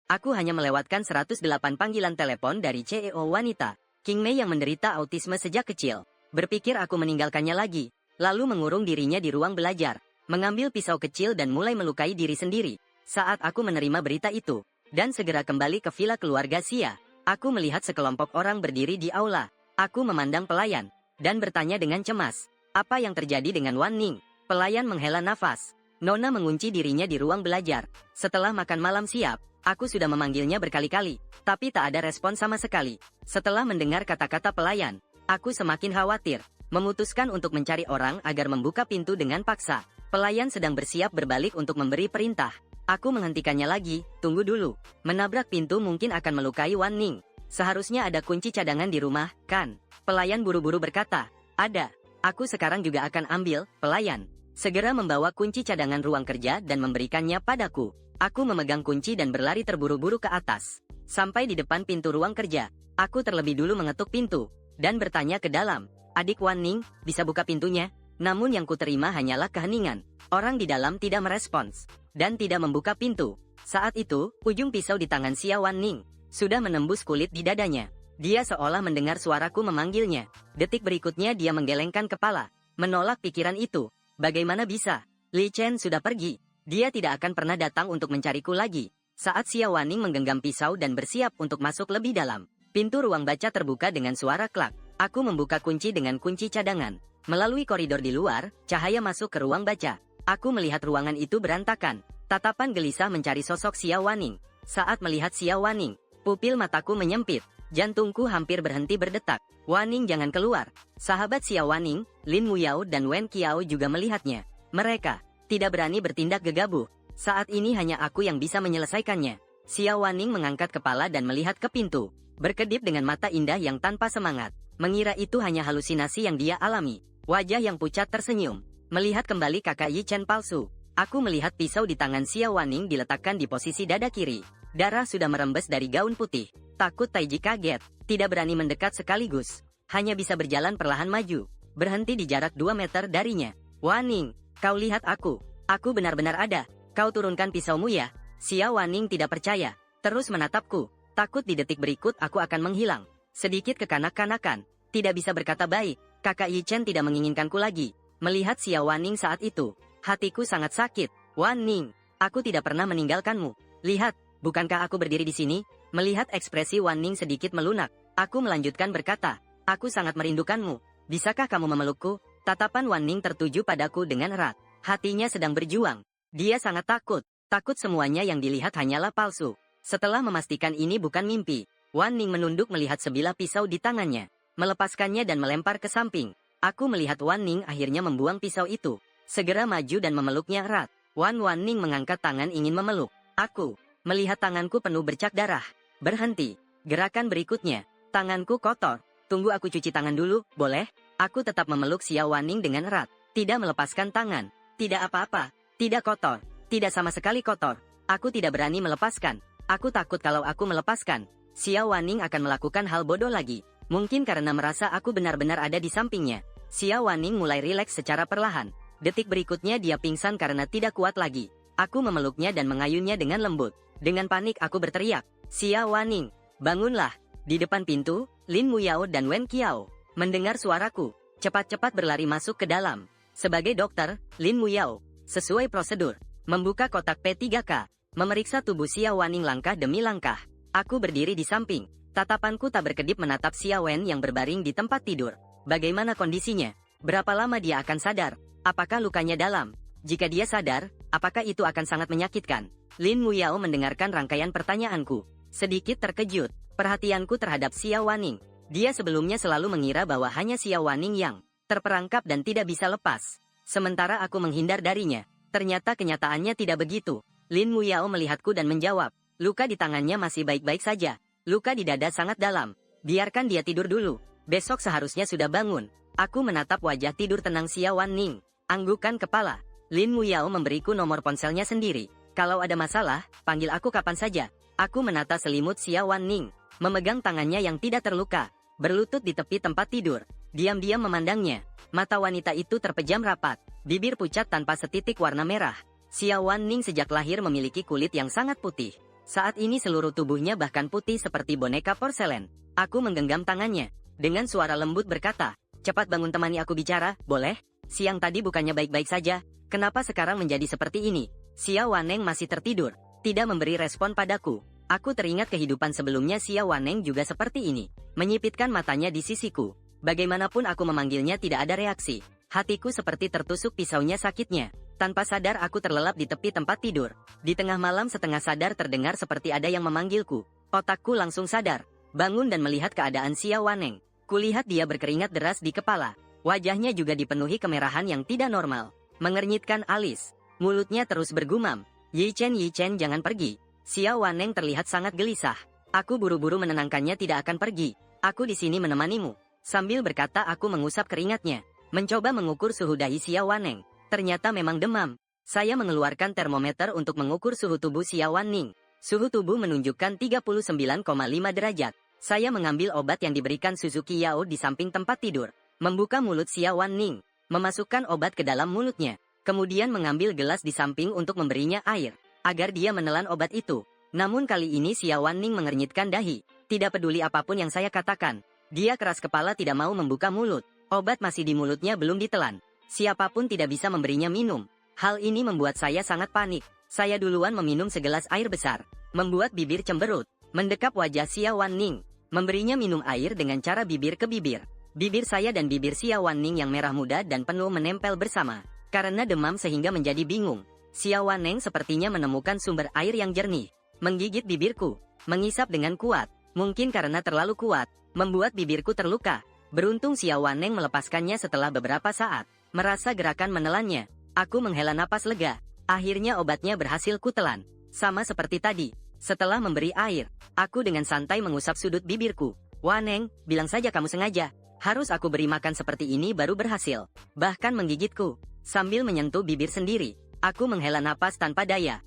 Aku hanya melewatkan 108 panggilan telepon dari CEO wanita, King Mei yang menderita autisme sejak kecil. Berpikir aku meninggalkannya lagi, lalu mengurung dirinya di ruang belajar, mengambil pisau kecil dan mulai melukai diri sendiri. Saat aku menerima berita itu, dan segera kembali ke villa keluarga Xia, aku melihat sekelompok orang berdiri di aula. Aku memandang pelayan, dan bertanya dengan cemas, apa yang terjadi dengan Wan Ning? Pelayan menghela nafas. Nona mengunci dirinya di ruang belajar. Setelah makan malam siap, aku sudah memanggilnya berkali-kali, tapi tak ada respon sama sekali. Setelah mendengar kata-kata pelayan, aku semakin khawatir, memutuskan untuk mencari orang agar membuka pintu dengan paksa. Pelayan sedang bersiap berbalik untuk memberi perintah. Aku menghentikannya lagi, tunggu dulu. Menabrak pintu mungkin akan melukai Wan Ning. Seharusnya ada kunci cadangan di rumah, kan? Pelayan buru-buru berkata, ada. Aku sekarang juga akan ambil. Pelayan segera membawa kunci cadangan ruang kerja dan memberikannya padaku. Aku memegang kunci dan berlari terburu-buru ke atas. Sampai di depan pintu ruang kerja, aku terlebih dulu mengetuk pintu, dan bertanya ke dalam, adik Wan Ning, bisa buka pintunya? Namun yang kuterima hanyalah keheningan. Orang di dalam tidak merespons, dan tidak membuka pintu. Saat itu, ujung pisau di tangan Xia Wan Ning sudah menembus kulit di dadanya. Dia seolah mendengar suaraku memanggilnya. Detik berikutnya dia menggelengkan kepala, menolak pikiran itu. Bagaimana bisa? Li Chen sudah pergi. Dia tidak akan pernah datang untuk mencariku lagi. Saat Xia Wan Ning menggenggam pisau dan bersiap untuk masuk lebih dalam, pintu ruang baca terbuka dengan suara klak. Aku membuka kunci dengan kunci cadangan. Melalui koridor di luar, cahaya masuk ke ruang baca. Aku melihat ruangan itu berantakan. Tatapan gelisah mencari sosok Xia Wan Ning. Saat melihat Xia Wan Ning, pupil mataku menyempit. Jantungku hampir berhenti berdetak. Wan Ning jangan keluar. Sahabat Xia Wan Ning, Lin Muyao dan Wen Qiao juga melihatnya. Mereka tidak berani bertindak gegabah. Saat ini hanya aku yang bisa menyelesaikannya. Xia Wan Ning mengangkat kepala dan melihat ke pintu, berkedip dengan mata indah yang tanpa semangat. Mengira itu hanya halusinasi yang dia alami. Wajah yang pucat tersenyum. Melihat kembali kakak Yi Chen palsu. Aku melihat pisau di tangan Xia Wan Ning diletakkan di posisi dada kiri. Darah sudah merembes dari gaun putih. Takut Taiji kaget, tidak berani mendekat sekaligus. Hanya bisa berjalan perlahan maju, berhenti di jarak 2 meter darinya. Wan Ning, kau lihat aku. Aku benar-benar ada. Kau turunkan pisaumu ya. Xia Wan Ning tidak percaya, terus menatapku. Takut di detik berikut aku akan menghilang. Sedikit kekanak-kanakan, tidak bisa berkata baik. Kakak Yi Chen tidak menginginkanku lagi. Melihat Xia Wan Ning saat itu, hatiku sangat sakit. Wan Ning, aku tidak pernah meninggalkanmu. Lihat, bukankah aku berdiri di sini? Melihat ekspresi Wan Ning sedikit melunak, aku melanjutkan berkata, aku sangat merindukanmu. Bisakah kamu memelukku? Tatapan Wan Ning tertuju padaku dengan erat. Hatinya sedang berjuang. Dia sangat takut. Takut semuanya yang dilihat hanyalah palsu. Setelah memastikan ini bukan mimpi, Wan Ning menunduk melihat sebilah pisau di tangannya, melepaskannya dan melempar ke samping. Aku melihat Wan Ning akhirnya membuang pisau itu, segera maju dan memeluknya erat. Wan Ning mengangkat tangan ingin memeluk. Aku melihat tanganku penuh bercak darah. Berhenti. Gerakan berikutnya, tanganku kotor. Tunggu aku cuci tangan dulu, boleh? Aku tetap memeluk Xia Wan Ning dengan erat, tidak melepaskan tangan. Tidak apa-apa, tidak kotor, tidak sama sekali kotor. Aku tidak berani melepaskan. Aku takut kalau aku melepaskan, Xia Wan Ning akan melakukan hal bodoh lagi. Mungkin karena merasa aku benar-benar ada di sampingnya. Xia Wan Ning mulai rileks secara perlahan. Detik berikutnya dia pingsan karena tidak kuat lagi. Aku memeluknya dan mengayunnya dengan lembut. Dengan panik aku berteriak, Xia Wan Ning, bangunlah. Di depan pintu, Lin Muyao dan Wen Qiao mendengar suaraku, cepat-cepat berlari masuk ke dalam. Sebagai dokter, Lin Muyao, sesuai prosedur, membuka kotak P3K, memeriksa tubuh Xia Wan Ning langkah demi langkah. Aku berdiri di samping. Tatapanku tak berkedip menatap Xia Wen yang berbaring di tempat tidur. Bagaimana kondisinya? Berapa lama dia akan sadar? Apakah lukanya dalam? Jika dia sadar, apakah itu akan sangat menyakitkan? Lin Muyao mendengarkan rangkaian pertanyaanku. Sedikit terkejut, perhatianku terhadap Xia Wan Ning. Dia sebelumnya selalu mengira bahwa hanya Xia Wan Ning yang terperangkap dan tidak bisa lepas. Sementara aku menghindar darinya. Ternyata kenyataannya tidak begitu. Lin Muyao melihatku dan menjawab, luka di tangannya masih baik-baik saja. Luka di dada sangat dalam. Biarkan dia tidur dulu. Besok seharusnya sudah bangun. Aku menatap wajah tidur tenang Xia Wan Ning. Anggukan kepala. Lin Muyao memberiku nomor ponselnya sendiri. Kalau ada masalah, panggil aku kapan saja. Aku menata selimut Xia Wan Ning, memegang tangannya yang tidak terluka, berlutut di tepi tempat tidur, diam-diam memandangnya. Mata wanita itu terpejam rapat, bibir pucat tanpa setitik warna merah. Xia Wan Ning sejak lahir memiliki kulit yang sangat putih. Saat ini seluruh tubuhnya bahkan putih seperti boneka porselen. Aku menggenggam tangannya. Dengan suara lembut berkata, "Cepat bangun temani aku bicara, boleh? Siang tadi bukannya baik-baik saja, kenapa sekarang menjadi seperti ini?" Xia Waneng masih tertidur, tidak memberi respon padaku. Aku teringat kehidupan sebelumnya Xia Waneng juga seperti ini. Menyipitkan matanya di sisiku. Bagaimanapun aku memanggilnya tidak ada reaksi. Hatiku seperti tertusuk pisaunya sakitnya. Tanpa sadar aku terlelap di tepi tempat tidur. Di tengah malam setengah sadar terdengar seperti ada yang memanggilku. Otakku langsung sadar. Bangun dan melihat keadaan Xia Waneng. Kulihat dia berkeringat deras di kepala. Wajahnya juga dipenuhi kemerahan yang tidak normal. Mengernyitkan alis. Mulutnya terus bergumam. Yi Chen, jangan pergi." Xia Waneng terlihat sangat gelisah. Aku buru-buru menenangkannya, tidak akan pergi. Aku di sini menemanimu. Sambil berkata aku mengusap keringatnya. Mencoba mengukur suhu dahi Xia Waneng. Ternyata memang demam. Saya mengeluarkan termometer untuk mengukur suhu tubuh Xia Waneng. Suhu tubuh menunjukkan 39,5 derajat. Saya mengambil obat yang diberikan Suzuki Yao di samping tempat tidur. Membuka mulut Xia Waneng. Memasukkan obat ke dalam mulutnya. Kemudian mengambil gelas di samping untuk memberinya air. Agar dia menelan obat itu. Namun kali ini Xia Waneng mengernyitkan dahi. Tidak peduli apapun yang saya katakan. Dia keras kepala tidak mau membuka mulut. Obat masih di mulutnya belum ditelan. Siapapun tidak bisa memberinya minum. Hal ini membuat saya sangat panik. Saya duluan meminum segelas air besar. Membuat bibir cemberut. Mendekap wajah Xia Waneng. Memberinya minum air dengan cara bibir ke bibir. Bibir saya dan bibir Xia Waneng yang merah muda dan penuh menempel bersama. Karena demam sehingga menjadi bingung. Xia Waneng sepertinya menemukan sumber air yang jernih. Menggigit bibirku. Mengisap dengan kuat. Mungkin karena terlalu kuat. Membuat bibirku terluka. Beruntung Xia Waneng melepaskannya setelah beberapa saat. Merasa gerakan menelannya. Aku menghela napas lega. Akhirnya obatnya berhasil kutelan. Sama seperti tadi. Setelah memberi air, aku dengan santai mengusap sudut bibirku. "Waneng, bilang saja kamu sengaja. Harus aku beri makan seperti ini baru berhasil." Bahkan menggigitku. Sambil menyentuh bibir sendiri. Aku menghela napas tanpa daya.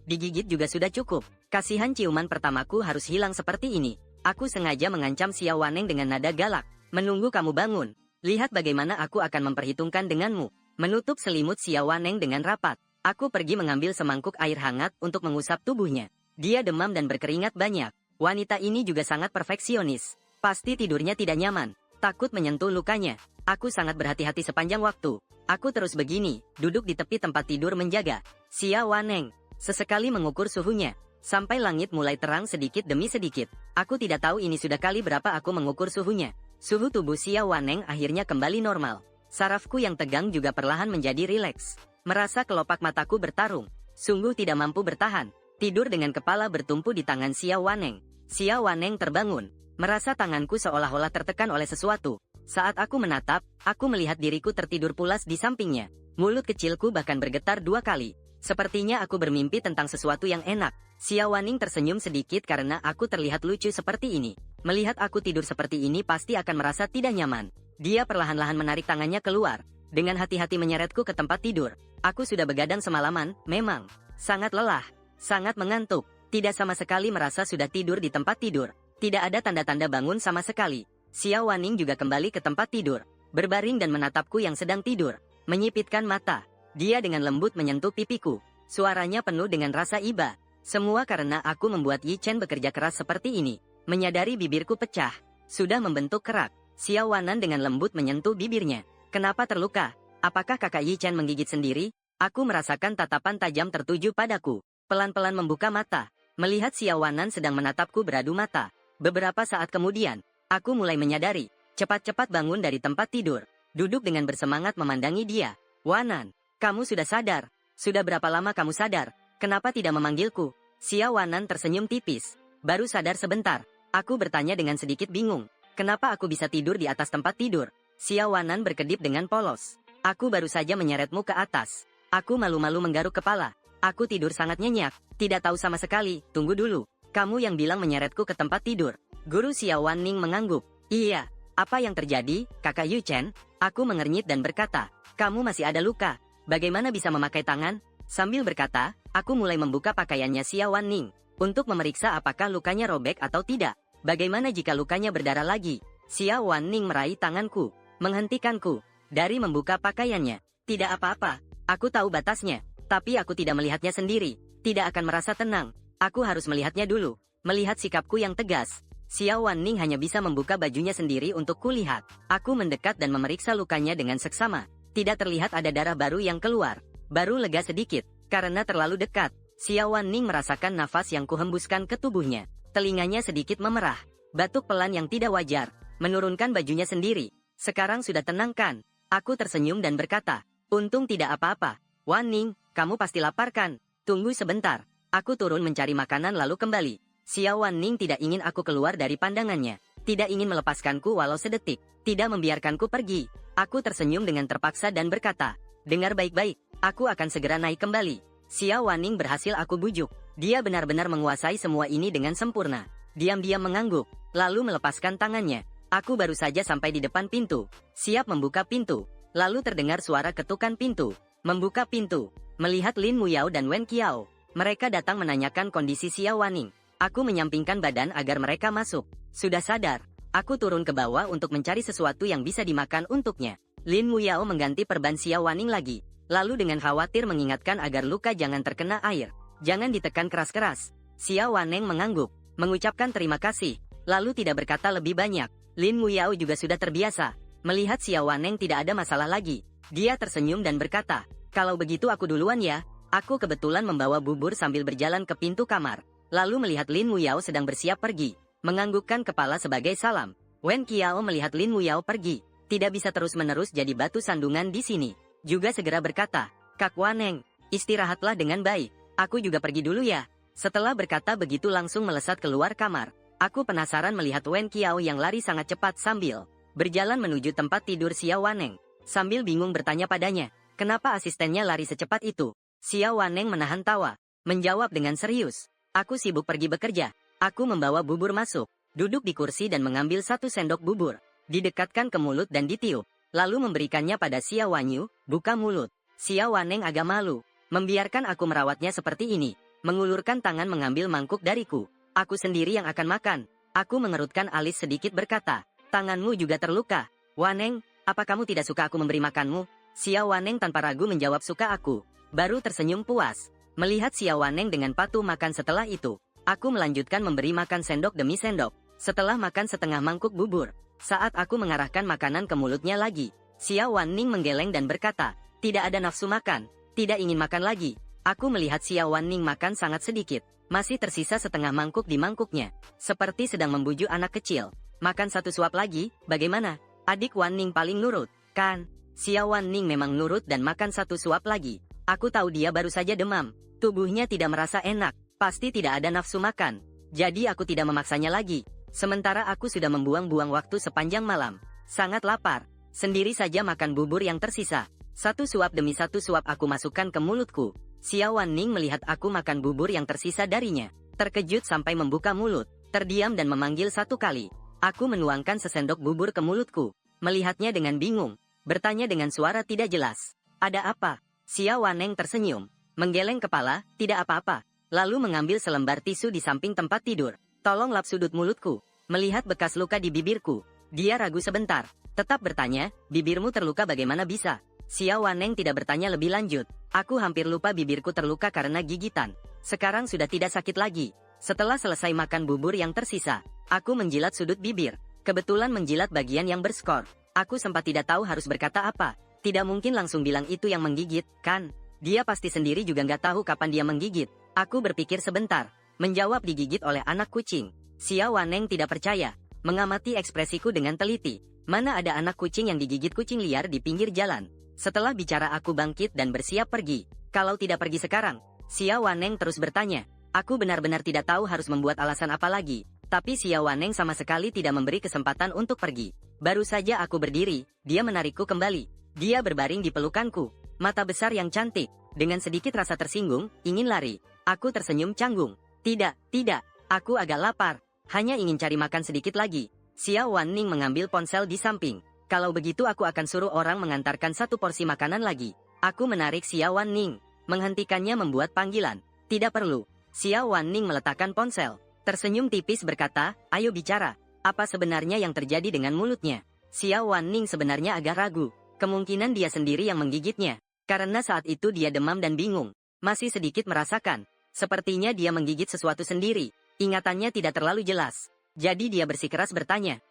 Digigit juga sudah cukup. Kasihan ciuman pertamaku harus hilang seperti ini. Aku sengaja mengancam Xia Waneng dengan nada galak. "Menunggu kamu bangun. Lihat bagaimana aku akan memperhitungkan denganmu." Menutup selimut Xia Waneng dengan rapat. Aku pergi mengambil semangkuk air hangat untuk mengusap tubuhnya. Dia demam dan berkeringat banyak. Wanita ini juga sangat perfeksionis. Pasti tidurnya tidak nyaman. Takut menyentuh lukanya. Aku sangat berhati-hati sepanjang waktu. Aku terus begini, duduk di tepi tempat tidur menjaga Xia Waneng. Sesekali mengukur suhunya. Sampai langit mulai terang sedikit demi sedikit. Aku tidak tahu ini sudah kali berapa aku mengukur suhunya. Suhu tubuh Xia Waneng akhirnya kembali normal. Sarafku yang tegang juga perlahan menjadi rileks. Merasa kelopak mataku bertarung. Sungguh tidak mampu bertahan. Tidur dengan kepala bertumpu di tangan Xia Waneng. Xia Waneng terbangun. Merasa tanganku seolah-olah tertekan oleh sesuatu. Saat aku menatap, aku melihat diriku tertidur pulas di sampingnya. Mulut kecilku bahkan bergetar 2 kali. Sepertinya aku bermimpi tentang sesuatu yang enak. Xia Waneng tersenyum sedikit karena aku terlihat lucu seperti ini. Melihat aku tidur seperti ini pasti akan merasa tidak nyaman. Dia perlahan-lahan menarik tangannya keluar. Dengan hati-hati menyeretku ke tempat tidur. Aku sudah begadang semalaman, memang. Sangat lelah. Sangat mengantuk. Tidak sama sekali merasa sudah tidur di tempat tidur. Tidak ada tanda-tanda bangun sama sekali. Xia Waneng juga kembali ke tempat tidur. Berbaring dan menatapku yang sedang tidur. Menyipitkan mata. Dia dengan lembut menyentuh pipiku. Suaranya penuh dengan rasa iba. Semua karena aku membuat Yi Chen bekerja keras seperti ini. Menyadari bibirku pecah. Sudah membentuk kerak. Xia Waneng dengan lembut menyentuh bibirnya. "Kenapa terluka? Apakah kakak Yi Chen menggigit sendiri?" Aku merasakan tatapan tajam tertuju padaku. Pelan-pelan membuka mata. Melihat Xia Waneng sedang menatapku beradu mata. Beberapa saat kemudian, aku mulai menyadari. Cepat-cepat bangun dari tempat tidur. Duduk dengan bersemangat memandangi dia. "Waneng, kamu sudah sadar? Sudah berapa lama kamu sadar? Kenapa tidak memanggilku?" Xia Waneng tersenyum tipis. "Baru sadar sebentar." Aku bertanya dengan sedikit bingung. "Kenapa aku bisa tidur di atas tempat tidur?" Xia Waneng berkedip dengan polos. "Aku baru saja menyeretmu ke atas." Aku malu-malu menggaruk kepala. "Aku tidur sangat nyenyak. Tidak tahu sama sekali. Tunggu dulu. Kamu yang bilang menyeretku ke tempat tidur." Guru Xia Waneng mengangguk. "Iya. Apa yang terjadi, kakak Yu Chen?" Aku mengernyit dan berkata, "Kamu masih ada luka. Bagaimana bisa memakai tangan?" Sambil berkata, aku mulai membuka pakaiannya Xia Waneng. Untuk memeriksa apakah lukanya robek atau tidak. Bagaimana jika lukanya berdarah lagi? Xia Waneng meraih tanganku. Menghentikanku. Dari membuka pakaiannya. "Tidak apa-apa. Aku tahu batasnya. Tapi aku tidak melihatnya sendiri. Tidak akan merasa tenang." Aku harus melihatnya dulu. Melihat sikapku yang tegas, Xiao Wanning hanya bisa membuka bajunya sendiri untuk kulihat. Aku mendekat dan memeriksa lukanya dengan seksama. Tidak terlihat ada darah baru yang keluar. Baru lega sedikit, karena terlalu dekat. Xiao Wanning merasakan nafas yang kuhembuskan ke tubuhnya. Telinganya sedikit memerah. Batuk pelan yang tidak wajar. Menurunkan bajunya sendiri. Sekarang sudah tenang kan? Aku tersenyum dan berkata, untung tidak apa-apa. Wanning, kamu pasti lapar kan? Tunggu sebentar. Aku turun mencari makanan lalu kembali. Xiao Wanning tidak ingin aku keluar dari pandangannya. Tidak ingin melepaskanku walau sedetik. Tidak membiarkanku pergi. Aku tersenyum dengan terpaksa dan berkata, dengar baik-baik, aku akan segera naik kembali. Xiao Wanning berhasil aku bujuk. Dia benar-benar menguasai semua ini dengan sempurna. Diam-diam mengangguk, lalu melepaskan tangannya. Aku baru saja sampai di depan pintu. Siap membuka pintu. Lalu terdengar suara ketukan pintu. Membuka pintu. Melihat Lin Muyao dan Wen Qiao. Mereka datang menanyakan kondisi Xiao Wanning. Aku menyampingkan badan agar mereka masuk. Sudah sadar. Aku turun ke bawah untuk mencari sesuatu yang bisa dimakan untuknya. Lin Muyao mengganti perban Xiao Wanning lagi. Lalu dengan khawatir mengingatkan agar luka jangan terkena air. Jangan ditekan keras-keras. Xiao Wanning mengangguk. Mengucapkan terima kasih. Lalu tidak berkata lebih banyak. Lin Muyao juga sudah terbiasa. Melihat Xiao Wanning tidak ada masalah lagi. Dia tersenyum dan berkata, kalau begitu aku duluan ya. Aku kebetulan membawa bubur sambil berjalan ke pintu kamar. Lalu melihat Lin Muyao sedang bersiap pergi. Menganggukkan kepala sebagai salam. Wen Qiao melihat Lin Muyao pergi. Tidak bisa terus-menerus jadi batu sandungan di sini. Juga segera berkata, Kak Waneng, istirahatlah dengan baik. Aku juga pergi dulu ya. Setelah berkata begitu langsung melesat keluar kamar. Aku penasaran melihat Wen Qiao yang lari sangat cepat sambil berjalan menuju tempat tidur Xiao Waneng. Sambil bingung bertanya padanya, kenapa asistennya lari secepat itu? Xiao Waneng menahan tawa, menjawab dengan serius. Aku sibuk pergi bekerja. Aku membawa bubur masuk, duduk di kursi dan mengambil 1 sendok bubur. Didekatkan ke mulut dan ditiup. Lalu memberikannya pada Xiao Wanyu, buka mulut. Xiao Waneng agak malu, membiarkan aku merawatnya seperti ini. Mengulurkan tangan mengambil mangkuk dariku. Aku sendiri yang akan makan. Aku mengerutkan alis sedikit berkata, tanganmu juga terluka. Waneng, apa kamu tidak suka aku memberi makanmu? Xiao Waneng tanpa ragu menjawab suka aku. Baru tersenyum puas. Melihat Xiao Waneng dengan patuh makan setelah itu. Aku melanjutkan memberi makan sendok demi sendok. Setelah makan setengah mangkuk bubur. Saat aku mengarahkan makanan ke mulutnya lagi. Xiao Wanning menggeleng dan berkata, tidak ada nafsu makan. Tidak ingin makan lagi. Aku melihat Xiao Wanning makan sangat sedikit. Masih tersisa setengah mangkuk di mangkuknya. Seperti sedang membujuk anak kecil. Makan 1 suap lagi, bagaimana? Adik Wanning paling nurut, kan? Xiao Wanning memang nurut dan makan 1 suap lagi. Aku tahu dia baru saja demam. Tubuhnya tidak merasa enak. Pasti tidak ada nafsu makan. Jadi aku tidak memaksanya lagi. Sementara aku sudah membuang-buang waktu sepanjang malam. Sangat lapar. Sendiri saja makan bubur yang tersisa. 1 suap demi 1 suap aku masukkan ke mulutku. Xiao Wanning melihat aku makan bubur yang tersisa darinya. Terkejut sampai membuka mulut. Terdiam dan memanggil 1 kali. Aku menuangkan sesendok bubur ke mulutku. Melihatnya dengan bingung. Bertanya dengan suara tidak jelas. Ada apa? Xiao Waneng tersenyum. Menggeleng kepala, tidak apa-apa. Lalu mengambil selembar tisu di samping tempat tidur. Tolong lap sudut mulutku. Melihat bekas luka di bibirku. Dia ragu sebentar. Tetap bertanya, bibirmu terluka bagaimana bisa? Xiao Waneng tidak bertanya lebih lanjut. Aku hampir lupa bibirku terluka karena gigitan. Sekarang sudah tidak sakit lagi. Setelah selesai makan bubur yang tersisa, aku menjilat sudut bibir. Kebetulan menjilat bagian yang berskor. Aku sempat tidak tahu harus berkata apa. Tidak mungkin langsung bilang itu yang menggigit, kan? Dia pasti sendiri juga nggak tahu kapan dia menggigit. Aku berpikir sebentar. Menjawab digigit oleh anak kucing. Xiao Waneng tidak percaya. Mengamati ekspresiku dengan teliti. Mana ada anak kucing yang digigit kucing liar di pinggir jalan. Setelah bicara aku bangkit dan bersiap pergi. Kalau tidak pergi sekarang, Xiao Waneng terus bertanya. Aku benar-benar tidak tahu harus membuat alasan apa lagi. Tapi Xiao Waneng sama sekali tidak memberi kesempatan untuk pergi. Baru saja aku berdiri, dia menarikku kembali. Dia berbaring di pelukanku. Mata besar yang cantik. Dengan sedikit rasa tersinggung, ingin lari. Aku tersenyum canggung. Tidak, tidak. Aku agak lapar. Hanya ingin cari makan sedikit lagi. Xiao Wanning mengambil ponsel di samping. Kalau begitu aku akan suruh orang mengantarkan 1 porsi makanan lagi. Aku menarik Xiao Wanning. Menghentikannya membuat panggilan. Tidak perlu. Xiao Wanning meletakkan ponsel. Tersenyum tipis berkata, ayo bicara. Apa sebenarnya yang terjadi dengan mulutnya? Xiao Wanning sebenarnya agak ragu. Kemungkinan dia sendiri yang menggigitnya. Karena saat itu dia demam dan bingung. Masih sedikit merasakan. Sepertinya dia menggigit sesuatu sendiri. Ingatannya tidak terlalu jelas. Jadi dia bersikeras bertanya,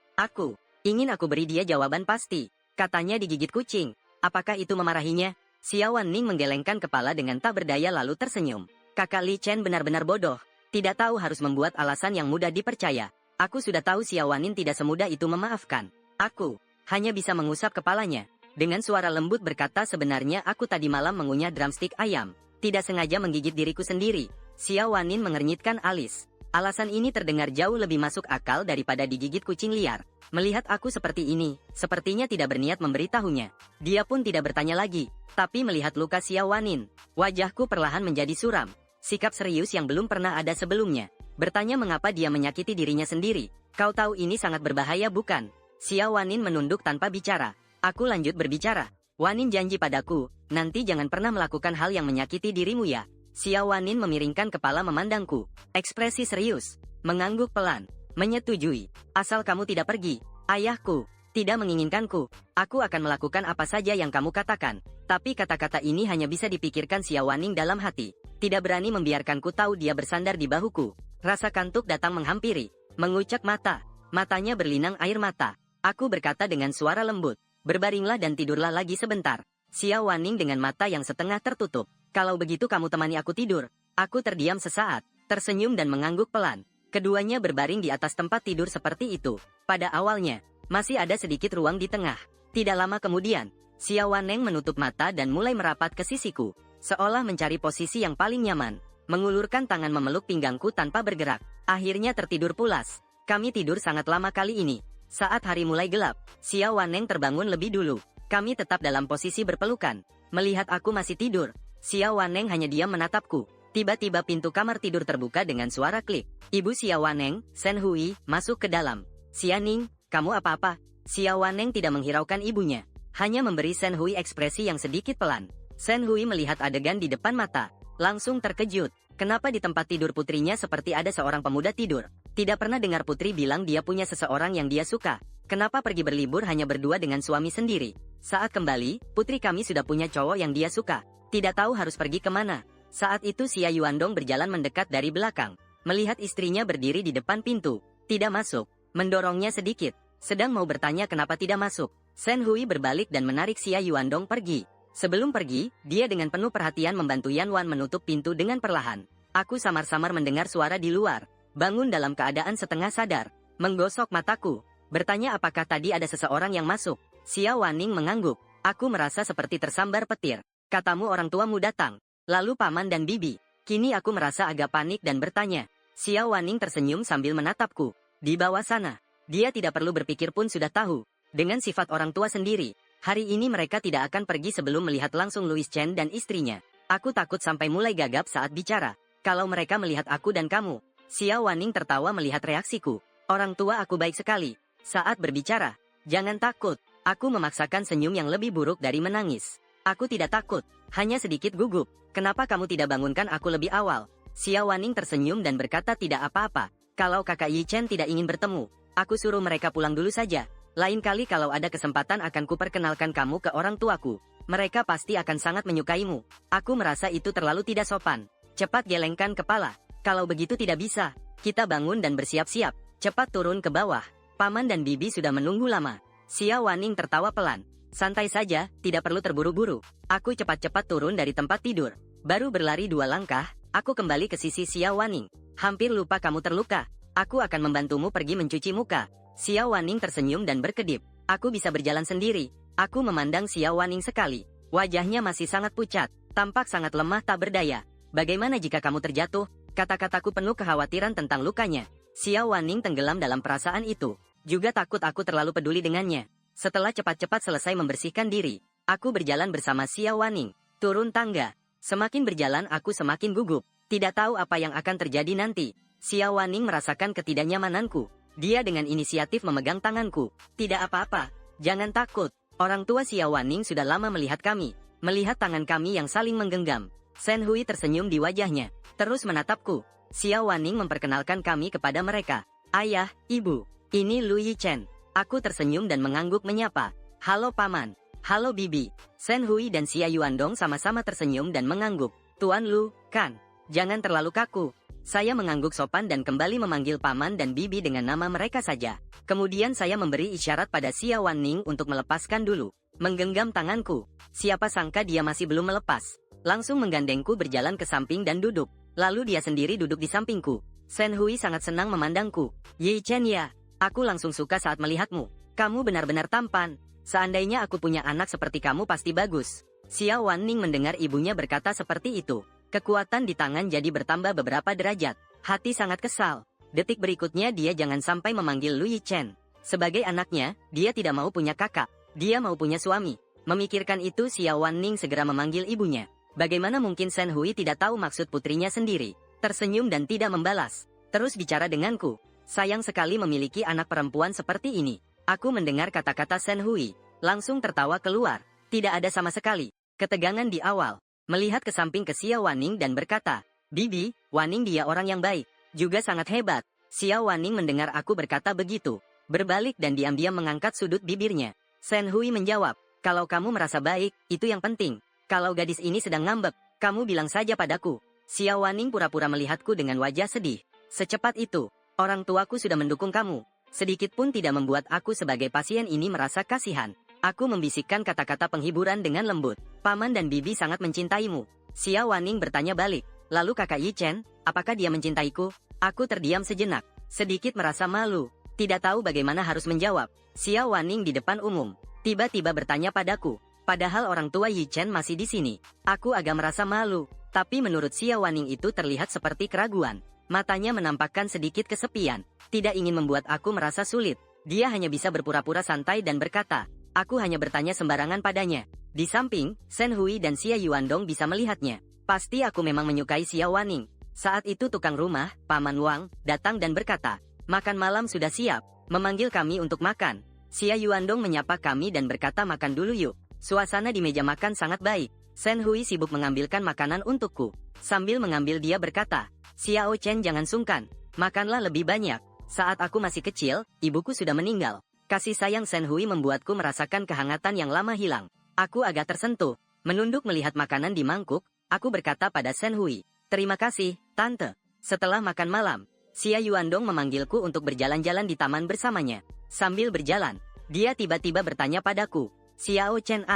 ingin aku beri dia jawaban pasti. Katanya digigit kucing. Apakah itu memarahinya? Xiao Wanning menggelengkan kepala dengan tak berdaya lalu tersenyum. Kakak Li Chen benar-benar bodoh. Tidak tahu harus membuat alasan yang mudah dipercaya. Aku sudah tahu Xiao Wanning tidak semudah itu memaafkan. Aku hanya bisa mengusap kepalanya. Dengan suara lembut berkata, sebenarnya aku tadi malam mengunyah drumstick ayam. Tidak sengaja menggigit diriku sendiri. Xiao Wanning mengernyitkan alis. Alasan ini terdengar jauh lebih masuk akal daripada digigit kucing liar. Melihat aku seperti ini, sepertinya tidak berniat memberitahunya. Dia pun tidak bertanya lagi. Tapi melihat luka Xiao Wanning, wajahku perlahan menjadi suram. Sikap serius yang belum pernah ada sebelumnya. Bertanya mengapa dia menyakiti dirinya sendiri. Kau tahu ini sangat berbahaya bukan? Xiao Wanning menunduk tanpa bicara. Aku lanjut berbicara. Wanning janji padaku, nanti jangan pernah melakukan hal yang menyakiti dirimu ya. Xiao Wanning memiringkan kepala memandangku. Ekspresi serius. Mengangguk pelan. Menyetujui. Asal kamu tidak pergi. Ayahku tidak menginginkanku. Aku akan melakukan apa saja yang kamu katakan. Tapi kata-kata ini hanya bisa dipikirkan Xiao Wanning dalam hati. Tidak berani membiarkanku tahu dia bersandar di bahuku. Rasa kantuk datang menghampiri. Mengucek mata. Matanya berlinang air mata. Aku berkata dengan suara lembut. Berbaringlah dan tidurlah lagi sebentar. Xiao Wanning dengan mata yang setengah tertutup. Kalau begitu kamu temani aku tidur. Aku terdiam sesaat. Tersenyum dan mengangguk pelan. Keduanya berbaring di atas tempat tidur seperti itu. Pada awalnya, masih ada sedikit ruang di tengah. Tidak lama kemudian, Xiao Wanning menutup mata dan mulai merapat ke sisiku. Seolah mencari posisi yang paling nyaman. Mengulurkan tangan memeluk pinggangku tanpa bergerak. Akhirnya tertidur pulas. Kami tidur sangat lama kali ini. Saat hari mulai gelap, Xiao Wanning terbangun lebih dulu. Kami tetap dalam posisi berpelukan. Melihat aku masih tidur, Xiao Wanning hanya diam menatapku. Tiba-tiba pintu kamar tidur terbuka dengan suara klik. Ibu Xiao Wanning, Shen Hui, masuk ke dalam. Xianing, kamu apa-apa? Xiao Wanning tidak menghiraukan ibunya. Hanya memberi Shen Hui ekspresi yang sedikit pelan. Shen Hui melihat adegan di depan mata. Langsung terkejut. Kenapa di tempat tidur putrinya seperti ada seorang pemuda tidur? Tidak pernah dengar putri bilang dia punya seseorang yang dia suka. Kenapa pergi berlibur hanya berdua dengan suami sendiri? Saat kembali, putri kami sudah punya cowok yang dia suka. Tidak tahu harus pergi kemana. Saat itu Xia Yuandong berjalan mendekat dari belakang. Melihat istrinya berdiri di depan pintu. Tidak masuk. Mendorongnya sedikit. Sedang mau bertanya kenapa tidak masuk. Shen Hui berbalik dan menarik Xia Yuandong pergi. Sebelum pergi, dia dengan penuh perhatian membantu Yan Wan menutup pintu dengan perlahan. Aku samar-samar mendengar suara di luar. Bangun dalam keadaan setengah sadar. Menggosok mataku. Bertanya apakah tadi ada seseorang yang masuk. Xiao Wanning mengangguk. Aku merasa seperti tersambar petir. Katamu orang tuamu datang. Lalu paman dan bibi. Kini aku merasa agak panik dan bertanya. Xiao Wanning tersenyum sambil menatapku. Di bawah sana. Dia tidak perlu berpikir pun sudah tahu. Dengan sifat orang tua sendiri. Hari ini mereka tidak akan pergi sebelum melihat langsung Louis Chen dan istrinya. Aku takut sampai mulai gagap saat bicara. Kalau mereka melihat aku dan kamu. Xiao Wanning tertawa melihat reaksiku. Orang tua aku baik sekali. Saat berbicara. Jangan takut. Aku memaksakan senyum yang lebih buruk dari menangis. Aku tidak takut. Hanya sedikit gugup. Kenapa kamu tidak bangunkan aku lebih awal? Xiao Wanning tersenyum dan berkata tidak apa-apa. Kalau kakak Yi Chen tidak ingin bertemu, aku suruh mereka pulang dulu saja. Lain kali kalau ada kesempatan akan kuperkenalkan kamu ke orang tuaku. Mereka pasti akan sangat menyukaimu. Aku merasa itu terlalu tidak sopan. Cepat gelengkan kepala. Kalau begitu tidak bisa. Kita bangun dan bersiap-siap. Cepat turun ke bawah. Paman dan bibi sudah menunggu lama. Xiao Wanning tertawa pelan. Santai saja, tidak perlu terburu-buru. Aku cepat-cepat turun dari tempat tidur. Baru berlari 2 langkah, aku kembali ke sisi Xiao Wanning. Hampir lupa kamu terluka. Aku akan membantumu pergi mencuci muka. Xiao Wanning tersenyum dan berkedip. Aku bisa berjalan sendiri. Aku memandang Xiao Wanning sekali. Wajahnya masih sangat pucat. Tampak sangat lemah tak berdaya. Bagaimana jika kamu terjatuh? Kata-kataku penuh kekhawatiran tentang lukanya. Xiao Wanning tenggelam dalam perasaan itu. Juga takut aku terlalu peduli dengannya. Setelah cepat-cepat selesai membersihkan diri, aku berjalan bersama Xiao Wanning. Turun tangga. Semakin berjalan aku semakin gugup. Tidak tahu apa yang akan terjadi nanti. Xiao Wanning merasakan ketidaknyamananku. Dia dengan inisiatif memegang tanganku. Tidak apa-apa. Jangan takut. Orang tua Xiao Wanning sudah lama melihat kami. Melihat tangan kami yang saling menggenggam. Shen Hui tersenyum di wajahnya. Terus menatapku. Xiao Wanning memperkenalkan kami kepada mereka. Ayah, ibu. Ini Lu Yichen. Aku tersenyum dan mengangguk menyapa. Halo paman. Halo bibi. Shen Hui dan Xia Yuandong sama-sama tersenyum dan mengangguk. Tuan Lu, kan? Jangan terlalu kaku. Saya mengangguk sopan dan kembali memanggil paman dan bibi dengan nama mereka saja. Kemudian saya memberi isyarat pada Xia Wanning untuk melepaskan dulu. Menggenggam tanganku. Siapa sangka dia masih belum melepas. Langsung menggandengku berjalan ke samping dan duduk. Lalu dia sendiri duduk di sampingku. Shen Hui sangat senang memandangku. Yi Chen ya, aku langsung suka saat melihatmu. Kamu benar-benar tampan. Seandainya aku punya anak seperti kamu pasti bagus. Xia Wanning mendengar ibunya berkata seperti itu. Kekuatan di tangan jadi bertambah beberapa derajat. Hati sangat kesal. Detik berikutnya dia jangan sampai memanggil Lu Yichen. Sebagai anaknya, dia tidak mau punya kakak. Dia mau punya suami. Memikirkan itu Xia Wanning segera memanggil ibunya. Bagaimana mungkin Shen Hui tidak tahu maksud putrinya sendiri? Tersenyum dan tidak membalas. Terus bicara denganku. Sayang sekali memiliki anak perempuan seperti ini. Aku mendengar kata-kata Shen Hui. Langsung tertawa keluar. Tidak ada sama sekali ketegangan di awal. Melihat ke samping ke Xia Wanning dan berkata, Bibi, Wanning dia orang yang baik. Juga sangat hebat. Xia Wanning mendengar aku berkata begitu. Berbalik dan diam-diam mengangkat sudut bibirnya. Shen Hui menjawab, kalau kamu merasa baik, itu yang penting. Kalau gadis ini sedang ngambek, kamu bilang saja padaku. Xia Wanning pura-pura melihatku dengan wajah sedih. Secepat itu, orang tuaku sudah mendukung kamu. Sedikit pun tidak membuat aku sebagai pasien ini merasa kasihan. Aku membisikkan kata-kata penghiburan dengan lembut. Paman dan bibi sangat mencintaimu. Xia Wanning bertanya balik. Lalu kakak Yi Chen, apakah dia mencintaiku? Aku terdiam sejenak. Sedikit merasa malu. Tidak tahu bagaimana harus menjawab. Xia Wanning di depan umum. Tiba-tiba bertanya padaku. Padahal orang tua Yi Chen masih di sini. Aku agak merasa malu. Tapi menurut Xia Wanning itu terlihat seperti keraguan. Matanya menampakkan sedikit kesepian. Tidak ingin membuat aku merasa sulit. Dia hanya bisa berpura-pura santai dan berkata, aku hanya bertanya sembarangan padanya. Di samping, Shen Hui dan Xia Yuandong bisa melihatnya. Pasti aku memang menyukai Xia Wanning. Saat itu tukang rumah, Paman Wang, datang dan berkata, makan malam sudah siap, memanggil kami untuk makan. Xia Yuandong menyapa kami dan berkata makan dulu yuk. Suasana di meja makan sangat baik. Shen Hui sibuk mengambilkan makanan untukku. Sambil mengambil dia berkata, Xiao Chen jangan sungkan, makanlah lebih banyak. Saat aku masih kecil, ibuku sudah meninggal. Kasih sayang Shen Hui membuatku merasakan kehangatan yang lama hilang. Aku agak tersentuh. Menunduk melihat makanan di mangkuk, aku berkata pada Shen Hui, terima kasih, Tante. Setelah makan malam, Xia Yuandong memanggilku untuk berjalan-jalan di taman bersamanya. Sambil berjalan, dia tiba-tiba bertanya padaku, Xiao Chen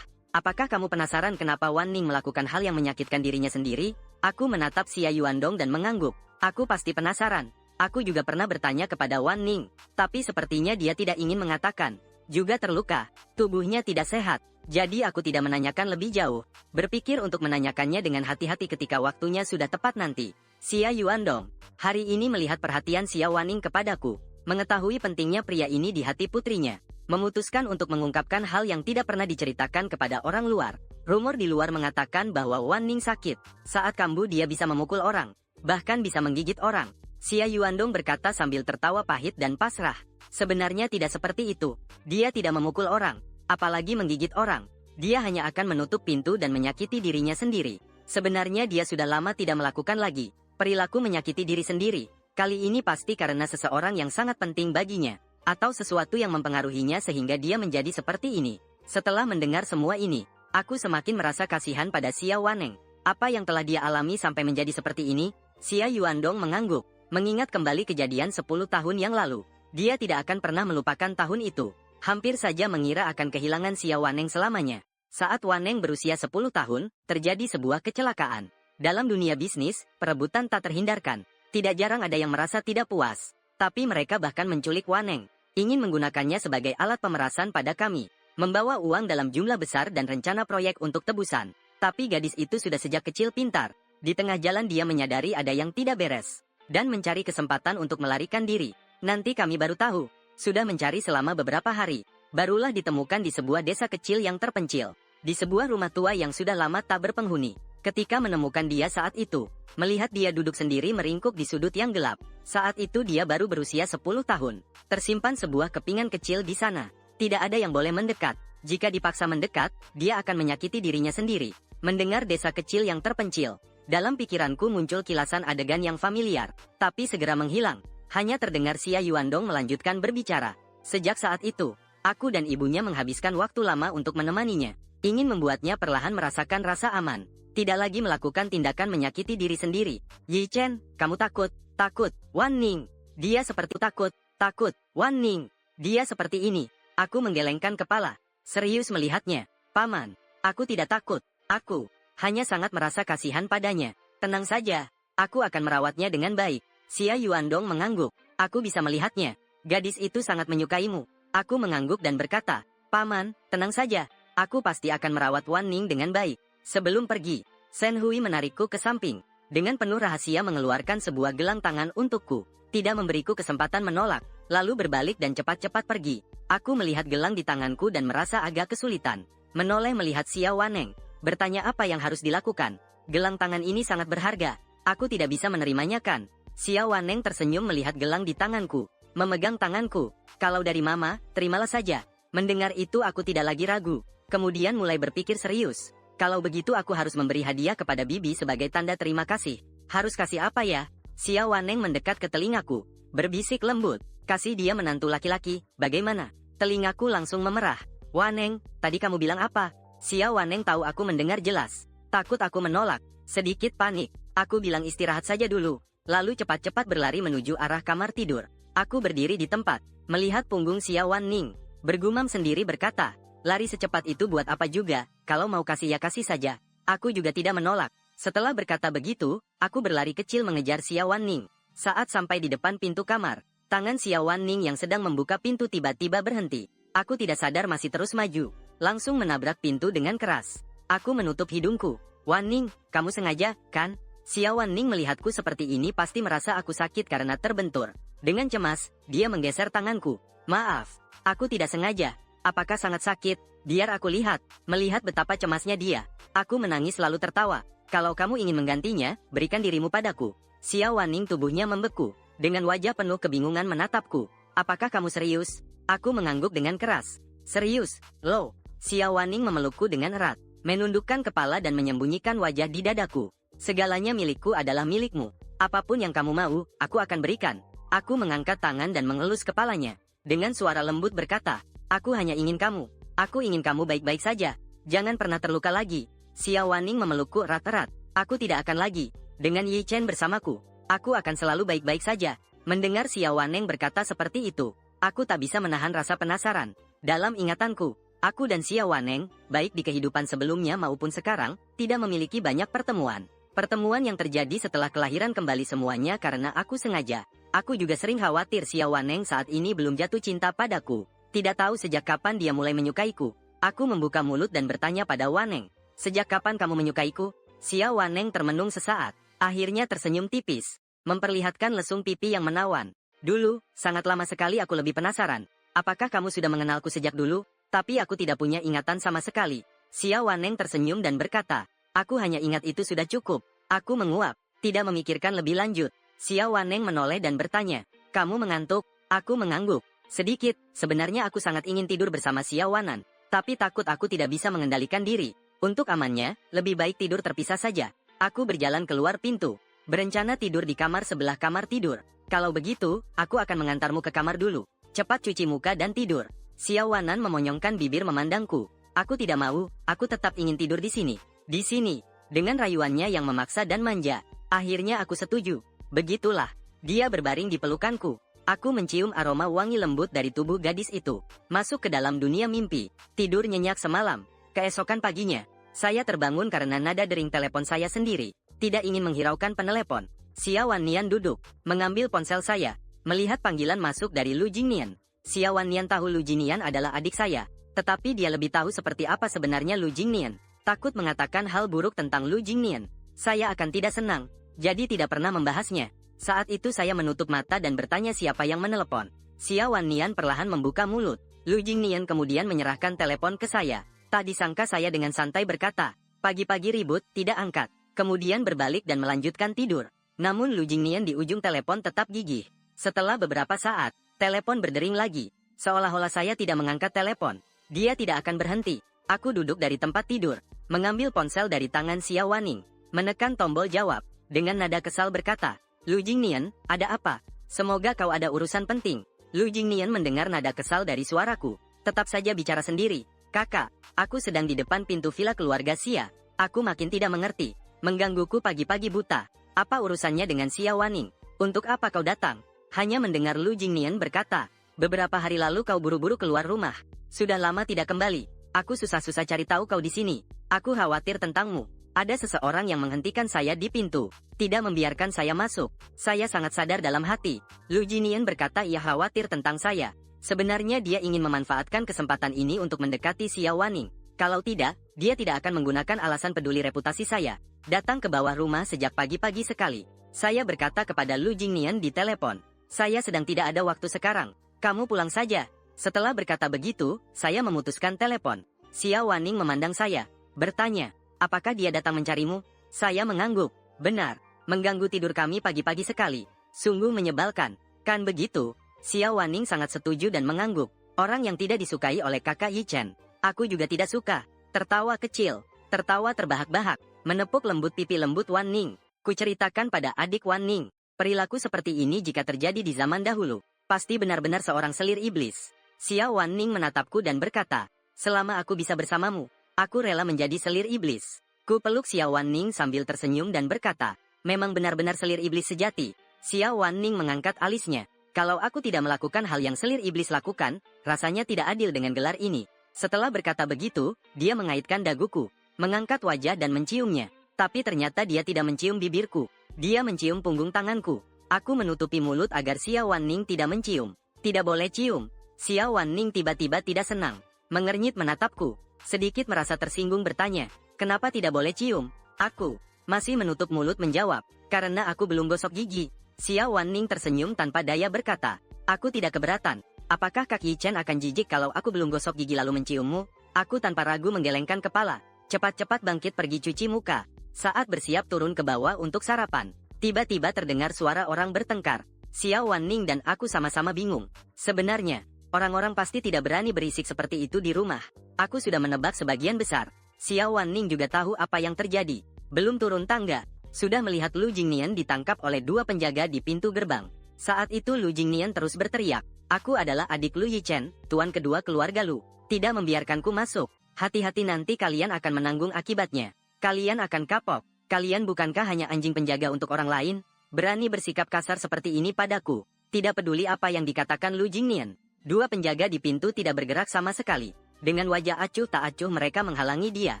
apakah kamu penasaran kenapa Wanning melakukan hal yang menyakitkan dirinya sendiri? Aku menatap Xia Yuandong dan mengangguk. Aku pasti penasaran. Aku juga pernah bertanya kepada Wanning, tapi sepertinya dia tidak ingin mengatakan. Juga terluka, tubuhnya tidak sehat. Jadi aku tidak menanyakan lebih jauh. Berpikir untuk menanyakannya dengan hati-hati ketika waktunya sudah tepat nanti. Xia Yuandong, hari ini melihat perhatian Xia Wanning kepadaku. Mengetahui pentingnya pria ini di hati putrinya. Memutuskan untuk mengungkapkan hal yang tidak pernah diceritakan kepada orang luar. Rumor di luar mengatakan bahwa Wanning sakit. Saat kambuh dia bisa memukul orang. Bahkan bisa menggigit orang. Xia Yuandong berkata sambil tertawa pahit dan pasrah. Sebenarnya tidak seperti itu. Dia tidak memukul orang, apalagi menggigit orang. Dia hanya akan menutup pintu dan menyakiti dirinya sendiri. Sebenarnya dia sudah lama tidak melakukan lagi. Perilaku menyakiti diri sendiri. Kali ini pasti karena seseorang yang sangat penting baginya. Atau sesuatu yang mempengaruhinya sehingga dia menjadi seperti ini. Setelah mendengar semua ini, aku semakin merasa kasihan pada Xia Wanning. Apa yang telah dia alami sampai menjadi seperti ini? Xia Yuandong mengangguk. Mengingat kembali kejadian 10 tahun yang lalu. Dia tidak akan pernah melupakan tahun itu. Hampir saja mengira akan kehilangan Xia Wanning selamanya. Saat Wanning berusia 10 tahun, terjadi sebuah kecelakaan. Dalam dunia bisnis, perebutan tak terhindarkan. Tidak jarang ada yang merasa tidak puas. Tapi mereka bahkan menculik Wanning. Ingin menggunakannya sebagai alat pemerasan pada kami. Membawa uang dalam jumlah besar dan rencana proyek untuk tebusan. Tapi gadis itu sudah sejak kecil pintar. Di tengah jalan dia menyadari ada yang tidak beres. Dan mencari kesempatan untuk melarikan diri. Nanti kami baru tahu. Sudah mencari selama beberapa hari. Barulah ditemukan di sebuah desa kecil yang terpencil. Di sebuah rumah tua yang sudah lama tak berpenghuni. Ketika menemukan dia saat itu, melihat dia duduk sendiri meringkuk di sudut yang gelap. Saat itu dia baru berusia 10 tahun. Tersimpan sebuah kepingan kecil di sana. Tidak ada yang boleh mendekat. Jika dipaksa mendekat, dia akan menyakiti dirinya sendiri. Mendengar desa kecil yang terpencil. Dalam pikiranku muncul kilasan adegan yang familiar, tapi segera menghilang. Hanya terdengar Xia Yuandong melanjutkan berbicara. Sejak saat itu, aku dan ibunya menghabiskan waktu lama untuk menemaninya. ingin membuatnya perlahan merasakan rasa aman, tidak lagi melakukan tindakan menyakiti diri sendiri. Yi Chen, kamu takut, takut, Wan Ning. Dia seperti takut, takut, Wan Ning. Dia seperti ini. Aku menggelengkan kepala, serius melihatnya. Paman, aku tidak takut, aku hanya sangat merasa kasihan padanya. Tenang saja, aku akan merawatnya dengan baik. Xia Yuandong mengangguk, aku bisa melihatnya. Gadis itu sangat menyukaimu. Aku mengangguk dan berkata, Paman, tenang saja, aku pasti akan merawat Wan Ning dengan baik. Sebelum pergi, Shen Hui menarikku ke samping. Dengan penuh rahasia mengeluarkan sebuah gelang tangan untukku. Tidak memberiku kesempatan menolak, lalu berbalik dan cepat-cepat pergi. Aku melihat gelang di tanganku dan merasa agak kesulitan. Menoleh melihat Xia Waneng, bertanya apa yang harus dilakukan. Gelang tangan ini sangat berharga, aku tidak bisa menerimanya kan? Xia Waneng tersenyum melihat gelang di tanganku, memegang tanganku. Kalau dari mama, terimalah saja. Mendengar itu aku tidak lagi ragu, kemudian mulai berpikir serius. Kalau begitu aku harus memberi hadiah kepada Bibi sebagai tanda terima kasih. Harus kasih apa ya? Xia Waneng mendekat ke telingaku, berbisik lembut. Kasih dia menantu laki-laki, bagaimana? Telingaku langsung memerah. Waneng, tadi kamu bilang apa? Xia Waneng tahu aku mendengar jelas. Takut aku menolak, sedikit panik. Aku bilang istirahat saja dulu, lalu cepat-cepat berlari menuju arah kamar tidur. Aku berdiri di tempat, melihat punggung Xia Wanning, bergumam sendiri berkata, lari secepat itu buat apa juga, kalau mau kasih ya kasih saja. Aku juga tidak menolak. Setelah berkata begitu, aku berlari kecil mengejar Xia Wanning. Saat sampai di depan pintu kamar, tangan Xia Wanning yang sedang membuka pintu tiba-tiba berhenti. Aku tidak sadar masih terus maju, langsung menabrak pintu dengan keras. Aku menutup hidungku. Wanning, kamu sengaja, kan? Xia Wanning melihatku seperti ini pasti merasa aku sakit karena terbentur. Dengan cemas, dia menggeser tanganku. Maaf, aku tidak sengaja. Apakah sangat sakit? Biar aku lihat. Melihat betapa cemasnya dia, aku menangis lalu tertawa. Kalau kamu ingin menggantinya, berikan dirimu padaku. Xia Wanning tubuhnya membeku. Dengan wajah penuh kebingungan menatapku. Apakah kamu serius? Aku mengangguk dengan keras. Serius, lo. Xia Wanning memelukku dengan erat, menundukkan kepala dan menyembunyikan wajah di dadaku. Segalanya milikku adalah milikmu. Apapun yang kamu mau, aku akan berikan. Aku mengangkat tangan dan mengelus kepalanya. Dengan suara lembut berkata, aku hanya ingin kamu. Aku ingin kamu baik-baik saja. Jangan pernah terluka lagi. Xia Wanning memelukku erat-erat. Aku tidak akan lagi. Dengan Yi Chen bersamaku, aku akan selalu baik-baik saja. Mendengar Xia Waneng berkata seperti itu, aku tak bisa menahan rasa penasaran. Dalam ingatanku, aku dan Xia Waneng, baik di kehidupan sebelumnya maupun sekarang, tidak memiliki banyak pertemuan. Pertemuan yang terjadi setelah kelahiran kembali semuanya karena aku sengaja. Aku juga sering khawatir Xia Waneng saat ini belum jatuh cinta padaku. Tidak tahu sejak kapan dia mulai menyukaiku. Aku membuka mulut dan bertanya pada Waneng. Sejak kapan kamu menyukaiku? Xia Waneng termenung sesaat, akhirnya tersenyum tipis, memperlihatkan lesung pipi yang menawan. Dulu, sangat lama sekali aku lebih penasaran. Apakah kamu sudah mengenalku sejak dulu? Tapi aku tidak punya ingatan sama sekali. Xia Waneng tersenyum dan berkata, aku hanya ingat itu sudah cukup. Aku menguap, tidak memikirkan lebih lanjut. Xia Waneng menoleh dan bertanya, kamu mengantuk? Aku mengangguk. Sedikit, sebenarnya aku sangat ingin tidur bersama Xia Wanan, tapi takut aku tidak bisa mengendalikan diri. Untuk amannya, lebih baik tidur terpisah saja. Aku berjalan keluar pintu, berencana tidur di kamar sebelah kamar tidur. Kalau begitu, aku akan mengantarmu ke kamar dulu. Cepat cuci muka dan tidur. Xia Wanan memonyongkan bibir memandangku. Aku tidak mau, aku tetap ingin tidur di sini. Di sini, dengan rayuannya yang memaksa dan manja. Akhirnya aku setuju. Begitulah, dia berbaring di pelukanku. Aku mencium aroma wangi lembut dari tubuh gadis itu. Masuk ke dalam dunia mimpi. Tidur nyenyak semalam. Keesokan paginya, saya terbangun karena nada dering telepon saya sendiri. Tidak ingin menghiraukan penelepon. Xia Wannian duduk, mengambil ponsel saya. Melihat panggilan masuk dari Lu Jingnian. Xia Wannian tahu Lu Jingnian adalah adik saya. Tetapi dia lebih tahu seperti apa sebenarnya Lu Jingnian. Takut mengatakan hal buruk tentang Lu Jingnian. Saya akan tidak senang. Jadi tidak pernah membahasnya. Saat itu saya menutup mata dan bertanya siapa yang menelepon. Xia Wannian perlahan membuka mulut. Lu Jingnian kemudian menyerahkan telepon ke saya. Tak disangka saya dengan santai berkata, pagi-pagi ribut, tidak angkat. Kemudian berbalik dan melanjutkan tidur. Namun Lu Jingnian di ujung telepon tetap gigih. Setelah beberapa saat, telepon berdering lagi. Seolah-olah saya tidak mengangkat telepon. Dia tidak akan berhenti. Aku duduk dari tempat tidur, mengambil ponsel dari tangan Xia Wanning, menekan tombol jawab, dengan nada kesal berkata, Lu Jingnian, ada apa? Semoga kau ada urusan penting. Lu Jingnian mendengar nada kesal dari suaraku. Tetap saja bicara sendiri. Kakak, aku sedang di depan pintu villa keluarga Xia. Aku makin tidak mengerti. Menggangguku pagi-pagi buta. Apa urusannya dengan Xia Waning? Untuk apa kau datang? Hanya mendengar Lu Jingnian berkata, beberapa hari lalu kau buru-buru keluar rumah. Sudah lama tidak kembali. Aku susah-susah cari tahu kau di sini. Aku khawatir tentangmu. Ada seseorang yang menghentikan saya di pintu. Tidak membiarkan saya masuk. Saya sangat sadar dalam hati. Lu Jingnian berkata ia khawatir tentang saya. Sebenarnya dia ingin memanfaatkan kesempatan ini untuk mendekati Xia Waning. Kalau tidak, dia tidak akan menggunakan alasan peduli reputasi saya. Datang ke bawah rumah sejak pagi-pagi sekali. Saya berkata kepada Lu Jingnian di telepon. Saya sedang tidak ada waktu sekarang. Kamu pulang saja. Setelah berkata begitu, saya memutuskan telepon. Xia Waning memandang saya. Bertanya, apakah dia datang mencarimu? Saya mengangguk. Benar, mengganggu tidur kami pagi-pagi sekali. Sungguh menyebalkan. Kan begitu? Xia Waning sangat setuju dan mengangguk. Orang yang tidak disukai oleh kakak Yi Chen. Aku juga tidak suka. Tertawa kecil. Tertawa terbahak-bahak. Menepuk lembut pipi lembut Wan Ning. Kuceritakan pada adik Wan Ning. Perilaku seperti ini jika terjadi di zaman dahulu. Pasti benar-benar seorang selir iblis. Xia Wan Ning menatapku dan berkata, selama aku bisa bersamamu, aku rela menjadi selir iblis. Ku peluk Xia Wan Ning sambil tersenyum dan berkata, memang benar-benar selir iblis sejati. Xia Wan Ning mengangkat alisnya. Kalau aku tidak melakukan hal yang selir iblis lakukan, rasanya tidak adil dengan gelar ini. Setelah berkata begitu, dia mengaitkan daguku, mengangkat wajah dan menciumnya. Tapi ternyata dia tidak mencium bibirku. Dia mencium punggung tanganku. Aku menutupi mulut agar Xia Wan Ning tidak mencium. Tidak boleh cium. Xia Wan Ning tiba-tiba tidak senang. Mengernyit menatapku. Sedikit merasa tersinggung bertanya, kenapa tidak boleh cium? Aku masih menutup mulut menjawab, karena aku belum gosok gigi. Xia Wan Ning tersenyum tanpa daya berkata, aku tidak keberatan. Apakah Kak Yi Chen akan jijik kalau aku belum gosok gigi lalu menciummu? Aku tanpa ragu menggelengkan kepala. Cepat-cepat bangkit pergi cuci muka. Saat bersiap turun ke bawah untuk sarapan, tiba-tiba terdengar suara orang bertengkar. Xia Wan Ning dan aku sama-sama bingung. Sebenarnya, orang-orang pasti tidak berani berisik seperti itu di rumah. Aku sudah menebak sebagian besar. Xia Wan Ning juga tahu apa yang terjadi. Belum turun tangga, sudah melihat Lu Jingnian ditangkap oleh dua penjaga di pintu gerbang. Saat itu Lu Jingnian terus berteriak, aku adalah adik Lu Yichen, tuan kedua keluarga Lu. Tidak membiarkanku masuk. Hati-hati nanti kalian akan menanggung akibatnya. Kalian akan kapok. Kalian bukankah hanya anjing penjaga untuk orang lain? Berani bersikap kasar seperti ini padaku. Tidak peduli apa yang dikatakan Lu Jingnian. Dua penjaga di pintu tidak bergerak sama sekali. Dengan wajah acuh tak acuh mereka menghalangi dia.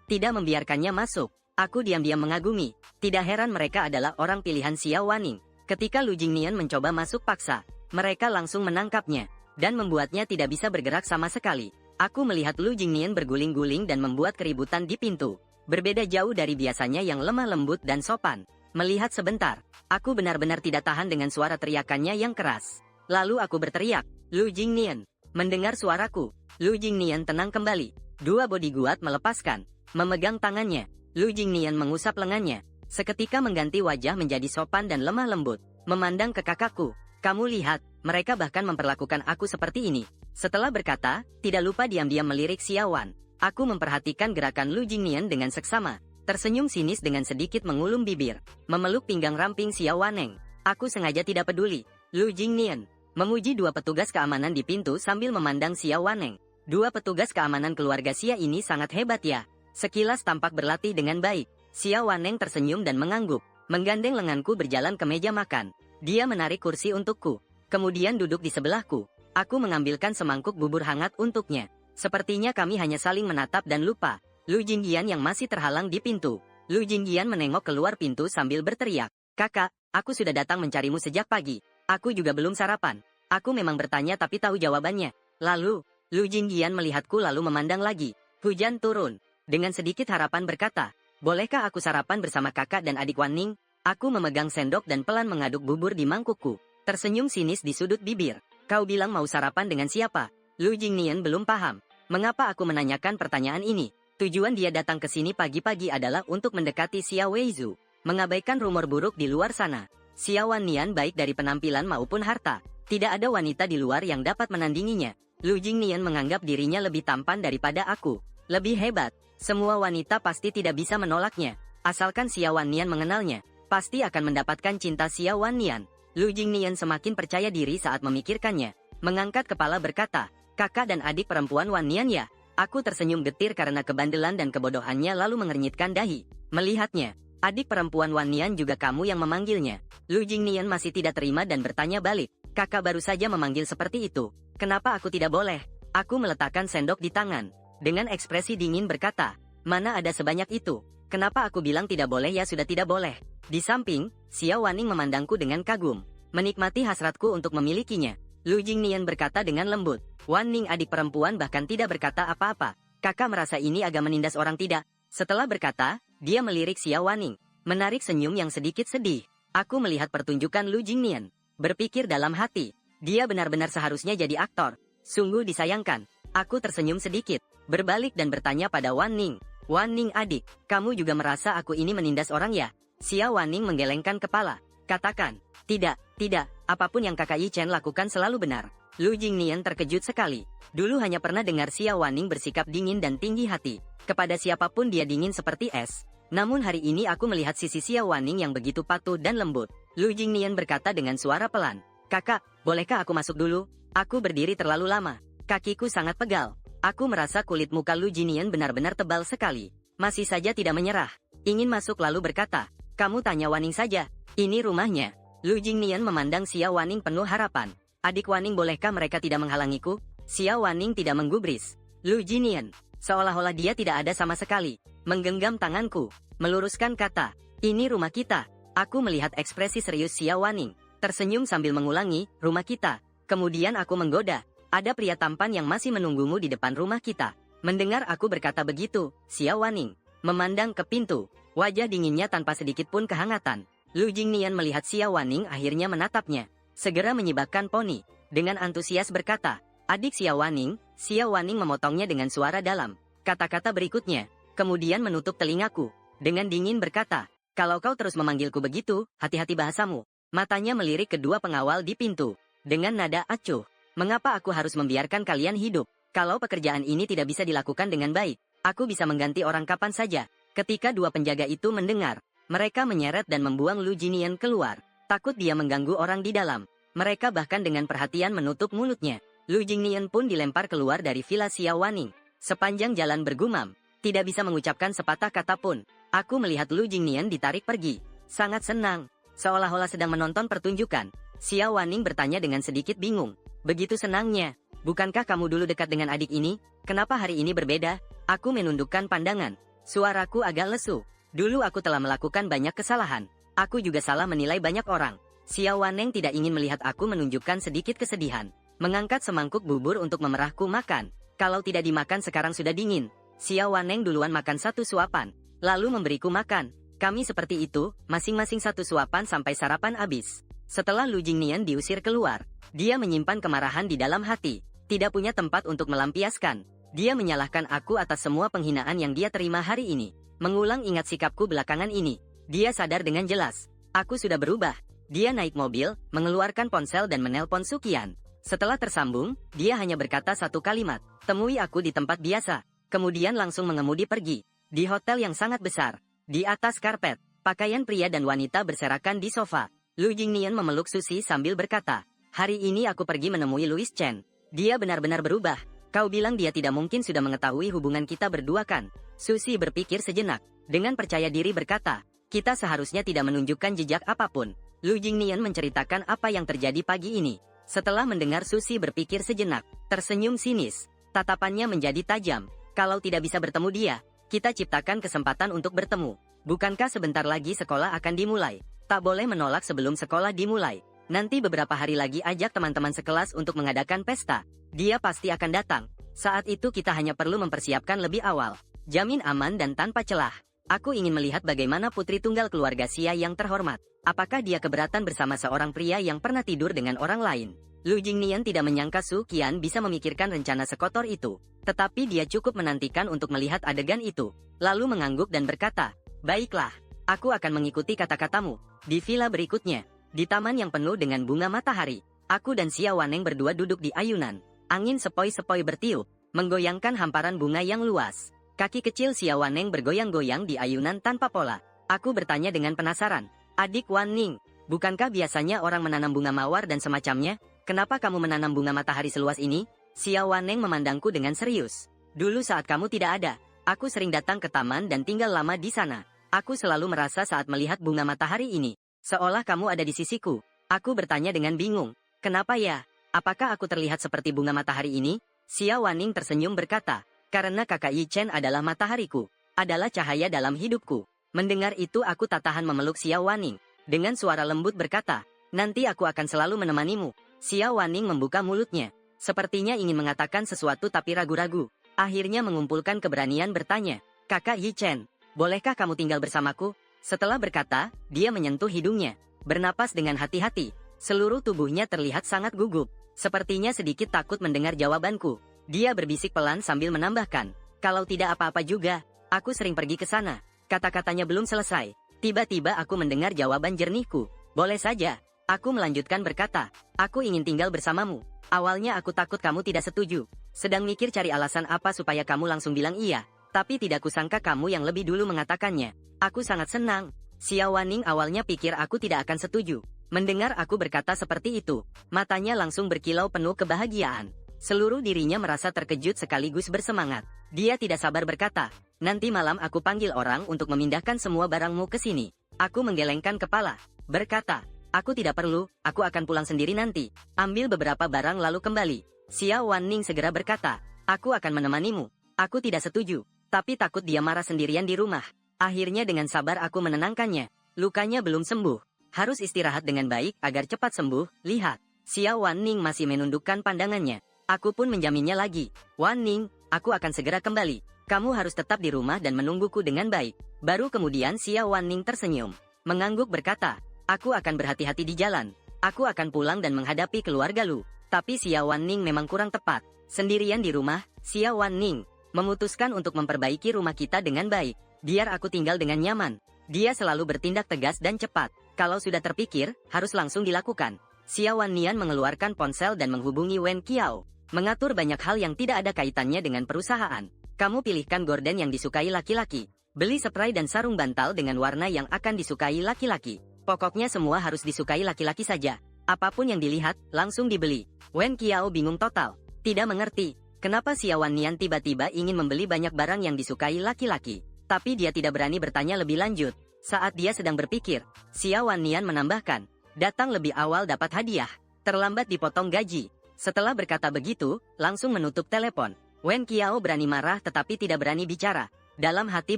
Tidak membiarkannya masuk. Aku diam-diam mengagumi. Tidak heran mereka adalah orang pilihan Xia Waning. Ketika Lu Jingnian mencoba masuk paksa, mereka langsung menangkapnya. Dan membuatnya tidak bisa bergerak sama sekali. Aku melihat Lu Jingnian berguling-guling dan membuat keributan di pintu. Berbeda jauh dari biasanya yang lemah lembut dan sopan. Melihat sebentar, aku benar-benar tidak tahan dengan suara teriakannya yang keras. Lalu aku berteriak, Lu Jingnian. Mendengar suaraku, Lu Jingnian tenang kembali. Dua bodyguard melepaskan, memegang tangannya. Lu Jingnian mengusap lengannya. Seketika mengganti wajah menjadi sopan dan lemah lembut. Memandang ke kakakku. Kamu lihat, mereka bahkan memperlakukan aku seperti ini. Setelah berkata, tidak lupa diam-diam melirik Xia Wan. Aku memperhatikan gerakan Lu Jingnian dengan seksama. Tersenyum sinis dengan sedikit mengulum bibir. Memeluk pinggang ramping Xia Waneng. Aku sengaja tidak peduli. Lu Jingnian memuji dua petugas keamanan di pintu sambil memandang Xia Waneng. Dua petugas keamanan keluarga Xia ini sangat hebat ya. Sekilas tampak berlatih dengan baik. Xia Waneng tersenyum dan mengangguk. Menggandeng lenganku berjalan ke meja makan. Dia menarik kursi untukku. Kemudian duduk di sebelahku. Aku mengambilkan semangkuk bubur hangat untuknya. Sepertinya kami hanya saling menatap dan lupa. Lu Jingnian yang masih terhalang di pintu. Lu Jingnian menengok keluar pintu sambil berteriak. Kakak, aku sudah datang mencarimu sejak pagi. Aku juga belum sarapan. Aku memang bertanya tapi tahu jawabannya. Lalu, Lu Jingnian melihatku lalu memandang lagi. Hujan turun. Dengan sedikit harapan berkata, bolehkah aku sarapan bersama kakak dan adik Wan Ning? Aku memegang sendok dan pelan mengaduk bubur di mangkukku. Tersenyum sinis di sudut bibir. Kau bilang mau sarapan dengan siapa? Lu Jingnian belum paham. Mengapa aku menanyakan pertanyaan ini? Tujuan dia datang ke sini pagi-pagi adalah untuk mendekati Xia Weizu. Mengabaikan rumor buruk di luar sana. Xia Wannian baik dari penampilan maupun harta. Tidak ada wanita di luar yang dapat menandinginya. Lu Jingnian menganggap dirinya lebih tampan daripada aku. Lebih hebat. Semua wanita pasti tidak bisa menolaknya. Asalkan Xia Wannian mengenalnya, pasti akan mendapatkan cinta Xia Wannian. Lu Jingnian semakin percaya diri saat memikirkannya. Mengangkat kepala berkata, kakak dan adik perempuan Wannian ya? Aku tersenyum getir karena kebandelan dan kebodohannya lalu mengernyitkan dahi. Melihatnya, adik perempuan Wan Nian juga kamu yang memanggilnya. Lu Jingnian masih tidak terima dan bertanya balik. Kakak baru saja memanggil seperti itu. Kenapa aku tidak boleh? Aku meletakkan sendok di tangan. Dengan ekspresi dingin berkata, mana ada sebanyak itu? Kenapa aku bilang tidak boleh ya sudah tidak boleh? Di samping, Xiao Waning memandangku dengan kagum. Menikmati hasratku untuk memilikinya. Lu Jingnian berkata dengan lembut. Wan Ning adik perempuan bahkan tidak berkata apa-apa. Kakak merasa ini agak menindas orang tidak? Setelah berkata, dia melirik Xiao Waning. Menarik senyum yang sedikit sedih. Aku melihat pertunjukan Lu Jingnian. Berpikir dalam hati. Dia benar-benar seharusnya jadi aktor. Sungguh disayangkan. Aku tersenyum sedikit. Berbalik dan bertanya pada Wan Ning. Wan Ning adik, kamu juga merasa aku ini menindas orang ya? Xiao Waning menggelengkan kepala. Katakan, tidak, apapun yang kakak Yi Chen lakukan selalu benar. Lu Jingnian terkejut sekali. Dulu hanya pernah dengar Xiao Waning bersikap dingin dan tinggi hati. Kepada siapapun dia dingin seperti es. Namun hari ini aku melihat sisi Xiao Waning yang begitu patuh dan lembut. Lu Jingnian berkata dengan suara pelan. Kakak, bolehkah aku masuk dulu? Aku berdiri terlalu lama. Kakiku sangat pegal. Aku merasa kulit muka Lu Jingnian benar-benar tebal sekali. Masih saja tidak menyerah. Ingin masuk lalu berkata, kamu tanya Waning saja. Ini rumahnya. Lu Jingnian memandang Xiao Waning penuh harapan. Adik Waning, bolehkah mereka tidak menghalangiku? Xiao Waning tidak menggubris. Lu Jingnian, seolah-olah dia tidak ada sama sekali. Menggenggam tanganku. Meluruskan kata, ini rumah kita. Aku melihat ekspresi serius Xiao Waning. Tersenyum sambil mengulangi, rumah kita. Kemudian aku menggoda. Ada pria tampan yang masih menunggumu di depan rumah kita. Mendengar aku berkata begitu, Xiao Waning memandang ke pintu. Wajah dinginnya tanpa sedikit pun kehangatan. Lu Jingnian melihat Xiao Waning akhirnya menatapnya. Segera menyibakkan poni. Dengan antusias berkata, adik Xiao Waning memotongnya dengan suara dalam. Kata-kata berikutnya, kemudian menutup telingaku. Dengan dingin berkata, kalau kau terus memanggilku begitu, hati-hati bahasamu. Matanya melirik kedua pengawal di pintu. Dengan nada acuh. Mengapa aku harus membiarkan kalian hidup? Kalau pekerjaan ini tidak bisa dilakukan dengan baik, aku bisa mengganti orang kapan saja. Ketika dua penjaga itu mendengar, mereka menyeret dan membuang Lu Jingnian keluar. Takut dia mengganggu orang di dalam. Mereka bahkan dengan perhatian menutup mulutnya. Lu Jingnian pun dilempar keluar dari villa Xiao Waning. Sepanjang jalan bergumam, tidak bisa mengucapkan sepatah kata pun. Aku melihat Lu Jingnian ditarik pergi. Sangat senang, seolah-olah sedang menonton pertunjukan. Xiao Waning bertanya dengan sedikit bingung. Begitu senangnya. Bukankah kamu dulu dekat dengan adik ini? Kenapa hari ini berbeda? Aku menundukkan pandangan. Suaraku agak lesu. Dulu aku telah melakukan banyak kesalahan. Aku juga salah menilai banyak orang. Xiao Waning tidak ingin melihat aku menunjukkan sedikit kesedihan. Mengangkat semangkuk bubur untuk memerahku makan. Kalau tidak dimakan sekarang sudah dingin. Xiao Waning duluan makan satu suapan. Lalu memberiku makan. Kami seperti itu, masing-masing satu suapan sampai sarapan habis. Setelah Lu Jingnian diusir keluar, dia menyimpan kemarahan di dalam hati. Tidak punya tempat untuk melampiaskan. Dia menyalahkan aku atas semua penghinaan yang dia terima hari ini. Mengulang ingat sikapku belakangan ini. Dia sadar dengan jelas. Aku sudah berubah. Dia naik mobil, mengeluarkan ponsel dan menelpon Sukian. Setelah tersambung, dia hanya berkata satu kalimat. Temui aku di tempat biasa. Kemudian langsung mengemudi pergi. Di hotel yang sangat besar. Di atas karpet, pakaian pria dan wanita berserakan di sofa. Lu Jingnian memeluk Susi sambil berkata, hari ini aku pergi menemui Louis Chen. Dia benar-benar berubah. Kau bilang dia tidak mungkin sudah mengetahui hubungan kita berdua kan? Susi berpikir sejenak. Dengan percaya diri berkata, kita seharusnya tidak menunjukkan jejak apapun. Lu Jingnian menceritakan apa yang terjadi pagi ini. Setelah mendengar Susi berpikir sejenak, tersenyum sinis. Tatapannya menjadi tajam. Kalau tidak bisa bertemu dia, kita ciptakan kesempatan untuk bertemu. Bukankah sebentar lagi sekolah akan dimulai? Tak boleh menolak sebelum sekolah dimulai. Nanti beberapa hari lagi ajak teman-teman sekelas untuk mengadakan pesta. Dia pasti akan datang. Saat itu kita hanya perlu mempersiapkan lebih awal. Jamin aman dan tanpa celah. Aku ingin melihat bagaimana putri tunggal keluarga Xia yang terhormat. Apakah dia keberatan bersama seorang pria yang pernah tidur dengan orang lain? Lu Jingnian tidak menyangka Su Qian bisa memikirkan rencana sekotor itu. Tetapi dia cukup menantikan untuk melihat adegan itu. Lalu mengangguk dan berkata, baiklah, aku akan mengikuti kata-katamu. Di villa berikutnya, di taman yang penuh dengan bunga matahari, aku dan Xiao Waning berdua duduk di ayunan. Angin sepoi-sepoi bertiup, menggoyangkan hamparan bunga yang luas. Kaki kecil Xiao Waning bergoyang-goyang di ayunan tanpa pola. Aku bertanya dengan penasaran, adik Waning, bukankah biasanya orang menanam bunga mawar dan semacamnya? Kenapa kamu menanam bunga matahari seluas ini? Xiao Waning memandangku dengan serius. Dulu saat kamu tidak ada, aku sering datang ke taman dan tinggal lama di sana. Aku selalu merasa saat melihat bunga matahari ini, seolah kamu ada di sisiku. Aku bertanya dengan bingung, kenapa ya? Apakah aku terlihat seperti bunga matahari ini? Xia Wanning tersenyum berkata, karena kakak Yi Chen adalah matahariku, adalah cahaya dalam hidupku. Mendengar itu aku tak tahan memeluk Xia Wanning. Dengan suara lembut berkata, nanti aku akan selalu menemanimu. Xia Wanning membuka mulutnya, sepertinya ingin mengatakan sesuatu tapi ragu-ragu. Akhirnya mengumpulkan keberanian bertanya, kakak Yi Chen, bolehkah kamu tinggal bersamaku? Setelah berkata, dia menyentuh hidungnya, bernapas dengan hati-hati. Seluruh tubuhnya terlihat sangat gugup, sepertinya sedikit takut mendengar jawabanku. Dia berbisik pelan sambil menambahkan, kalau tidak apa-apa juga, aku sering pergi ke sana. Kata-katanya belum selesai. Tiba-tiba aku mendengar jawaban jernihku. Boleh saja. Aku melanjutkan berkata, aku ingin tinggal bersamamu. Awalnya aku takut kamu tidak setuju. Sedang mikir cari alasan apa supaya kamu langsung bilang iya. Tapi tidak kusangka kamu yang lebih dulu mengatakannya. Aku sangat senang. Xia Wanning awalnya pikir aku tidak akan setuju. Mendengar aku berkata seperti itu, matanya langsung berkilau penuh kebahagiaan. Seluruh dirinya merasa terkejut sekaligus bersemangat. Dia tidak sabar berkata, nanti malam aku panggil orang untuk memindahkan semua barangmu ke sini. Aku menggelengkan kepala, berkata, aku tidak perlu, aku akan pulang sendiri nanti. Ambil beberapa barang lalu kembali. Xia Wanning segera berkata, aku akan menemanimu. Aku tidak setuju, tapi takut dia marah sendirian di rumah. Akhirnya dengan sabar aku menenangkannya. Lukanya belum sembuh. Harus istirahat dengan baik agar cepat sembuh. Lihat, Xia Wanning masih menundukkan pandangannya. Aku pun menjaminnya lagi. Wanning, aku akan segera kembali. Kamu harus tetap di rumah dan menungguku dengan baik. Baru kemudian Xia Wanning tersenyum. Mengangguk berkata, aku akan berhati-hati di jalan. Aku akan pulang dan menghadapi keluarga Lu. Tapi Xia Wanning memang kurang tepat. Sendirian di rumah, Xia Wanning memutuskan untuk memperbaiki rumah kita dengan baik. Biar aku tinggal dengan nyaman. Dia selalu bertindak tegas dan cepat. Kalau sudah terpikir, harus langsung dilakukan. Xia Wannian mengeluarkan ponsel dan menghubungi Wen Qiao. Mengatur banyak hal yang tidak ada kaitannya dengan perusahaan. Kamu pilihkan gorden yang disukai laki-laki. Beli spray dan sarung bantal dengan warna yang akan disukai laki-laki. Pokoknya semua harus disukai laki-laki saja. Apapun yang dilihat, langsung dibeli. Wen Qiao bingung total. Tidak mengerti, kenapa Xia Wannian tiba-tiba ingin membeli banyak barang yang disukai laki-laki. Tapi dia tidak berani bertanya lebih lanjut. Saat dia sedang berpikir, Xia Wannian menambahkan, datang lebih awal dapat hadiah. Terlambat dipotong gaji. Setelah berkata begitu, langsung menutup telepon. Wen Qiao berani marah tetapi tidak berani bicara. Dalam hati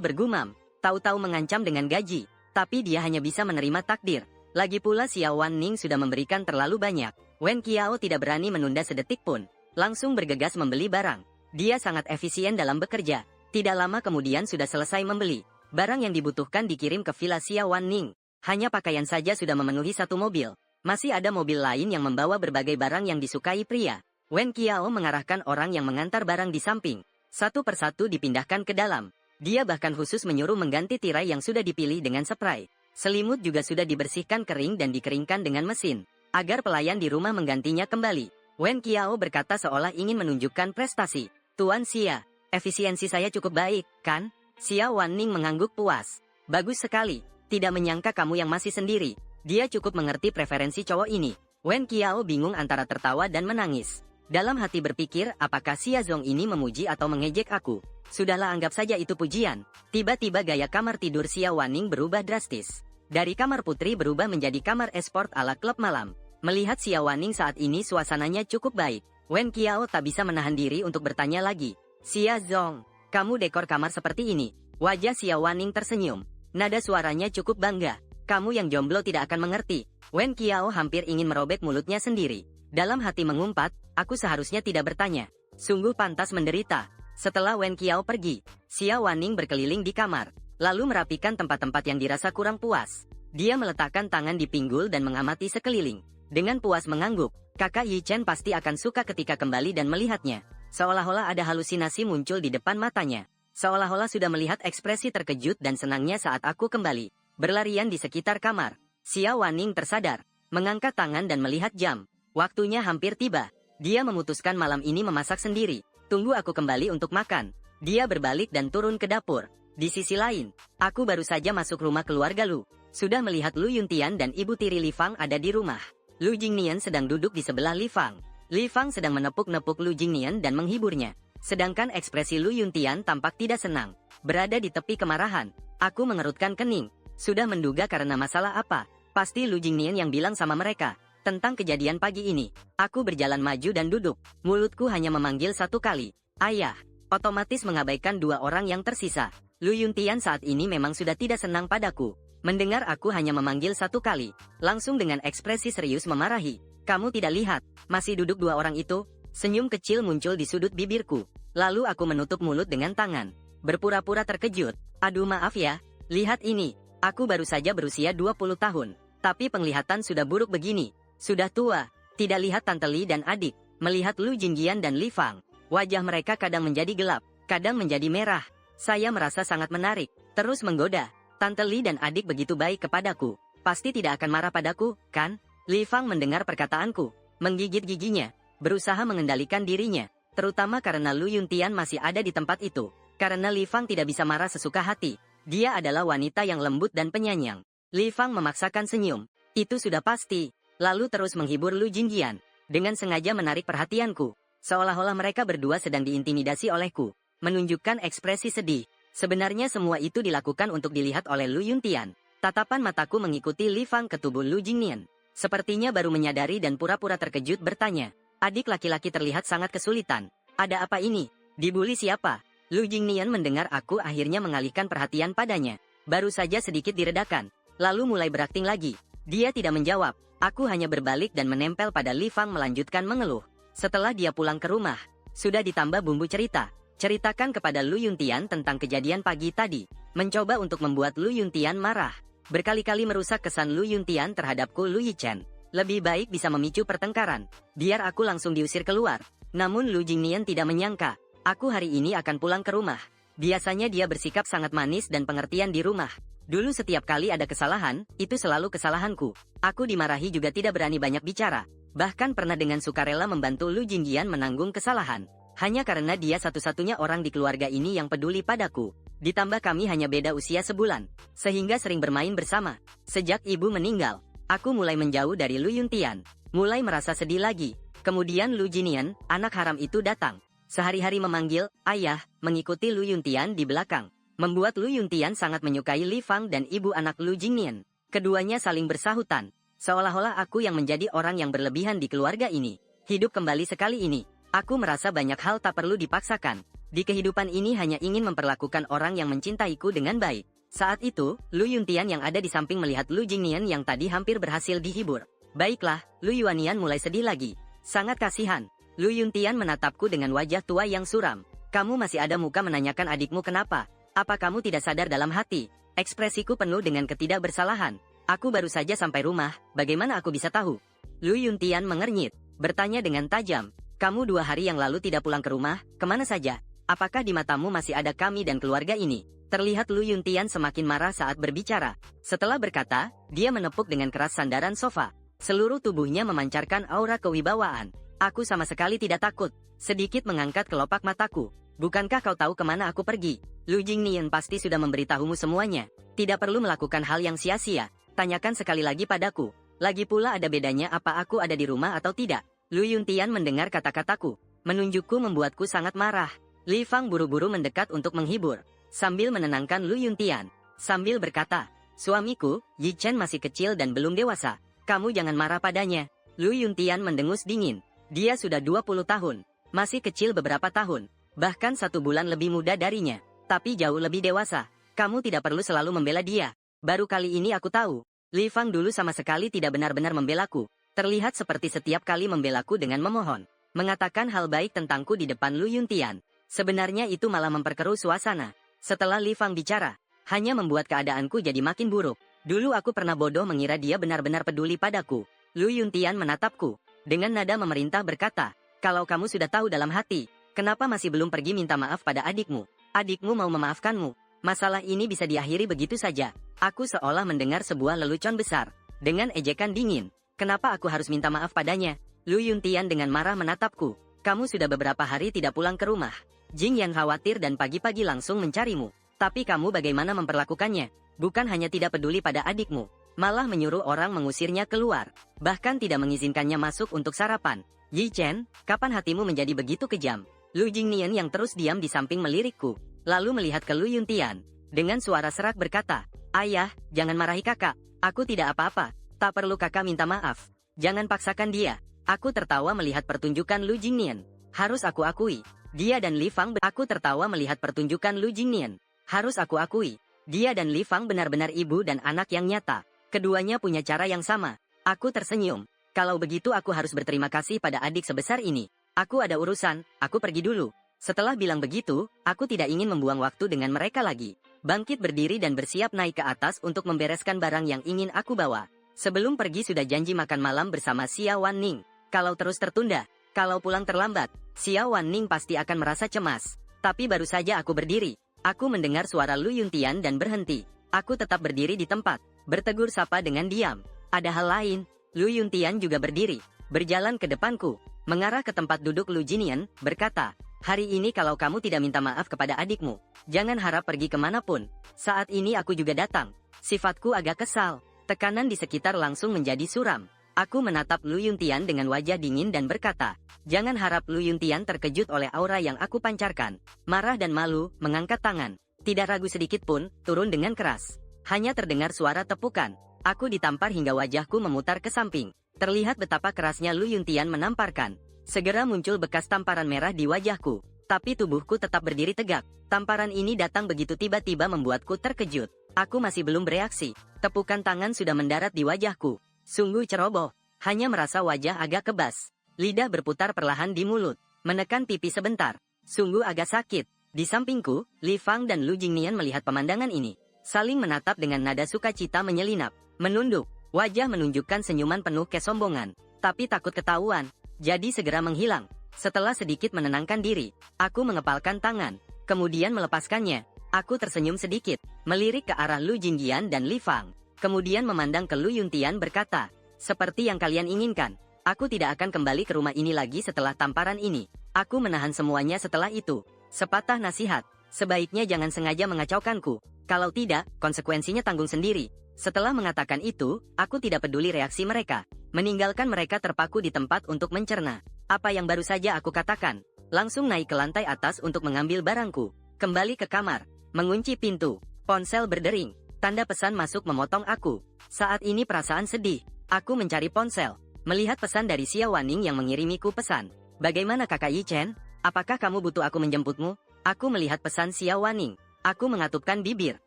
bergumam, tahu-tahu mengancam dengan gaji. Tapi dia hanya bisa menerima takdir. Lagi pula Xia Wanning sudah memberikan terlalu banyak. Wen Qiao tidak berani menunda sedetik pun. Langsung bergegas membeli barang. Dia sangat efisien dalam bekerja. Tidak lama kemudian sudah selesai membeli. Barang yang dibutuhkan dikirim ke villa Xia Wanning. Hanya pakaian saja sudah memenuhi satu mobil. Masih ada mobil lain yang membawa berbagai barang yang disukai pria. Wen Qiao mengarahkan orang yang mengantar barang di samping. Satu persatu dipindahkan ke dalam. Dia bahkan khusus menyuruh mengganti tirai yang sudah dipilih dengan spray. Selimut juga sudah dibersihkan kering dan dikeringkan dengan mesin, agar pelayan di rumah menggantinya kembali. Wen Qiao berkata seolah ingin menunjukkan prestasi. Tuan Xia, efisiensi saya cukup baik, kan? Xia Wanning mengangguk puas. Bagus sekali, tidak menyangka kamu yang masih sendiri. Dia cukup mengerti preferensi cowok ini. Wen Qiao bingung antara tertawa dan menangis. Dalam hati berpikir apakah Xia Zong ini memuji atau mengejek aku. Sudahlah anggap saja itu pujian. Tiba-tiba gaya kamar tidur Xia Wanning berubah drastis. Dari kamar putri berubah menjadi kamar esport ala klub malam. Melihat Xia Wanning saat ini suasananya cukup baik. Wen Qiao tak bisa menahan diri untuk bertanya lagi. Xia Zong, kamu dekor kamar seperti ini. Wajah Xia Wanning tersenyum. Nada suaranya cukup bangga. Kamu yang jomblo tidak akan mengerti. Wen Qiao hampir ingin merobek mulutnya sendiri. Dalam hati mengumpat, aku seharusnya tidak bertanya. Sungguh pantas menderita. Setelah Wen Qiao pergi, Xia Wanning berkeliling di kamar, lalu merapikan tempat-tempat yang dirasa kurang puas. Dia meletakkan tangan di pinggul dan mengamati sekeliling. Dengan puas mengangguk, kakak Yi Chen pasti akan suka ketika kembali dan melihatnya. Seolah-olah ada halusinasi muncul di depan matanya. Seolah-olah sudah melihat ekspresi terkejut dan senangnya saat aku kembali. Berlarian di sekitar kamar. Xia Wanning tersadar, mengangkat tangan dan melihat jam. Waktunya hampir tiba. Dia memutuskan malam ini memasak sendiri. Tunggu aku kembali untuk makan. Dia berbalik dan turun ke dapur. Di sisi lain, aku baru saja masuk rumah keluarga Lu. Sudah melihat Lu Yuntian dan ibu tiri Li Fang ada di rumah. Lu Jingnian sedang duduk di sebelah Li Fang. Li Fang sedang menepuk-nepuk Lu Jingnian dan menghiburnya. Sedangkan ekspresi Lu Yuntian tampak tidak senang. Berada di tepi kemarahan. Aku mengerutkan kening. Sudah menduga karena masalah apa. Pasti Lu Jingnian yang bilang sama mereka tentang kejadian pagi ini. Aku berjalan maju dan duduk. Mulutku hanya memanggil satu kali. Ayah. Otomatis mengabaikan dua orang yang tersisa. Lu Yuntian saat ini memang sudah tidak senang padaku. Mendengar aku hanya memanggil satu kali. Langsung dengan ekspresi serius memarahi. Kamu tidak lihat, masih duduk dua orang itu? Senyum kecil muncul di sudut bibirku. Lalu aku menutup mulut dengan tangan. Berpura-pura terkejut. Aduh maaf ya. Lihat ini. Aku baru saja berusia 20 tahun. Tapi penglihatan sudah buruk begini. Sudah tua. Tidak lihat Tante Li dan adik. Melihat Lu Jingyan dan Li Fang. Wajah mereka kadang menjadi gelap. Kadang menjadi merah. Saya merasa sangat menarik. Terus menggoda. Tante Li dan adik begitu baik kepadaku. Pasti tidak akan marah padaku, kan? Li Fang mendengar perkataanku. Menggigit giginya. Berusaha mengendalikan dirinya. Terutama karena Lu Yuntian masih ada di tempat itu. Karena Li Fang tidak bisa marah sesuka hati. Dia adalah wanita yang lembut dan penyayang. Li Fang memaksakan senyum. Itu sudah pasti. Lalu terus menghibur Lu Jingyan. Dengan sengaja menarik perhatianku. Seolah-olah mereka berdua sedang diintimidasi olehku. Menunjukkan ekspresi sedih. Sebenarnya semua itu dilakukan untuk dilihat oleh Lu Yuntian. Tatapan mataku mengikuti Li Fang ke tubuh Lu Jingnian. Sepertinya baru menyadari dan pura-pura terkejut bertanya. Adik laki-laki terlihat sangat kesulitan. Ada apa ini? Dibully siapa? Lu Jingnian mendengar aku akhirnya mengalihkan perhatian padanya. Baru saja sedikit diredakan. Lalu mulai berakting lagi. Dia tidak menjawab. Aku hanya berbalik dan menempel pada Li Fang melanjutkan mengeluh. Setelah dia pulang ke rumah, sudah ditambah bumbu cerita. Ceritakan kepada Lu Yuntian tentang kejadian pagi tadi. Mencoba untuk membuat Lu Yuntian marah. Berkali-kali merusak kesan Lu Yuntian terhadapku Lu Yichen. Lebih baik bisa memicu pertengkaran. Biar aku langsung diusir keluar. Namun Lu Jingnian tidak menyangka. Aku hari ini akan pulang ke rumah. Biasanya dia bersikap sangat manis dan pengertian di rumah. Dulu setiap kali ada kesalahan, itu selalu kesalahanku. Aku dimarahi juga tidak berani banyak bicara. Bahkan pernah dengan sukarela membantu Lu Jingyan menanggung kesalahan. Hanya karena dia satu-satunya orang di keluarga ini yang peduli padaku. Ditambah kami hanya beda usia sebulan. Sehingga sering bermain bersama. Sejak ibu meninggal, aku mulai menjauh dari Lu Yuntian. Mulai merasa sedih lagi. Kemudian Lu Jinian, anak haram itu datang. Sehari-hari memanggil, ayah, mengikuti Lu Yuntian di belakang. Membuat Lu Yuntian sangat menyukai Li Fang dan ibu anak Lu Jingnian. Keduanya saling bersahutan. Seolah-olah aku yang menjadi orang yang berlebihan di keluarga ini. Hidup kembali sekali ini. Aku merasa banyak hal tak perlu dipaksakan. Di kehidupan ini hanya ingin memperlakukan orang yang mencintaiku dengan baik. Saat itu, Lu Yuntian yang ada di samping melihat Lu Jingnian yang tadi hampir berhasil dihibur. Baiklah, Lu Yuanian mulai sedih lagi. Sangat kasihan. Lu Yuntian menatapku dengan wajah tua yang suram. Kamu masih ada muka menanyakan adikmu kenapa? Apa kamu tidak sadar dalam hati? Ekspresiku penuh dengan ketidakbersalahan. Aku baru saja sampai rumah, bagaimana aku bisa tahu? Lu Yuntian mengernyit, bertanya dengan tajam. Kamu 2 hari yang lalu tidak pulang ke rumah, kemana saja? Apakah di matamu masih ada kami dan keluarga ini? Terlihat Lu Yuntian semakin marah saat berbicara. Setelah berkata, dia menepuk dengan keras sandaran sofa. Seluruh tubuhnya memancarkan aura kewibawaan. Aku sama sekali tidak takut. Sedikit mengangkat kelopak mataku. Bukankah kau tahu kemana aku pergi? Lu Jingnian pasti sudah memberitahumu semuanya. Tidak perlu melakukan hal yang sia-sia. Tanyakan sekali lagi padaku. Lagi pula ada bedanya apa aku ada di rumah atau tidak. Lu Yuntian mendengar kata-kataku. Menunjukku membuatku sangat marah. Li Fang buru-buru mendekat untuk menghibur. Sambil menenangkan Lu Yuntian. Sambil berkata, suamiku, Yi Chen masih kecil dan belum dewasa. Kamu jangan marah padanya. Lu Yuntian mendengus dingin. Dia sudah 20 tahun. Masih kecil beberapa tahun. Bahkan 1 bulan lebih muda darinya. Tapi jauh lebih dewasa. Kamu tidak perlu selalu membela dia. Baru kali ini aku tahu. Li Fang dulu sama sekali tidak benar-benar membelaku. Terlihat seperti setiap kali membelaku dengan memohon. Mengatakan hal baik tentangku di depan Lu Yuntian. Sebenarnya itu malah memperkeruh suasana. Setelah Li Fang bicara, hanya membuat keadaanku jadi makin buruk. Dulu aku pernah bodoh mengira dia benar-benar peduli padaku. Lu Yuntian menatapku. Dengan nada memerintah berkata, kalau kamu sudah tahu dalam hati, kenapa masih belum pergi minta maaf pada adikmu? Adikmu mau memaafkanmu. Masalah ini bisa diakhiri begitu saja. Aku seolah mendengar sebuah lelucon besar. Dengan ejekan dingin. Kenapa aku harus minta maaf padanya? Lu Yuntian dengan marah menatapku. Kamu sudah beberapa hari tidak pulang ke rumah. Jing yang khawatir dan pagi-pagi langsung mencarimu. Tapi kamu bagaimana memperlakukannya? Bukan hanya tidak peduli pada adikmu. Malah menyuruh orang mengusirnya keluar. Bahkan tidak mengizinkannya masuk untuk sarapan. Yi Chen, kapan hatimu menjadi begitu kejam? Lu Jingnian yang terus diam di samping melirikku, lalu melihat ke Lu Yuntian. Dengan suara serak berkata, "Ayah, jangan marahi kakak. Aku tidak apa-apa. Tak perlu kakak minta maaf. Jangan paksakan dia." Aku tertawa melihat pertunjukan Lu Jingnian. Harus aku akui, dia dan Li Fang. Aku tertawa melihat pertunjukan Lu Jingnian. Harus aku akui, dia dan Li Fang benar-benar ibu dan anak yang nyata. Keduanya punya cara yang sama. Aku tersenyum. Kalau begitu aku harus berterima kasih pada adik sebesar ini. Aku ada urusan, aku pergi dulu. Setelah bilang begitu, aku tidak ingin membuang waktu dengan mereka lagi. Bangkit berdiri dan bersiap naik ke atas untuk membereskan barang yang ingin aku bawa. Sebelum pergi sudah janji makan malam bersama Xia Wanning. Kalau terus tertunda, kalau pulang terlambat, Xia Wanning pasti akan merasa cemas. Tapi baru saja aku berdiri, aku mendengar suara Lu Yuntian dan berhenti. Aku tetap berdiri di tempat, bertegur sapa dengan diam. Ada hal lain, Lu Yuntian juga berdiri, berjalan ke depanku, mengarah ke tempat duduk Lu Jinian, berkata, "Hari ini kalau kamu tidak minta maaf kepada adikmu, jangan harap pergi kemanapun." Saat ini aku juga datang. Sifatku agak kesal. Tekanan di sekitar langsung menjadi suram. Aku menatap Lu Yuntian dengan wajah dingin dan berkata, "Jangan harap." Lu Yuntian terkejut oleh aura yang aku pancarkan. Marah dan malu, mengangkat tangan. Tidak ragu sedikit pun, turun dengan keras. Hanya terdengar suara tepukan. Aku ditampar hingga wajahku memutar ke samping. Terlihat betapa kerasnya Lu Yuntian menamparkan. Segera muncul bekas tamparan merah di wajahku. Tapi tubuhku tetap berdiri tegak. Tamparan ini datang begitu tiba-tiba membuatku terkejut. Aku masih belum bereaksi. Tepukan tangan sudah mendarat di wajahku. Sungguh ceroboh. Hanya merasa wajah agak kebas. Lidah berputar perlahan di mulut. Menekan pipi sebentar. Sungguh agak sakit. Di sampingku, Li Fang dan Lu Jingnian melihat pemandangan ini. Saling menatap dengan nada sukacita menyelinap. Menunduk. Wajah menunjukkan senyuman penuh kesombongan. Tapi takut ketahuan. Jadi segera menghilang. Setelah sedikit menenangkan diri, aku mengepalkan tangan. Kemudian melepaskannya. Aku tersenyum sedikit. Melirik ke arah Lu Jingnian dan Li Fang. Kemudian memandang ke Lu Yuntian berkata, "Seperti yang kalian inginkan. Aku tidak akan kembali ke rumah ini lagi setelah tamparan ini. Aku menahan semuanya setelah itu." Sepatah nasihat. Sebaiknya jangan sengaja mengacaukanku. Kalau tidak, konsekuensinya tanggung sendiri. Setelah mengatakan itu, aku tidak peduli reaksi mereka. Meninggalkan mereka terpaku di tempat untuk mencerna. Apa yang baru saja aku katakan. Langsung naik ke lantai atas untuk mengambil barangku. Kembali ke kamar. Mengunci pintu. Ponsel berdering. Tanda pesan masuk memotong aku. Saat ini perasaan sedih. Aku mencari ponsel. Melihat pesan dari Xia Wanning yang mengirimiku pesan. "Bagaimana kakak Yi Chen? Apakah kamu butuh aku menjemputmu?" Aku melihat pesan Xia Wanning. Aku mengatupkan bibir.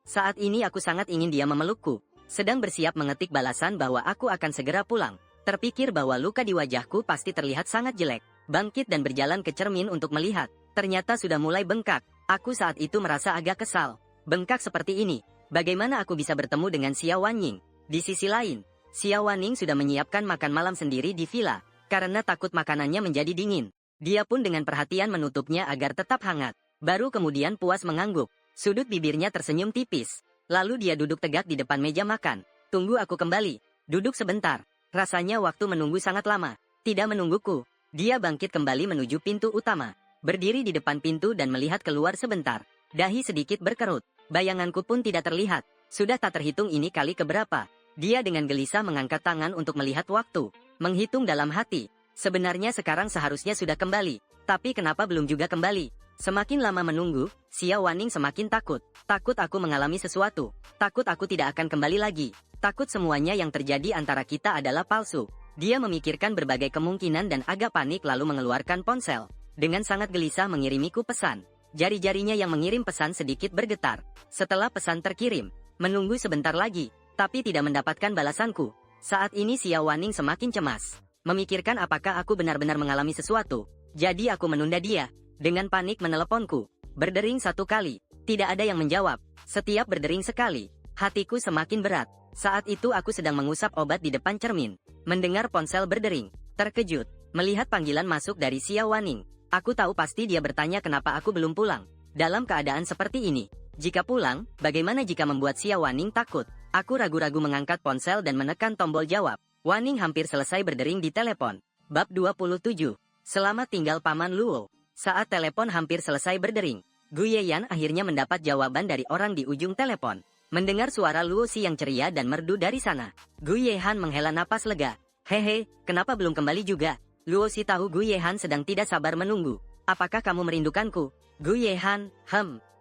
Saat ini aku sangat ingin dia memelukku. Sedang bersiap mengetik balasan bahwa aku akan segera pulang. Terpikir bahwa luka di wajahku pasti terlihat sangat jelek. Bangkit dan berjalan ke cermin untuk melihat. Ternyata sudah mulai bengkak. Aku saat itu merasa agak kesal. Bengkak seperti ini. Bagaimana aku bisa bertemu dengan Xia Wanning? Di sisi lain, Xia Wanning sudah menyiapkan makan malam sendiri di villa. Karena takut makanannya menjadi dingin. Dia pun dengan perhatian menutupnya agar tetap hangat. Baru kemudian puas mengangguk. Sudut bibirnya tersenyum tipis. Lalu dia duduk tegak di depan meja makan. "Tunggu aku kembali." Duduk sebentar. Rasanya waktu menunggu sangat lama. Tidak menungguku. Dia bangkit kembali menuju pintu utama. Berdiri di depan pintu dan melihat keluar sebentar. Dahi sedikit berkerut. Bayanganku pun tidak terlihat. Sudah tak terhitung ini kali keberapa. Dia dengan gelisah mengangkat tangan untuk melihat waktu. Menghitung dalam hati. Sebenarnya sekarang seharusnya sudah kembali. Tapi kenapa belum juga kembali? Semakin lama menunggu, Xia Wanning semakin takut. Takut aku mengalami sesuatu. Takut aku tidak akan kembali lagi. Takut semuanya yang terjadi antara kita adalah palsu. Dia memikirkan berbagai kemungkinan dan agak panik lalu mengeluarkan ponsel. Dengan sangat gelisah mengirimiku pesan. Jari-jarinya yang mengirim pesan sedikit bergetar. Setelah pesan terkirim, menunggu sebentar lagi, tapi tidak mendapatkan balasanku. Saat ini Xia Wanning semakin cemas. Memikirkan apakah aku benar-benar mengalami sesuatu. Jadi aku menunda dia. Dengan panik meneleponku. Berdering satu kali. Tidak ada yang menjawab. Setiap berdering sekali, hatiku semakin berat. Saat itu aku sedang mengusap obat di depan cermin. Mendengar ponsel berdering. Terkejut. Melihat panggilan masuk dari Xia Wanning. Aku tahu pasti dia bertanya kenapa aku belum pulang. Dalam keadaan seperti ini, jika pulang, bagaimana jika membuat Xia Wanning takut? Aku ragu-ragu mengangkat ponsel dan menekan tombol jawab. Wanning hampir selesai berdering di telepon. Bab 27. Selamat tinggal Paman Luo. Saat telepon hampir selesai berdering, Gu Yeyan akhirnya mendapat jawaban dari orang di ujung telepon. Mendengar suara Luo Si yang ceria dan merdu dari sana, Gu Yehan menghela napas lega. "Hehe, kenapa belum kembali juga?" Luo Si tahu Gu Yehan sedang tidak sabar menunggu. apakah kamu merindukanku? Gu Yehan,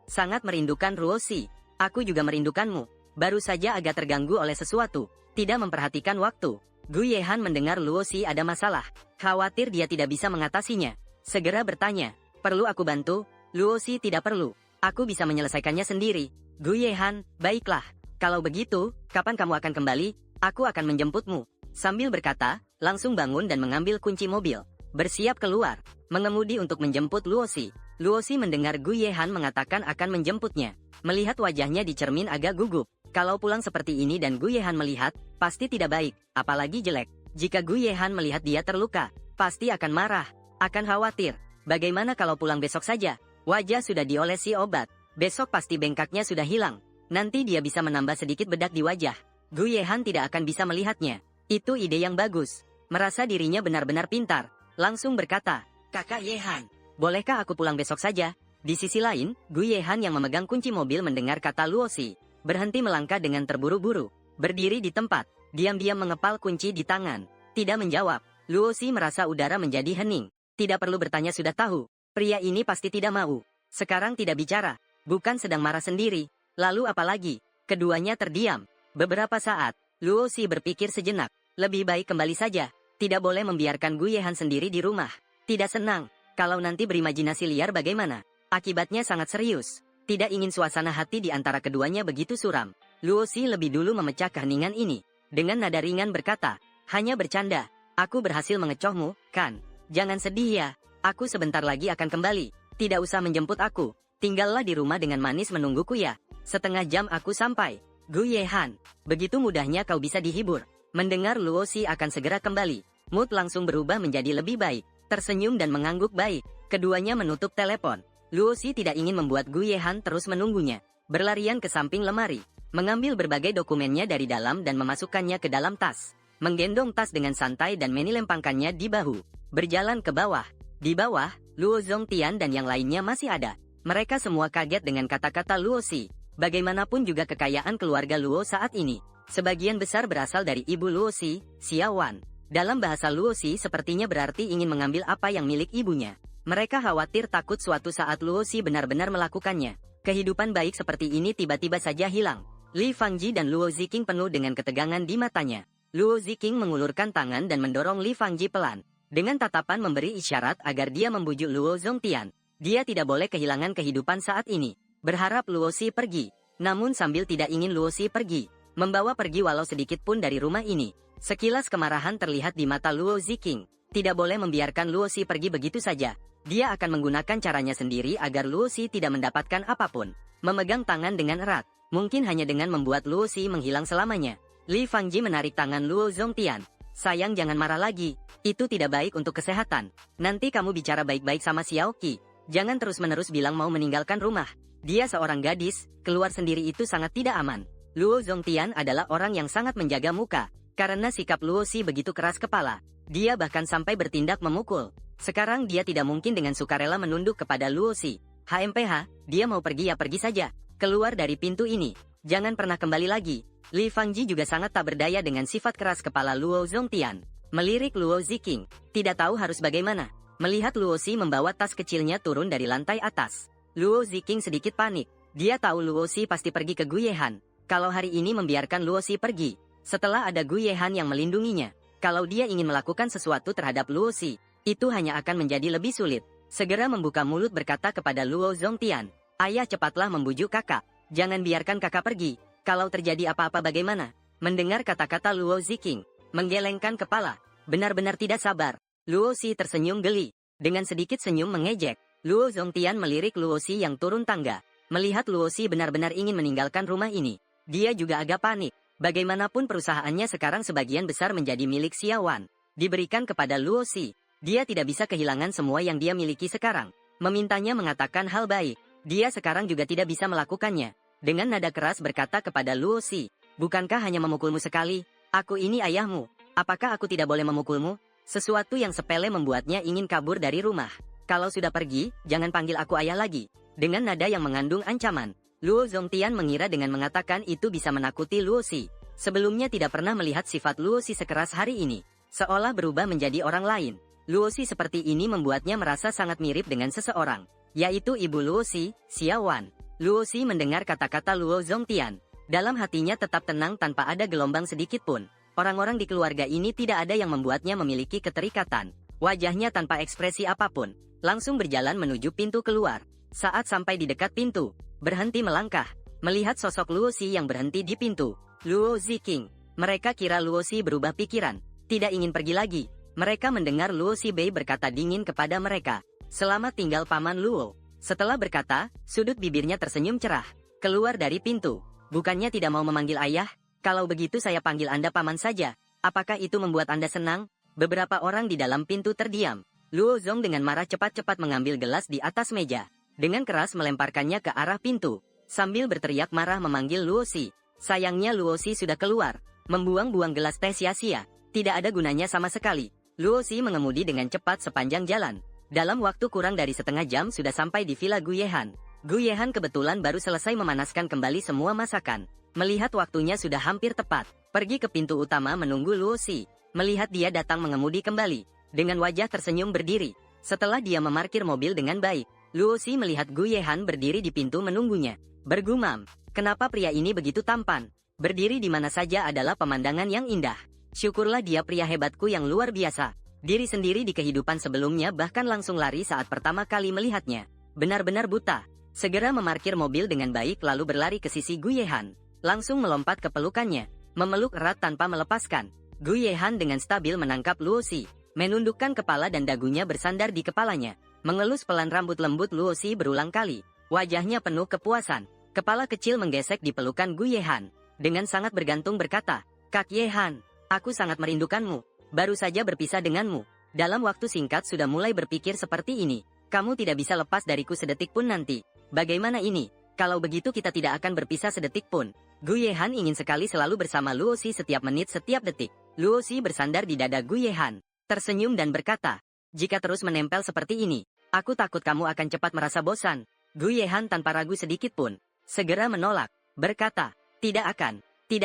sangat merindukan Luosi. Aku juga merindukanmu. Baru saja agak terganggu oleh sesuatu, tidak memperhatikan waktu. Gu Yehan mendengar Luosi ada masalah. Khawatir dia tidak bisa mengatasinya. Segera bertanya, perlu aku bantu? Luosi tidak perlu. Aku bisa menyelesaikannya sendiri. Gu Yehan, baiklah. Kalau begitu, kapan kamu akan kembali? Aku akan menjemputmu. Sambil berkata, langsung bangun dan mengambil kunci mobil. Bersiap keluar, mengemudi untuk menjemput Luosi. Luosi mendengar Gu Yehan mengatakan akan menjemputnya. Melihat wajahnya di cermin agak gugup. Kalau pulang seperti ini dan Gu Yehan melihat, pasti tidak baik, apalagi jelek. Jika Gu Yehan melihat dia terluka, pasti akan marah, akan khawatir. Bagaimana kalau pulang besok saja? Wajah sudah diolesi obat. Besok pasti bengkaknya sudah hilang. Nanti dia bisa menambah sedikit bedak di wajah. Gu Yehan tidak akan bisa melihatnya. Itu ide yang bagus. Merasa dirinya benar-benar pintar. Langsung berkata, Kakak Yehan, bolehkah aku pulang besok saja? Di sisi lain, Gu Yehan yang memegang kunci mobil mendengar kata Luosi. Berhenti melangkah dengan terburu-buru. Berdiri di tempat. Diam-diam mengepal kunci di tangan. Tidak menjawab. Luosi merasa udara menjadi hening. Tidak perlu bertanya sudah tahu. Pria ini pasti tidak mau. Sekarang tidak bicara. Bukan sedang marah sendiri. Lalu apalagi? Keduanya terdiam. Beberapa saat, Luosi berpikir sejenak. Lebih baik kembali saja. Tidak boleh membiarkan Gu Yehan sendiri di rumah. Tidak senang. Kalau nanti berimajinasi liar bagaimana? Akibatnya sangat serius. Tidak ingin suasana hati di antara keduanya begitu suram. Luosi lebih dulu memecah keheningan ini. Dengan nada ringan berkata, hanya bercanda. Aku berhasil mengecohmu, kan? Jangan sedih ya. Aku sebentar lagi akan kembali. Tidak usah menjemput aku. Tinggallah di rumah dengan manis menungguku ya. Setengah jam aku sampai. Gu Yehan, begitu mudahnya kau bisa dihibur. Mendengar Luosi akan segera kembali, mood langsung berubah menjadi lebih baik. Tersenyum dan mengangguk baik. Keduanya menutup telepon. Luosi tidak ingin membuat Gu Yehan terus menunggunya. Berlarian ke samping lemari, mengambil berbagai dokumennya dari dalam dan memasukkannya ke dalam tas. Menggendong tas dengan santai dan menilempangkannya di bahu. Berjalan ke bawah. Di bawah, Luo Zongtian dan yang lainnya masih ada. Mereka semua kaget dengan kata-kata Luosi. Bagaimanapun juga kekayaan keluarga Luo saat ini. Sebagian besar berasal dari ibu Luosi, Xiaowan. Dalam bahasa Luosi sepertinya berarti ingin mengambil apa yang milik ibunya. Mereka khawatir takut suatu saat Luosi benar-benar melakukannya. Kehidupan baik seperti ini tiba-tiba saja hilang. Li Fangji dan Luo Ziking penuh dengan ketegangan di matanya. Luo Ziking mengulurkan tangan dan mendorong Li Fangji pelan. Dengan tatapan memberi isyarat agar dia membujuk Luo Zongtian. Dia tidak boleh kehilangan kehidupan saat ini. Berharap Luosi pergi. Namun sambil tidak ingin Luosi pergi. Membawa pergi walau sedikit pun dari rumah ini. Sekilas kemarahan terlihat di mata Luo Ziking. Tidak boleh membiarkan Luosi pergi begitu saja. Dia akan menggunakan caranya sendiri agar Luosi tidak mendapatkan apapun. Memegang tangan dengan erat. Mungkin hanya dengan membuat Luosi menghilang selamanya. Li Fangji menarik tangan Luo Zongtian. Sayang, jangan marah lagi. Itu tidak baik untuk kesehatan. Nanti kamu bicara baik-baik sama Xiaoqi. Jangan terus-menerus bilang mau meninggalkan rumah. Dia seorang gadis, keluar sendiri itu sangat tidak aman. Luo Zongtian adalah orang yang sangat menjaga muka. Karena sikap Luosi begitu keras kepala, dia bahkan sampai bertindak memukul. Sekarang dia tidak mungkin dengan sukarela menunduk kepada Luosi. HMPH, dia mau pergi ya pergi saja. Keluar dari pintu ini. Jangan pernah kembali lagi. Li Fangji juga sangat tak berdaya dengan sifat keras kepala Luo Zongtian. Melirik Luo Ziking. Tidak tahu harus bagaimana. Melihat Luosi membawa tas kecilnya turun dari lantai atas. Luo Ziking sedikit panik. Dia tahu Luosi pasti pergi ke Gu Yehan. Kalau hari ini membiarkan Luosi pergi, setelah ada Gu Yehan yang melindunginya, kalau dia ingin melakukan sesuatu terhadap Luosi, itu hanya akan menjadi lebih sulit. Segera membuka mulut berkata kepada Luo Zongtian, ayah cepatlah membujuk kakak. Jangan biarkan kakak pergi. Kalau terjadi apa-apa bagaimana? Mendengar kata-kata Luo Ziking, menggelengkan kepala. Benar-benar tidak sabar. Luosi tersenyum geli. Dengan sedikit senyum mengejek, Luo Zongtian melirik Luosi yang turun tangga. Melihat Luosi benar-benar ingin meninggalkan rumah ini, dia juga agak panik. Bagaimanapun perusahaannya sekarang sebagian besar menjadi milik Xiaowan. Diberikan kepada Luosi. Dia tidak bisa kehilangan semua yang dia miliki sekarang. Memintanya mengatakan hal baik. Dia sekarang juga tidak bisa melakukannya. Dengan nada keras berkata kepada Luosi, bukankah hanya memukulmu sekali? Aku ini ayahmu. Apakah aku tidak boleh memukulmu? Sesuatu yang sepele membuatnya ingin kabur dari rumah. Kalau sudah pergi, jangan panggil aku ayah lagi. Dengan nada yang mengandung ancaman. Luo Zongtian mengira dengan mengatakan itu bisa menakuti Luosi. Sebelumnya tidak pernah melihat sifat Luosi sekeras hari ini. Seolah berubah menjadi orang lain. Luosi seperti ini membuatnya merasa sangat mirip dengan seseorang, yaitu ibu Luosi, Xia Wan. Luosi mendengar kata-kata Luo Zongtian. Dalam hatinya tetap tenang tanpa ada gelombang sedikit pun. Orang-orang di keluarga ini tidak ada yang membuatnya memiliki keterikatan. Wajahnya tanpa ekspresi apapun, langsung berjalan menuju pintu keluar. Saat sampai di dekat pintu, berhenti melangkah, melihat sosok Luosi yang berhenti di pintu. Luo Ziking. Mereka kira Luosi berubah pikiran, tidak ingin pergi lagi. Mereka mendengar Luo Bei berkata dingin kepada mereka, "Selamat tinggal Paman Luo." Setelah berkata, sudut bibirnya tersenyum cerah. Keluar dari pintu. "Bukannya tidak mau memanggil ayah? Kalau begitu saya panggil Anda Paman saja. Apakah itu membuat Anda senang?" Beberapa orang di dalam pintu terdiam. Luo Zong dengan marah cepat-cepat mengambil gelas di atas meja. Dengan keras melemparkannya ke arah pintu. Sambil berteriak marah memanggil Luosi. Sayangnya Luosi sudah keluar. Membuang-buang gelas teh sia-sia. Tidak ada gunanya sama sekali. Luosi mengemudi dengan cepat sepanjang jalan. Dalam waktu kurang dari setengah jam sudah sampai di Villa Guyehan. Guyehan kebetulan baru selesai memanaskan kembali semua masakan. Melihat waktunya sudah hampir tepat, pergi ke pintu utama menunggu Luosi. Melihat dia datang mengemudi kembali, dengan wajah tersenyum berdiri. Setelah dia memarkir mobil dengan baik, Luosi melihat Guyehan berdiri di pintu menunggunya. Bergumam, kenapa pria ini begitu tampan? Berdiri di mana saja adalah pemandangan yang indah. Syukurlah dia pria hebatku yang luar biasa. Diri sendiri di kehidupan sebelumnya bahkan langsung lari saat pertama kali melihatnya. Benar-benar buta. Segera memarkir mobil dengan baik lalu berlari ke sisi Guyehan. Langsung melompat ke pelukannya. Memeluk erat tanpa melepaskan. Guyehan dengan stabil menangkap Luosi. Menundukkan kepala dan dagunya bersandar di kepalanya. Mengelus pelan rambut lembut Luosi berulang kali. Wajahnya penuh kepuasan. Kepala kecil menggesek di pelukan Guyehan. Dengan sangat bergantung berkata, "Kak Yehan, aku sangat merindukanmu. Baru saja berpisah denganmu. Dalam waktu singkat sudah mulai berpikir seperti ini. Kamu tidak bisa lepas dariku sedetik pun nanti. Bagaimana ini? Kalau begitu kita tidak akan berpisah sedetik pun." Guyehan ingin sekali selalu bersama Luosi setiap menit setiap detik. Luosi bersandar di dada Guyehan. Tersenyum dan berkata, "Jika terus menempel seperti ini, aku takut kamu akan cepat merasa bosan." Guyehan tanpa ragu sedikit pun segera menolak. Berkata, Tidak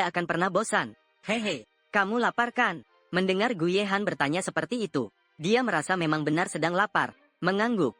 akan pernah bosan. Hehe, kamu lapar kan?" Mendengar Guyehan bertanya seperti itu, dia merasa memang benar sedang lapar. Mengangguk,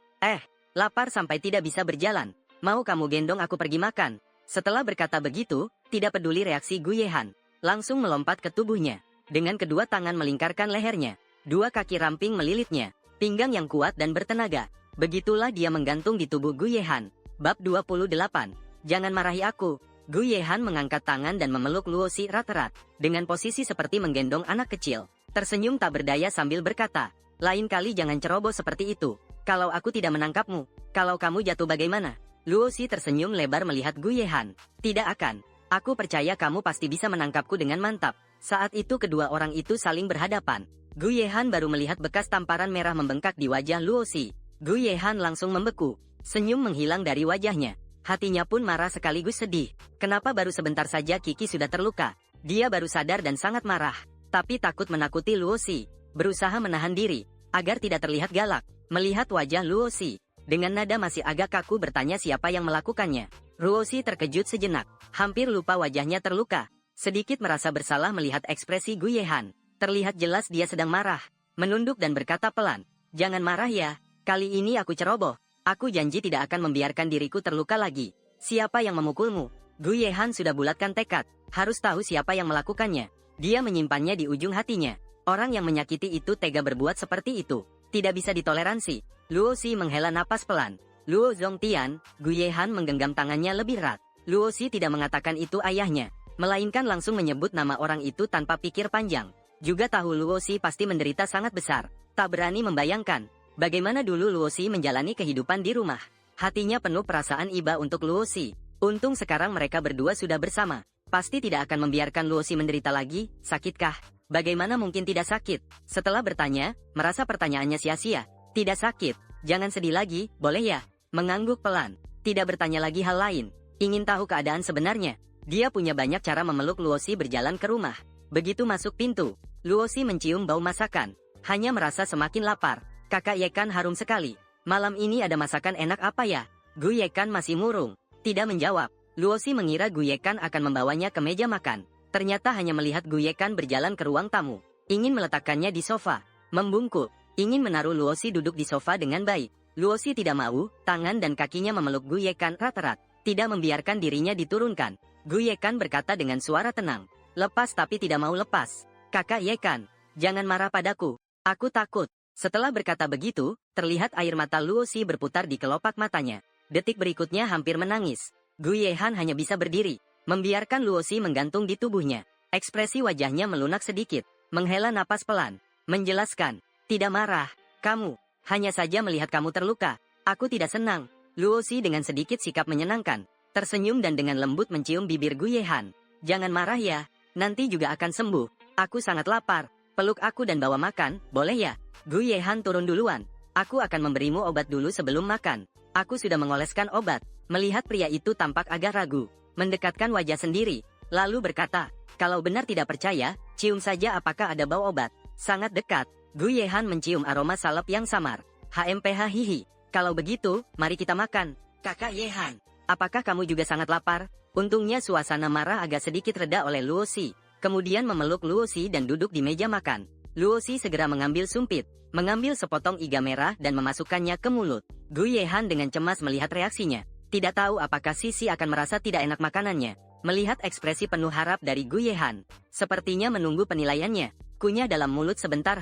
lapar sampai tidak bisa berjalan. Mau kamu gendong aku pergi makan?" Setelah berkata begitu, tidak peduli reaksi Guyehan, langsung melompat ke tubuhnya. Dengan kedua tangan melingkarkan lehernya, dua kaki ramping melilitnya, pinggang yang kuat dan bertenaga. Begitulah dia menggantung di tubuh Guyehan. Bab 28. Jangan marahi aku. Guyehan mengangkat tangan dan memeluk Luosi erat-erat, dengan posisi seperti menggendong anak kecil. Tersenyum tak berdaya sambil berkata, "Lain kali jangan ceroboh seperti itu. Kalau aku tidak menangkapmu, kalau kamu jatuh bagaimana?" Luosi tersenyum lebar melihat Guyehan. "Tidak akan. Aku percaya kamu pasti bisa menangkapku dengan mantap." Saat itu kedua orang itu saling berhadapan. Guyehan baru melihat bekas tamparan merah membengkak di wajah Luosi. Guyehan langsung membeku. Senyum menghilang dari wajahnya. Hatinya pun marah sekaligus sedih. Kenapa baru sebentar saja Kiki sudah terluka? Dia baru sadar dan sangat marah. Tapi takut menakuti Luosi. Berusaha menahan diri, agar tidak terlihat galak. Melihat wajah Luosi, dengan nada masih agak kaku bertanya siapa yang melakukannya. Luosi terkejut sejenak. Hampir lupa wajahnya terluka. Sedikit merasa bersalah melihat ekspresi Guyehan. Terlihat jelas dia sedang marah. Menunduk dan berkata pelan, "Jangan marah ya. Kali ini aku ceroboh. Aku janji tidak akan membiarkan diriku terluka lagi." "Siapa yang memukulmu?" Guyehan sudah bulatkan tekad, harus tahu siapa yang melakukannya. Dia menyimpannya di ujung hatinya. Orang yang menyakiti itu tega berbuat seperti itu. Tidak bisa ditoleransi. Luosi menghela napas pelan. "Luo Zongtian." Guyehan menggenggam tangannya lebih erat. Luosi tidak mengatakan itu ayahnya, melainkan langsung menyebut nama orang itu tanpa pikir panjang. Juga tahu Luosi pasti menderita sangat besar. Tak berani membayangkan bagaimana dulu Luosi menjalani kehidupan di rumah. Hatinya penuh perasaan iba untuk Luosi. Untung sekarang mereka berdua sudah bersama. Pasti tidak akan membiarkan Luosi menderita lagi. Sakitkah? Bagaimana mungkin tidak sakit? Setelah bertanya, merasa pertanyaannya sia-sia. "Tidak sakit. Jangan sedih lagi, boleh ya?" Mengangguk pelan. Tidak bertanya lagi hal lain. Ingin tahu keadaan sebenarnya. Dia punya banyak cara memeluk Luosi berjalan ke rumah. Begitu masuk pintu, Luosi mencium bau masakan. Hanya merasa semakin lapar. "Kakak Yekan harum sekali. Malam ini ada masakan enak apa ya?" Gu Yekan masih murung, tidak menjawab. Luosi mengira Gu Yekan akan membawanya ke meja makan. Ternyata hanya melihat Gu Yekan berjalan ke ruang tamu. Ingin meletakkannya di sofa. Membungkuk. ingin menaruh Luosi duduk di sofa dengan baik. Luosi tidak mau, tangan dan kakinya memeluk Gu Yekan erat-erat, tidak membiarkan dirinya diturunkan. Gu Yekan berkata dengan suara tenang, lepas tapi tidak mau lepas. Kakak Yekan, jangan marah padaku, aku takut. Setelah berkata begitu, terlihat air mata Luosi berputar di kelopak matanya. Detik berikutnya hampir menangis. Gu Yehan hanya bisa berdiri, membiarkan Luosi menggantung di tubuhnya. Ekspresi wajahnya melunak sedikit, menghela napas pelan, menjelaskan, tidak marah, kamu, hanya saja melihat kamu terluka, aku tidak senang. Luosi dengan sedikit sikap menyenangkan, tersenyum dan dengan lembut mencium bibir Gu Yehan. Jangan marah ya, nanti juga akan sembuh, aku sangat lapar, peluk aku dan bawa makan, boleh ya? Gu Yehan turun duluan. Aku akan memberimu obat dulu sebelum makan. Aku sudah mengoleskan obat. Melihat pria itu tampak agak ragu. Mendekatkan wajah sendiri. Lalu berkata, kalau benar tidak percaya, cium saja apakah ada bau obat. Sangat dekat. Gu Yehan mencium aroma salep yang samar. HMPH hihi. Kalau begitu, mari kita makan. Kakak Yehan, apakah kamu juga sangat lapar? Untungnya suasana marah agak sedikit reda oleh Luosi. Kemudian memeluk Luosi dan duduk di meja makan. Luosi segera mengambil sumpit, mengambil sepotong iga merah dan memasukkannya ke mulut. Gu Yehan dengan cemas melihat reaksinya. Tidak tahu apakah Sisi akan merasa tidak enak makanannya. Melihat ekspresi penuh harap dari Gu Yehan, sepertinya menunggu penilaiannya. Kunyah dalam mulut sebentar,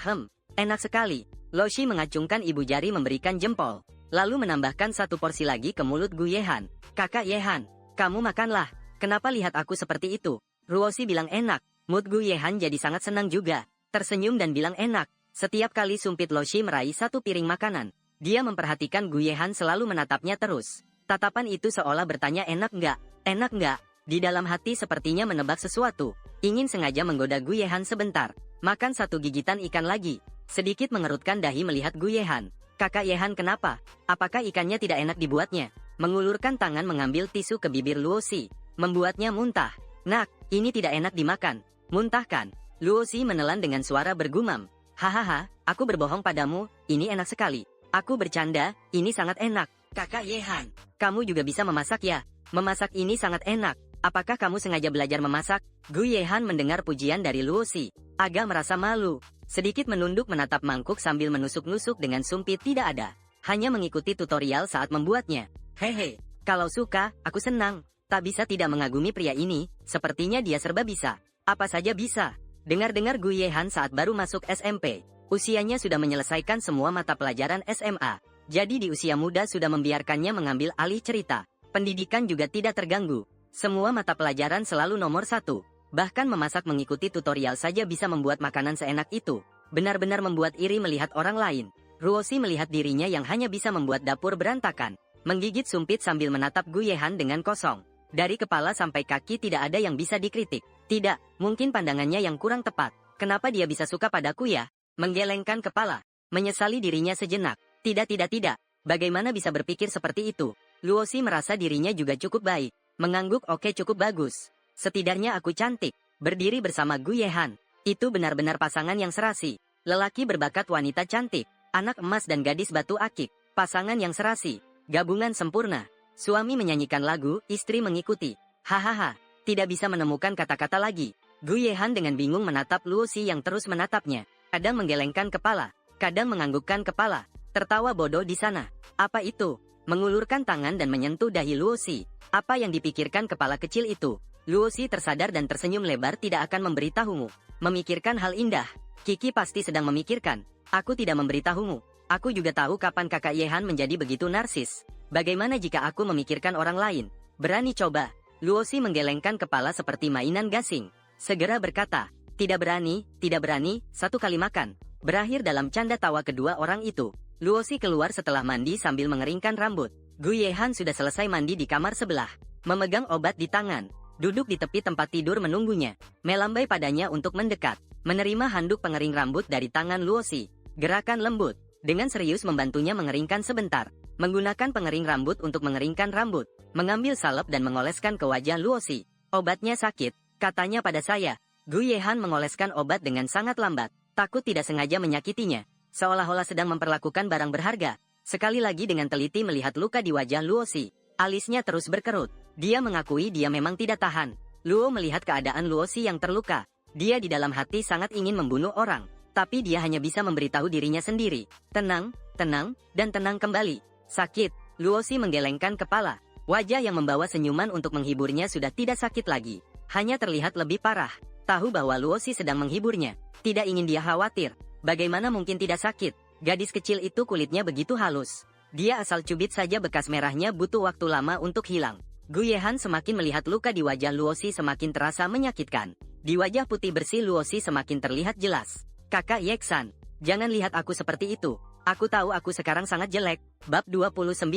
enak sekali. Loshi mengacungkan ibu jari memberikan jempol, lalu menambahkan satu porsi lagi ke mulut Gu Yehan. Kakak Yehan, kamu makanlah. Kenapa lihat aku seperti itu? Luosi bilang enak. Mood Gu Yehan jadi sangat senang juga. Tersenyum dan bilang enak. Setiap kali sumpit Loshi meraih satu piring makanan, dia memperhatikan Gu Yehan selalu menatapnya terus. Tatapan itu seolah bertanya enak nggak? Enak nggak? Di dalam hati sepertinya menebak sesuatu. Ingin sengaja menggoda Gu Yehan sebentar. Makan satu gigitan ikan lagi. Sedikit mengerutkan dahi melihat Gu Yehan. Kakak Yehan kenapa? Apakah ikannya tidak enak dibuatnya? Mengulurkan tangan mengambil tisu ke bibir Luosi. Membuatnya muntah. Nak, ini tidak enak dimakan. Muntahkan. Luosi menelan dengan suara bergumam. Hahaha, aku berbohong padamu, ini enak sekali. Aku bercanda, ini sangat enak. Kakak Yehan, kamu juga bisa memasak ya? Memasak ini sangat enak. Apakah kamu sengaja belajar memasak? Gu Yehan mendengar pujian dari Luosi. Agak merasa malu. Sedikit menunduk menatap mangkuk sambil menusuk-nusuk dengan sumpit tidak ada. Hanya mengikuti tutorial saat membuatnya. Hehe, kalau suka, aku senang. Tak bisa tidak mengagumi pria ini, sepertinya dia serba bisa. Apa saja bisa. Dengar-dengar Gu Yehan saat baru masuk SMP. Usianya sudah menyelesaikan semua mata pelajaran SMA. Jadi di usia muda sudah membiarkannya mengambil alih cerita. Pendidikan juga tidak terganggu. Semua mata pelajaran selalu nomor 1. Bahkan memasak mengikuti tutorial saja bisa membuat makanan seenak itu. Benar-benar membuat iri melihat orang lain. Luosi melihat dirinya yang hanya bisa membuat dapur berantakan. Menggigit sumpit sambil menatap Gu Yehan dengan kosong. Dari kepala sampai kaki tidak ada yang bisa dikritik. Tidak, mungkin pandangannya yang kurang tepat. Kenapa dia bisa suka padaku ya? Menggelengkan kepala. Menyesali dirinya sejenak. Tidak. Bagaimana bisa berpikir seperti itu? Luosi merasa dirinya juga cukup baik. Mengangguk oke cukup bagus. Setidaknya aku cantik. Berdiri bersama Gu Yehan. Itu benar-benar pasangan yang serasi. Lelaki berbakat wanita cantik. Anak emas dan gadis batu akik. Pasangan yang serasi. Gabungan sempurna. Suami menyanyikan lagu, istri mengikuti. Hahaha. Tidak bisa menemukan kata-kata lagi. Gu Yehan dengan bingung menatap Luosi yang terus menatapnya. Kadang menggelengkan kepala, kadang menganggukkan kepala. Tertawa bodoh di sana. Apa itu? Mengulurkan tangan dan menyentuh dahi Luosi. Apa yang dipikirkan kepala kecil itu? Luosi tersadar dan tersenyum lebar tidak akan memberitahumu. Memikirkan hal indah. Kiki pasti sedang memikirkan. Aku tidak memberitahumu. Aku juga tahu kapan kakak Yehan menjadi begitu narsis. Bagaimana jika aku memikirkan orang lain? Berani coba. Luosi menggelengkan kepala seperti mainan gasing. Segera berkata, tidak berani, satu kali makan. Berakhir dalam canda tawa kedua orang itu. Luosi keluar setelah mandi sambil mengeringkan rambut. Gu Yehan sudah selesai mandi di kamar sebelah. Memegang obat di tangan. Duduk di tepi tempat tidur menunggunya. Melambai padanya untuk mendekat. Menerima handuk pengering rambut dari tangan Luosi. Gerakan lembut. Dengan serius membantunya mengeringkan sebentar. Menggunakan pengering rambut untuk mengeringkan rambut. Mengambil salep dan mengoleskan ke wajah Luosi. Obatnya sakit, katanya pada saya. Gu Yehan mengoleskan obat dengan sangat lambat. Takut tidak sengaja menyakitinya. Seolah-olah sedang memperlakukan barang berharga. Sekali lagi dengan teliti melihat luka di wajah Luosi. Alisnya terus berkerut. Dia mengakui dia memang tidak tahan. Luo melihat keadaan Luosi yang terluka. Dia di dalam hati sangat ingin membunuh orang. Tapi dia hanya bisa memberitahu dirinya sendiri, tenang, tenang, dan tenang kembali. Sakit, Luosi menggelengkan kepala. Wajah yang membawa senyuman untuk menghiburnya sudah tidak sakit lagi. Hanya terlihat lebih parah. Tahu bahwa Luosi sedang menghiburnya. Tidak ingin dia khawatir. Bagaimana mungkin tidak sakit? Gadis kecil itu kulitnya begitu halus. Dia asal cubit saja bekas merahnya butuh waktu lama untuk hilang. Gu Yehan semakin melihat luka di wajah Luosi semakin terasa menyakitkan. Di wajah putih bersih Luosi semakin terlihat jelas. Kakak Yeksan, jangan lihat aku seperti itu. Aku tahu aku sekarang sangat jelek. Bab 29.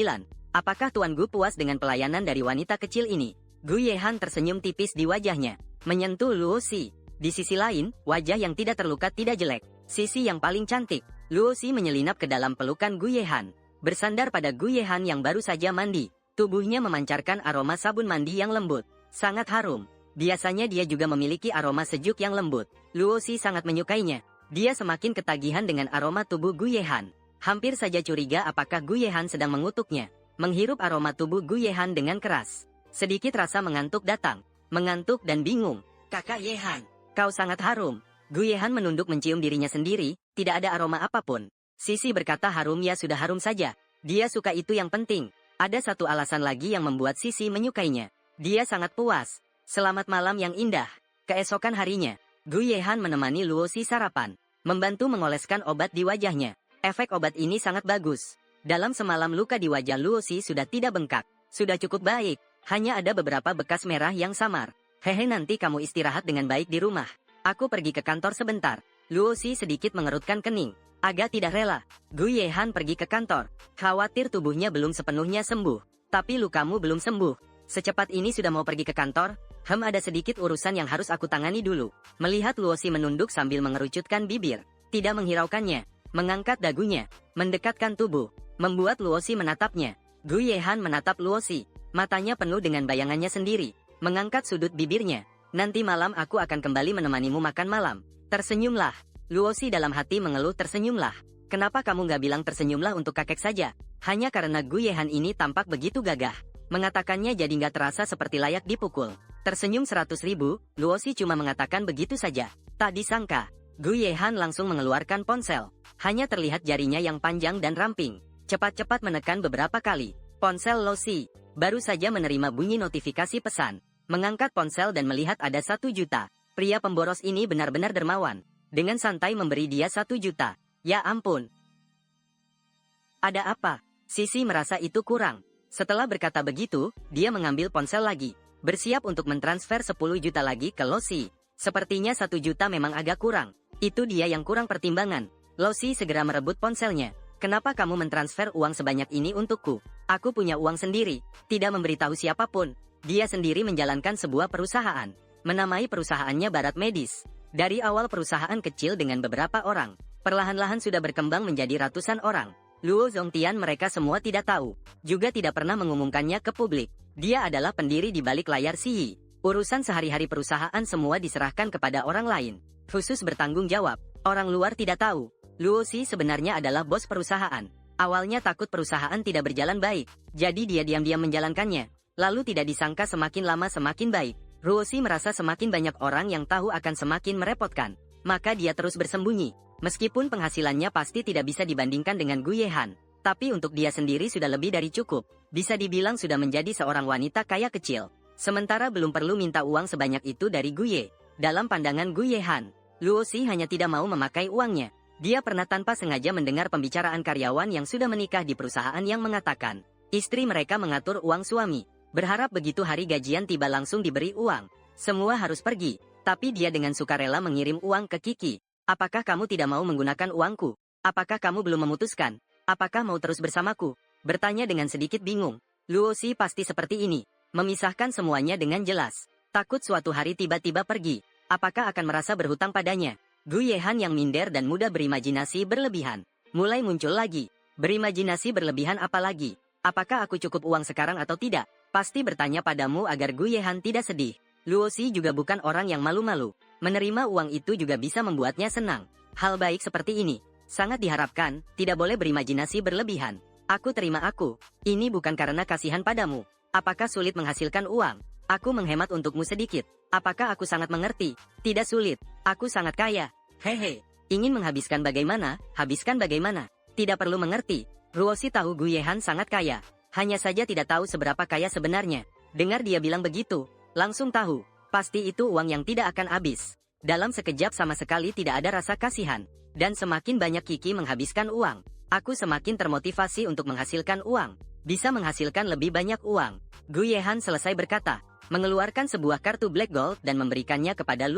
Apakah Tuan Gu puas dengan pelayanan dari wanita kecil ini? Gu Yehan tersenyum tipis di wajahnya, menyentuh Luosi. Di sisi lain, wajah yang tidak terluka tidak jelek. Sisi yang paling cantik. Luosi menyelinap ke dalam pelukan Gu Yehan. Bersandar pada Gu Yehan yang baru saja mandi. Tubuhnya memancarkan aroma sabun mandi yang lembut. Sangat harum. Biasanya dia juga memiliki aroma sejuk yang lembut. Luosi sangat menyukainya. Dia semakin ketagihan dengan aroma tubuh Gu Yehan. Hampir saja curiga apakah Gu Yehan sedang mengutuknya. Menghirup aroma tubuh Gu Yehan dengan keras. Sedikit rasa mengantuk datang. Mengantuk dan bingung. Kakak Yehan, kau sangat harum. Gu Yehan menunduk mencium dirinya sendiri, tidak ada aroma apapun. Sisi berkata harum ya sudah harum saja. Dia suka itu yang penting. Ada satu alasan lagi yang membuat Sisi menyukainya. Dia sangat puas. Selamat malam yang indah. Keesokan harinya, Gu Yehan menemani Luosi sarapan. Membantu mengoleskan obat di wajahnya. Efek obat ini sangat bagus. Dalam semalam luka di wajah Luosi sudah tidak bengkak. Sudah cukup baik. Hanya ada beberapa bekas merah yang samar. Hehe, nanti kamu istirahat dengan baik di rumah. Aku pergi ke kantor sebentar. Luosi sedikit mengerutkan kening. Agak tidak rela. Gu Yehan pergi ke kantor. Khawatir tubuhnya belum sepenuhnya sembuh. Tapi lukamu belum sembuh. Secepat ini sudah mau pergi ke kantor? Ada sedikit urusan yang harus aku tangani dulu. Melihat Luosi menunduk sambil mengerucutkan bibir. Tidak menghiraukannya. Mengangkat dagunya. Mendekatkan tubuh. Membuat Luosi menatapnya. Gu Yehan menatap Luosi. Matanya penuh dengan bayangannya sendiri. Mengangkat sudut bibirnya. Nanti malam aku akan kembali menemanimu makan malam. Tersenyumlah. Luosi dalam hati mengeluh tersenyumlah. Kenapa kamu gak bilang tersenyumlah untuk kakek saja? Hanya karena Gu Yehan ini tampak begitu gagah. Mengatakannya jadi gak terasa seperti layak dipukul. Tersenyum 100.000, Luosi cuma mengatakan begitu saja. Tak disangka, Gu Yehan langsung mengeluarkan ponsel. Hanya terlihat jarinya yang panjang dan ramping. Cepat-cepat menekan beberapa kali. Ponsel Luosi baru saja menerima bunyi notifikasi pesan. Mengangkat ponsel dan melihat ada 1 juta. Pria pemboros ini benar-benar dermawan. Dengan santai memberi dia 1 juta. Ya ampun. Ada apa? Sisi merasa itu kurang. Setelah berkata begitu, dia mengambil ponsel lagi. Bersiap untuk mentransfer 10 juta lagi ke Luosi. Sepertinya 1 juta memang agak kurang. Itu dia yang kurang pertimbangan. Luosi segera merebut ponselnya. Kenapa kamu mentransfer uang sebanyak ini untukku? Aku punya uang sendiri. Tidak memberitahu siapapun. Dia sendiri menjalankan sebuah perusahaan. Menamai perusahaannya Barat Medis. Dari awal perusahaan kecil dengan beberapa orang. Perlahan-lahan sudah berkembang menjadi ratusan orang. Luo Zongtian mereka semua tidak tahu. Juga tidak pernah mengumumkannya ke publik. Dia adalah pendiri di balik layar Siyi. Urusan sehari-hari perusahaan semua diserahkan kepada orang lain. Khusus bertanggung jawab. Orang luar tidak tahu. Luosi sebenarnya adalah bos perusahaan. Awalnya takut perusahaan tidak berjalan baik. Jadi dia diam-diam menjalankannya. Lalu tidak disangka semakin lama semakin baik. Luosi merasa semakin banyak orang yang tahu akan semakin merepotkan. Maka dia terus bersembunyi. Meskipun penghasilannya pasti tidak bisa dibandingkan dengan Gu Yehan. Tapi untuk dia sendiri sudah lebih dari cukup. Bisa dibilang sudah menjadi seorang wanita kaya kecil. Sementara belum perlu minta uang sebanyak itu dari Gu Ye. Dalam pandangan Gu Yehan, Luosi hanya tidak mau memakai uangnya. Dia pernah tanpa sengaja mendengar pembicaraan karyawan yang sudah menikah di perusahaan yang mengatakan, istri mereka mengatur uang suami. Berharap begitu hari gajian tiba langsung diberi uang. Semua harus pergi. Tapi dia dengan sukarela mengirim uang ke Kiki. Apakah kamu tidak mau menggunakan uangku? Apakah kamu belum memutuskan? Apakah mau terus bersamaku? Bertanya dengan sedikit bingung. Luosi pasti seperti ini. Memisahkan semuanya dengan jelas. Takut suatu hari tiba-tiba pergi. Apakah akan merasa berhutang padanya? Gu Yehan yang minder dan mudah berimajinasi berlebihan. Mulai muncul lagi. Berimajinasi berlebihan apa lagi? Apakah aku cukup uang sekarang atau tidak? Pasti bertanya padamu agar Gu Yehan tidak sedih. Luosi juga bukan orang yang malu-malu. Menerima uang itu juga bisa membuatnya senang. Hal baik seperti ini sangat diharapkan, tidak boleh berimajinasi berlebihan. Aku terima aku. Ini bukan karena kasihan padamu. Apakah sulit menghasilkan uang? Aku menghemat untukmu sedikit. Apakah aku sangat mengerti? Tidak sulit. Aku sangat kaya. Hehe. Ingin menghabiskan bagaimana? Habiskan bagaimana? Tidak perlu mengerti. Ruosi tahu Gu Yehan sangat kaya. Hanya saja tidak tahu seberapa kaya sebenarnya. Dengar dia bilang begitu, langsung tahu. Pasti itu uang yang tidak akan habis. Dalam sekejap sama sekali tidak ada rasa kasihan. Dan semakin banyak Kiki menghabiskan uang, aku semakin termotivasi untuk menghasilkan uang. Bisa menghasilkan lebih banyak uang. Gu Yehan selesai berkata, mengeluarkan sebuah kartu Black Gold dan memberikannya kepada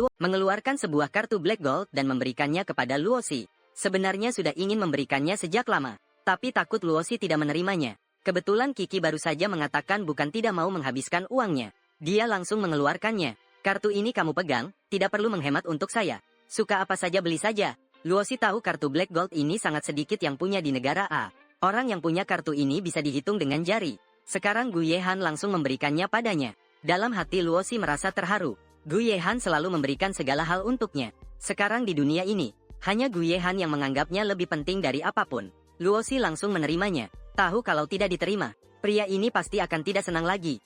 Luosi. Sebenarnya sudah ingin memberikannya sejak lama, tapi takut Luosi tidak menerimanya. Kebetulan Kiki baru saja mengatakan bukan tidak mau menghabiskan uangnya. Dia langsung mengeluarkannya. Kartu ini kamu pegang, tidak perlu menghemat untuk saya. Suka apa saja beli saja. Luosi tahu kartu Black Gold ini sangat sedikit yang punya di negara A. Orang yang punya kartu ini bisa dihitung dengan jari. Sekarang Gu Yehan langsung memberikannya padanya. Dalam hati Luosi merasa terharu. Gu Yehan selalu memberikan segala hal untuknya. Sekarang di dunia ini, hanya Gu Yehan yang menganggapnya lebih penting dari apapun. Luosi langsung menerimanya. Tahu kalau tidak diterima, pria ini pasti akan tidak senang lagi.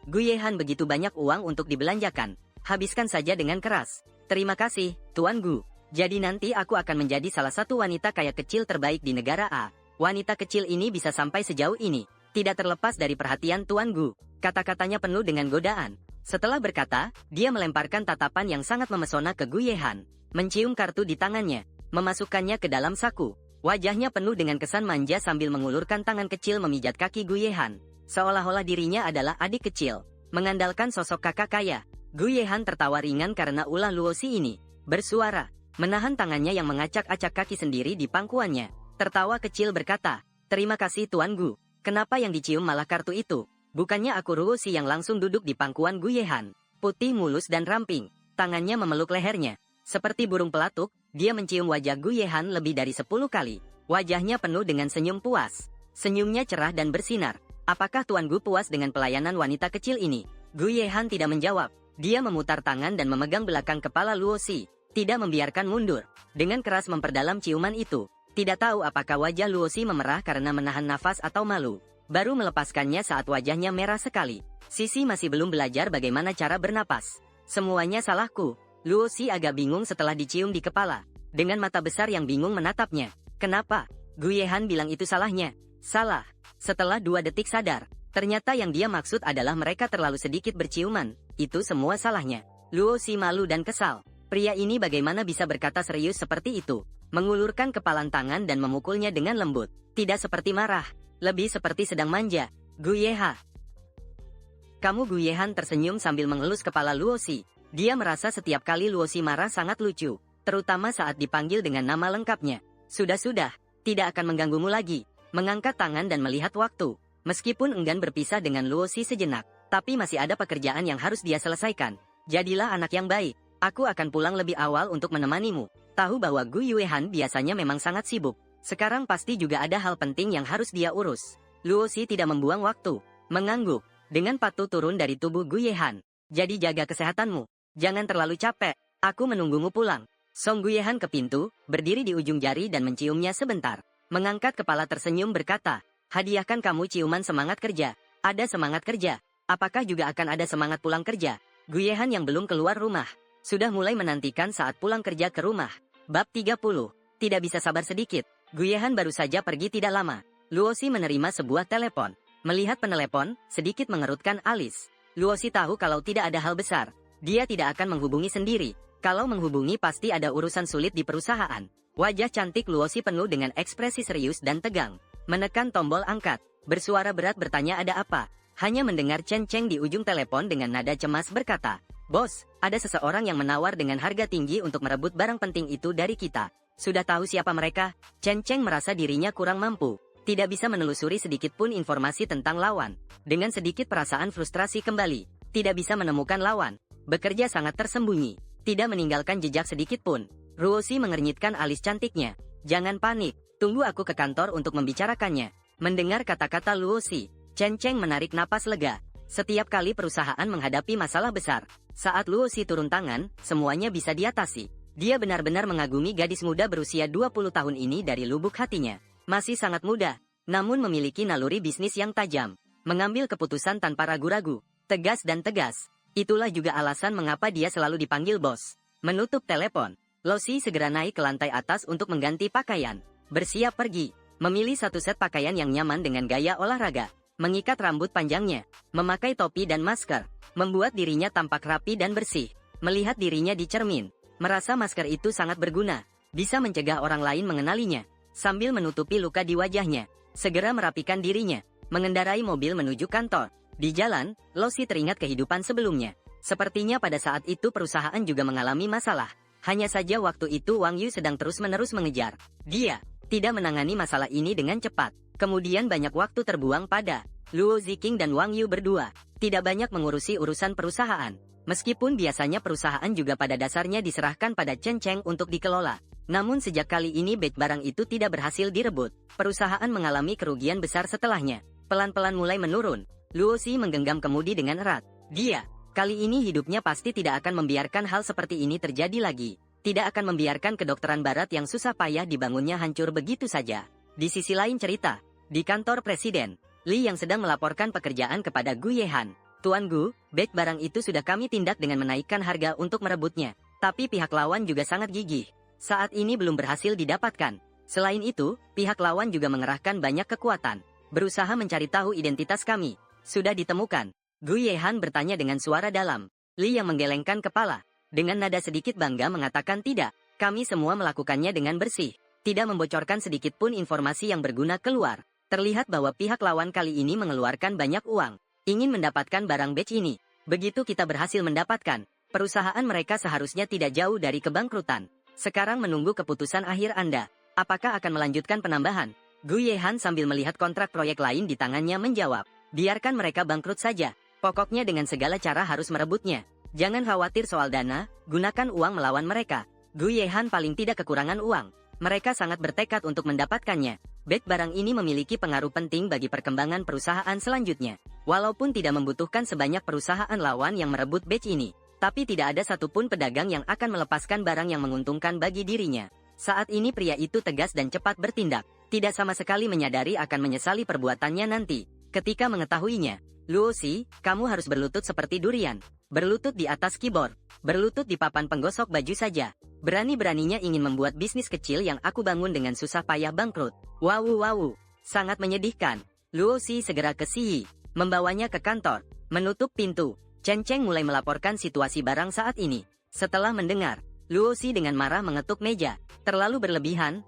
Gu Yehan begitu banyak uang untuk dibelanjakan. Habiskan saja dengan keras. Terima kasih, Tuan Gu. Jadi nanti aku akan menjadi salah satu wanita kaya kecil terbaik di negara A. Wanita kecil ini bisa sampai sejauh ini, tidak terlepas dari perhatian Tuan Gu. Kata-katanya penuh dengan godaan. Setelah berkata, dia melemparkan tatapan yang sangat memesona ke Gu Yehan. Mencium kartu di tangannya, memasukkannya ke dalam saku. Wajahnya penuh dengan kesan manja sambil mengulurkan tangan kecil memijat kaki Gu Yehan. Seolah-olah dirinya adalah adik kecil. Mengandalkan sosok kakak kaya, Gu Yehan tertawa ringan karena ulah Luosi ini. Bersuara, menahan tangannya yang mengacak-acak kaki sendiri di pangkuannya. Tertawa kecil berkata, terima kasih Tuan Gu. Kenapa yang dicium malah kartu itu? Bukannya aku Luosi yang langsung duduk di pangkuan Gu Yehan. Putih mulus dan ramping. Tangannya memeluk lehernya. Seperti burung pelatuk, dia mencium wajah Gu Yehan lebih dari 10 kali. Wajahnya penuh dengan senyum puas. Senyumnya cerah dan bersinar. Apakah Tuan Gu puas dengan pelayanan wanita kecil ini? Gu Yehan tidak menjawab. Dia memutar tangan dan memegang belakang kepala Luosi. Tidak membiarkan mundur. Dengan keras memperdalam ciuman itu. Tidak tahu apakah wajah Luosi memerah karena menahan nafas atau malu. Baru melepaskannya saat wajahnya merah sekali. Sisi masih belum belajar bagaimana cara bernapas. Semuanya salahku. Luosi agak bingung setelah dicium di kepala. Dengan mata besar yang bingung menatapnya. Kenapa? Gu Yehan bilang itu salahnya. Salah. Setelah 2 detik sadar. Ternyata yang dia maksud adalah mereka terlalu sedikit berciuman. Itu semua salahnya. Luosi malu dan kesal. Pria ini bagaimana bisa berkata serius seperti itu? Mengulurkan kepalan tangan dan memukulnya dengan lembut. Tidak seperti marah. Lebih seperti sedang manja. Gu Yehan. Gu Yehan tersenyum sambil mengelus kepala Luosi. Dia merasa setiap kali Luosi marah sangat lucu. Terutama saat dipanggil dengan nama lengkapnya. Sudah-sudah. Tidak akan mengganggumu lagi. Mengangkat tangan dan melihat waktu. Meskipun enggan berpisah dengan Luosi sejenak. Tapi masih ada pekerjaan yang harus dia selesaikan. Jadilah anak yang baik. Aku akan pulang lebih awal untuk menemanimu. Tahu bahwa Gu Yehan biasanya memang sangat sibuk. Sekarang pasti juga ada hal penting yang harus dia urus. Luosi tidak membuang waktu. Mengangguk. Dengan patuh turun dari tubuh Gu Yehan. Jadi jaga kesehatanmu. Jangan terlalu capek. Aku menunggumu pulang. Song Gu Yehan ke pintu, berdiri di ujung jari dan menciumnya sebentar. Mengangkat kepala tersenyum berkata, hadiahkan kamu ciuman semangat kerja. Ada semangat kerja. Apakah juga akan ada semangat pulang kerja? Gu Yehan yang belum keluar rumah. Sudah mulai menantikan saat pulang kerja ke rumah. Bab 30. Tidak bisa sabar sedikit. Gu Yehan baru saja pergi tidak lama. Luosi menerima sebuah telepon. Melihat penelepon, sedikit mengerutkan alis. Luosi tahu kalau tidak ada hal besar. Dia tidak akan menghubungi sendiri. Kalau menghubungi pasti ada urusan sulit di perusahaan. Wajah cantik Luosi penuh dengan ekspresi serius dan tegang. Menekan tombol angkat. Bersuara berat bertanya ada apa. Hanya mendengar Chen Cheng di ujung telepon dengan nada cemas berkata, Bos, ada seseorang yang menawar dengan harga tinggi untuk merebut barang penting itu dari kita. Sudah tahu siapa mereka? Chen Cheng merasa dirinya kurang mampu. Tidak bisa menelusuri sedikit pun informasi tentang lawan. Dengan sedikit perasaan frustrasi kembali. Tidak bisa menemukan lawan. Bekerja sangat tersembunyi. Tidak meninggalkan jejak sedikit pun. Ruosi mengernyitkan alis cantiknya. Jangan panik. Tunggu aku ke kantor untuk membicarakannya. Mendengar kata-kata Luosi, Chen Cheng menarik napas lega. Setiap kali perusahaan menghadapi masalah besar, saat Luosi turun tangan, semuanya bisa diatasi. Dia benar-benar mengagumi gadis muda berusia 20 tahun ini dari lubuk hatinya. Masih sangat muda, namun memiliki naluri bisnis yang tajam. Mengambil keputusan tanpa ragu-ragu, tegas dan tegas. Itulah juga alasan mengapa dia selalu dipanggil bos. Menutup telepon, Luosi segera naik ke lantai atas untuk mengganti pakaian. Bersiap pergi. Memilih satu set pakaian yang nyaman dengan gaya olahraga. Mengikat rambut panjangnya. Memakai topi dan masker. Membuat dirinya tampak rapi dan bersih. Melihat dirinya di cermin. Merasa masker itu sangat berguna. Bisa mencegah orang lain mengenalinya. Sambil menutupi luka di wajahnya. Segera merapikan dirinya. Mengendarai mobil menuju kantor. Di jalan, Luosi teringat kehidupan sebelumnya. Sepertinya pada saat itu perusahaan juga mengalami masalah. Hanya saja waktu itu Wang Yu sedang terus-menerus mengejar. Dia tidak menangani masalah ini dengan cepat. Kemudian banyak waktu terbuang pada Luo Ziqing dan Wang Yu berdua. Tidak banyak mengurusi urusan perusahaan. Meskipun biasanya perusahaan juga pada dasarnya diserahkan pada Chen Cheng untuk dikelola. Namun sejak kali ini batch barang itu tidak berhasil direbut. Perusahaan mengalami kerugian besar setelahnya. Pelan-pelan mulai menurun. Luo Xi menggenggam kemudi dengan erat. Dia kali ini hidupnya pasti tidak akan membiarkan hal seperti ini terjadi lagi. Tidak akan membiarkan kedokteran barat yang susah payah dibangunnya hancur begitu saja. Di sisi lain cerita, di kantor presiden, Li yang sedang melaporkan pekerjaan kepada Gu Yehan. Tuan Gu, batch barang itu sudah kami tindak dengan menaikkan harga untuk merebutnya. Tapi pihak lawan juga sangat gigih. Saat ini belum berhasil didapatkan. Selain itu, pihak lawan juga mengerahkan banyak kekuatan. Berusaha mencari tahu identitas kami. Sudah ditemukan. Gu Yehan bertanya dengan suara dalam. Li yang menggelengkan kepala. Dengan nada sedikit bangga mengatakan tidak. Kami semua melakukannya dengan bersih. Tidak membocorkan sedikit pun informasi yang berguna keluar. Terlihat bahwa pihak lawan kali ini mengeluarkan banyak uang. Ingin mendapatkan barang batch ini. Begitu kita berhasil mendapatkan, perusahaan mereka seharusnya tidak jauh dari kebangkrutan. Sekarang menunggu keputusan akhir Anda. Apakah akan melanjutkan penambahan? Gu Yehan sambil melihat kontrak proyek lain di tangannya menjawab. Biarkan mereka bangkrut saja. Pokoknya dengan segala cara harus merebutnya. Jangan khawatir soal dana, gunakan uang melawan mereka. Gu Yehan paling tidak kekurangan uang. Mereka sangat bertekad untuk mendapatkannya. Batch barang ini memiliki pengaruh penting bagi perkembangan perusahaan selanjutnya. Walaupun tidak membutuhkan sebanyak perusahaan lawan yang merebut batch ini, tapi tidak ada satupun pedagang yang akan melepaskan barang yang menguntungkan bagi dirinya. Saat ini pria itu tegas dan cepat bertindak. Tidak sama sekali menyadari akan menyesali perbuatannya nanti. Ketika mengetahuinya, Luo Xi, kamu harus berlutut seperti durian. Berlutut di atas keyboard. Berlutut di papan penggosok baju saja. Berani-beraninya ingin membuat bisnis kecil yang aku bangun dengan susah payah bangkrut. Wow. Sangat menyedihkan. Luo Xi segera ke Xi, membawanya ke kantor. Menutup pintu. Chen Cheng mulai melaporkan situasi barang saat ini. Setelah mendengar, Luo Xi dengan marah mengetuk meja. Terlalu berlebihan.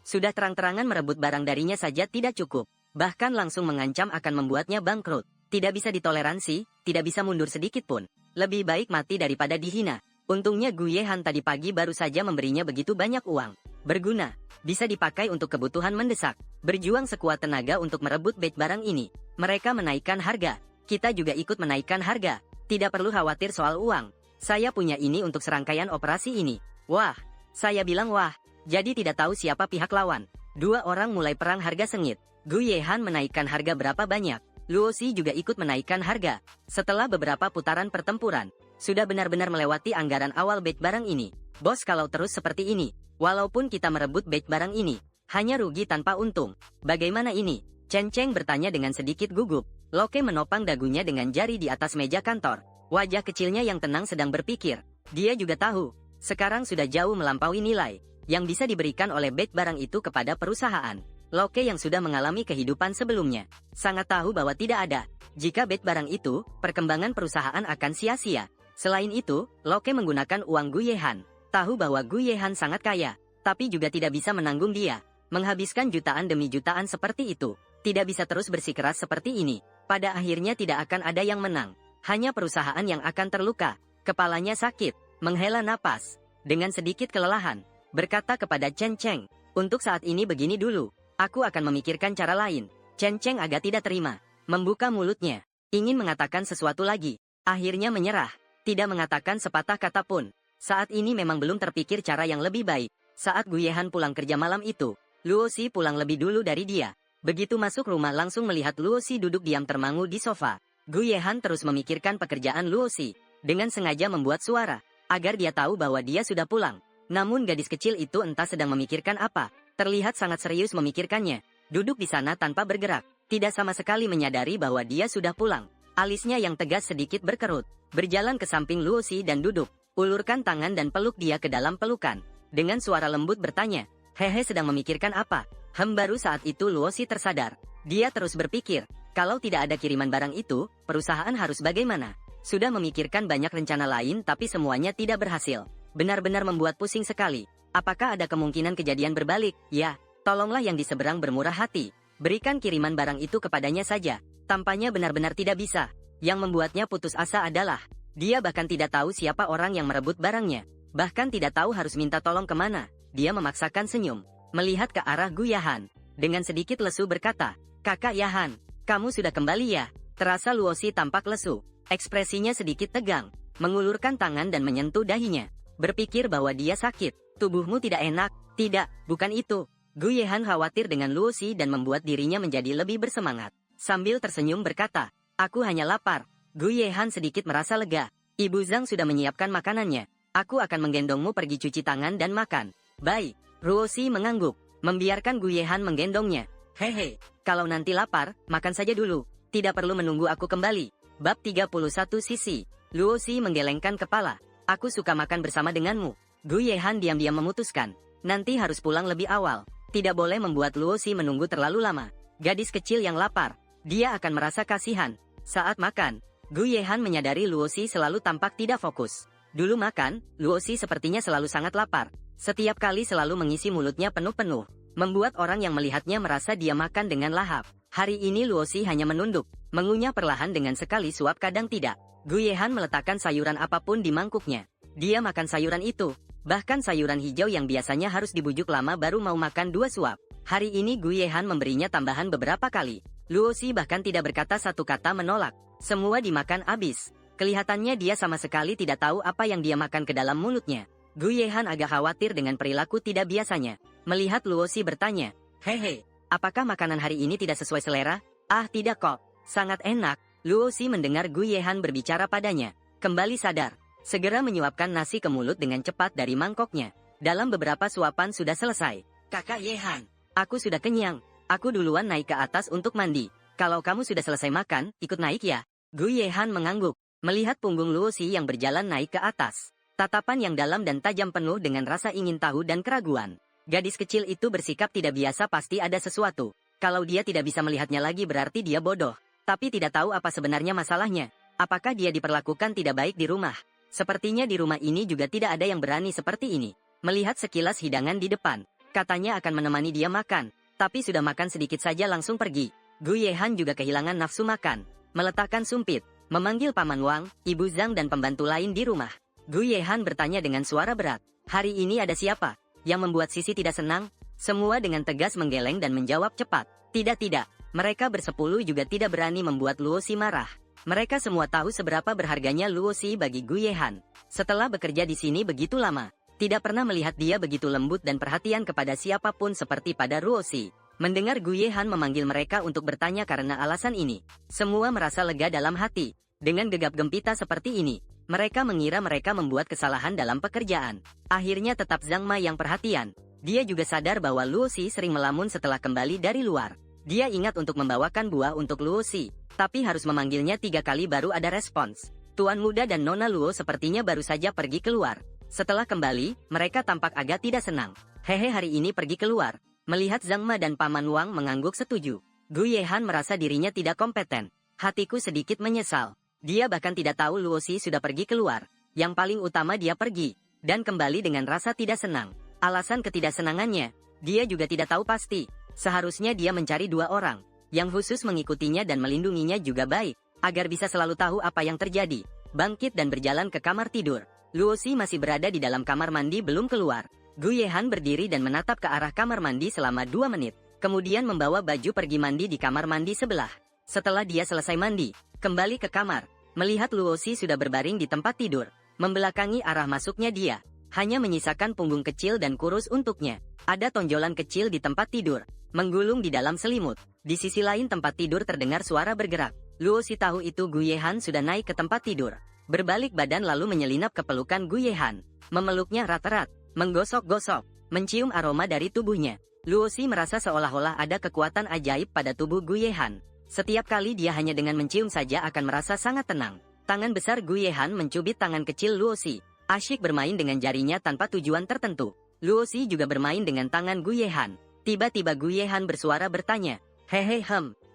Sudah terang-terangan merebut barang darinya saja tidak cukup. Bahkan langsung mengancam akan membuatnya bangkrut. Tidak bisa ditoleransi, tidak bisa mundur sedikit pun. Lebih baik mati daripada dihina. Untungnya Gu Yehan tadi pagi baru saja memberinya begitu banyak uang. Berguna, bisa dipakai untuk kebutuhan mendesak. Berjuang sekuat tenaga untuk merebut batch barang ini. Mereka menaikkan harga. Kita juga ikut menaikkan harga. Tidak perlu khawatir soal uang. Saya punya ini untuk serangkaian operasi ini. Wah, saya bilang wah. Jadi tidak tahu siapa pihak lawan. Dua orang mulai perang harga sengit. Gu Yehan menaikkan harga berapa banyak. Luo Xi juga ikut menaikkan harga. Setelah beberapa putaran pertempuran, sudah benar-benar melewati anggaran awal batch barang ini. Bos, kalau terus seperti ini, walaupun kita merebut batch barang ini, hanya rugi tanpa untung. Bagaimana ini? Chen Cheng bertanya dengan sedikit gugup. Loke menopang dagunya dengan jari di atas meja kantor. Wajah kecilnya yang tenang sedang berpikir. Dia juga tahu, sekarang sudah jauh melampaui nilai yang bisa diberikan oleh batch barang itu kepada perusahaan. Loke yang sudah mengalami kehidupan sebelumnya, sangat tahu bahwa tidak ada. Jika batch barang itu, perkembangan perusahaan akan sia-sia. Selain itu, Loke menggunakan uang Gu Yehan. Tahu bahwa Gu Yehan sangat kaya, tapi juga tidak bisa menanggung dia. Menghabiskan jutaan demi jutaan seperti itu. Tidak bisa terus bersikeras seperti ini. Pada akhirnya tidak akan ada yang menang. Hanya perusahaan yang akan terluka. Kepalanya sakit, menghela napas. Dengan sedikit kelelahan, berkata kepada Chen Cheng, untuk saat ini begini dulu. Aku akan memikirkan cara lain. Chen Cheng agak tidak terima. Membuka mulutnya. Ingin mengatakan sesuatu lagi. Akhirnya menyerah. Tidak mengatakan sepatah kata pun. Saat ini memang belum terpikir cara yang lebih baik. Saat Gu Yehan pulang kerja malam itu, Luo Xi pulang lebih dulu dari dia. Begitu masuk rumah langsung melihat Luo Xi duduk diam termangu di sofa. Gu Yehan terus memikirkan pekerjaan Luo Xi. Dengan sengaja membuat suara. Agar dia tahu bahwa dia sudah pulang. Namun gadis kecil itu entah sedang memikirkan apa. Terlihat sangat serius memikirkannya. Duduk di sana tanpa bergerak. Tidak sama sekali menyadari bahwa dia sudah pulang. Alisnya yang tegas sedikit berkerut. Berjalan ke samping Luo Xi dan duduk. Ulurkan tangan dan peluk dia ke dalam pelukan. Dengan suara lembut bertanya, "Hehe, sedang memikirkan apa?" Baru saat itu Luosi tersadar. Dia terus berpikir, kalau tidak ada kiriman barang itu, perusahaan harus bagaimana? Sudah memikirkan banyak rencana lain tapi semuanya tidak berhasil. Benar-benar membuat pusing sekali. Apakah ada kemungkinan kejadian berbalik? Ya, tolonglah yang di seberang bermurah hati. Berikan kiriman barang itu kepadanya saja. Tampaknya benar-benar tidak bisa. Yang membuatnya putus asa adalah, dia bahkan tidak tahu siapa orang yang merebut barangnya. Bahkan tidak tahu harus minta tolong kemana. Dia memaksakan senyum, melihat ke arah Gu Yahan. Dengan sedikit lesu berkata, "Kakak Yahan, kamu sudah kembali ya?" Terasa Luosi tampak lesu. Ekspresinya sedikit tegang, mengulurkan tangan dan menyentuh dahinya. Berpikir bahwa dia sakit. "Tubuhmu tidak enak?" "Tidak, bukan itu." Gu Yahan khawatir dengan Luosi dan membuat dirinya menjadi lebih bersemangat. Sambil tersenyum berkata, "Aku hanya lapar." Gu Yahan sedikit merasa lega. "Ibu Zhang sudah menyiapkan makanannya. Aku akan menggendongmu pergi cuci tangan dan makan." "Baik." Luosi mengangguk, membiarkan Gu Yahan menggendongnya. "Hehe, kalau nanti lapar, makan saja dulu. Tidak perlu menunggu aku kembali." Bab 31 Sisi. Luosi menggelengkan kepala. "Aku suka makan bersama denganmu." Gu Yahan diam-diam memutuskan. Nanti harus pulang lebih awal. Tidak boleh membuat Luosi menunggu terlalu lama. Gadis kecil yang lapar. Dia akan merasa kasihan. Saat makan, Gu Yahan menyadari Luosi selalu tampak tidak fokus. Dulu makan, Luosi sepertinya selalu sangat lapar. Setiap kali selalu mengisi mulutnya penuh-penuh, membuat orang yang melihatnya merasa dia makan dengan lahap. Hari ini Luosi hanya menunduk, mengunyah perlahan dengan sekali suap kadang tidak. Gu Yahan meletakkan sayuran apapun di mangkuknya. Dia makan sayuran itu, bahkan sayuran hijau yang biasanya harus dibujuk lama baru mau makan 2 suap. Hari ini Gu Yahan memberinya tambahan beberapa kali. Luosi bahkan tidak berkata satu kata menolak. Semua dimakan habis. Kelihatannya dia sama sekali tidak tahu apa yang dia makan ke dalam mulutnya. Gu Yahan agak khawatir dengan perilaku tidak biasanya. Melihat Luosi bertanya, "Hehe, apakah makanan hari ini tidak sesuai selera?" "Ah, tidak kok. Sangat enak." Luosi mendengar Gu Yahan berbicara padanya. Kembali sadar. Segera menyuapkan nasi ke mulut dengan cepat dari mangkoknya. Dalam beberapa suapan sudah selesai. "Kakak Yahan, aku sudah kenyang. Aku duluan naik ke atas untuk mandi. Kalau kamu sudah selesai makan, ikut naik ya." Gu Yahan mengangguk, melihat punggung Luosi yang berjalan naik ke atas. Tatapan yang dalam dan tajam penuh dengan rasa ingin tahu dan keraguan. Gadis kecil itu bersikap tidak biasa, pasti ada sesuatu. Kalau dia tidak bisa melihatnya lagi berarti dia bodoh. Tapi tidak tahu apa sebenarnya masalahnya. Apakah dia diperlakukan tidak baik di rumah? Sepertinya di rumah ini juga tidak ada yang berani seperti ini. Melihat sekilas hidangan di depan, katanya akan menemani dia makan. Tapi sudah makan sedikit saja langsung pergi. Gu Yahan juga kehilangan nafsu makan. Meletakkan sumpit, memanggil Paman Wang, Ibu Zhang dan pembantu lain di rumah. Gu Yahan bertanya dengan suara berat, "Hari ini ada siapa?" Yang membuat Sisi tidak senang. Semua dengan tegas menggeleng dan menjawab cepat, "Tidak. Mereka bersepuluh juga tidak berani membuat Luosi marah. Mereka semua tahu seberapa berharganya Luosi bagi Gu Yahan. Setelah bekerja di sini begitu lama, tidak pernah melihat dia begitu lembut dan perhatian kepada siapapun seperti pada Luosi. Mendengar Gu Yahan memanggil mereka untuk bertanya karena alasan ini, semua merasa lega dalam hati. Dengan gegap gempita seperti ini, mereka mengira mereka membuat kesalahan dalam pekerjaan. Akhirnya tetap Zhang Ma yang perhatian. Dia juga sadar bahwa Luosi sering melamun setelah kembali dari luar. Dia ingat untuk membawakan buah untuk Luosi, tapi harus memanggilnya 3 kali baru ada respons. Tuan muda dan Nona Luo sepertinya baru saja pergi keluar. Setelah kembali, mereka tampak agak tidak senang. "Hehe, hari ini pergi keluar." Melihat Zhang Ma dan Paman Wang mengangguk setuju, Gu Yahan merasa dirinya tidak kompeten. "Hatiku sedikit menyesal." Dia bahkan tidak tahu Luosi sudah pergi keluar. Yang paling utama dia pergi, dan kembali dengan rasa tidak senang. Alasan ketidaksenangannya, dia juga tidak tahu pasti. Seharusnya dia mencari 2 orang, yang khusus mengikutinya dan melindunginya juga baik, agar bisa selalu tahu apa yang terjadi. Bangkit dan berjalan ke kamar tidur. Luosi masih berada di dalam kamar mandi belum keluar. Gu Yahan berdiri dan menatap ke arah kamar mandi selama 2 menit. Kemudian membawa baju pergi mandi di kamar mandi sebelah. Setelah dia selesai mandi, kembali ke kamar, melihat Luosi sudah berbaring di tempat tidur, membelakangi arah masuknya dia, hanya menyisakan punggung kecil dan kurus untuknya. Ada tonjolan kecil di tempat tidur, menggulung di dalam selimut. Di sisi lain tempat tidur terdengar suara bergerak. Luosi tahu itu Gu Yahan sudah naik ke tempat tidur. Berbalik badan lalu menyelinap ke pelukan Gu Yahan, memeluknya erat-erat, menggosok-gosok, mencium aroma dari tubuhnya. Luosi merasa seolah-olah ada kekuatan ajaib pada tubuh Gu Yahan. Setiap kali dia hanya dengan mencium saja akan merasa sangat tenang. Tangan besar Gu Yahan mencubit tangan kecil Luosi. Asyik bermain dengan jarinya tanpa tujuan tertentu. Luo Xi juga bermain dengan tangan Gu Yehan. Tiba-tiba Gu Yehan bersuara bertanya, "Hehe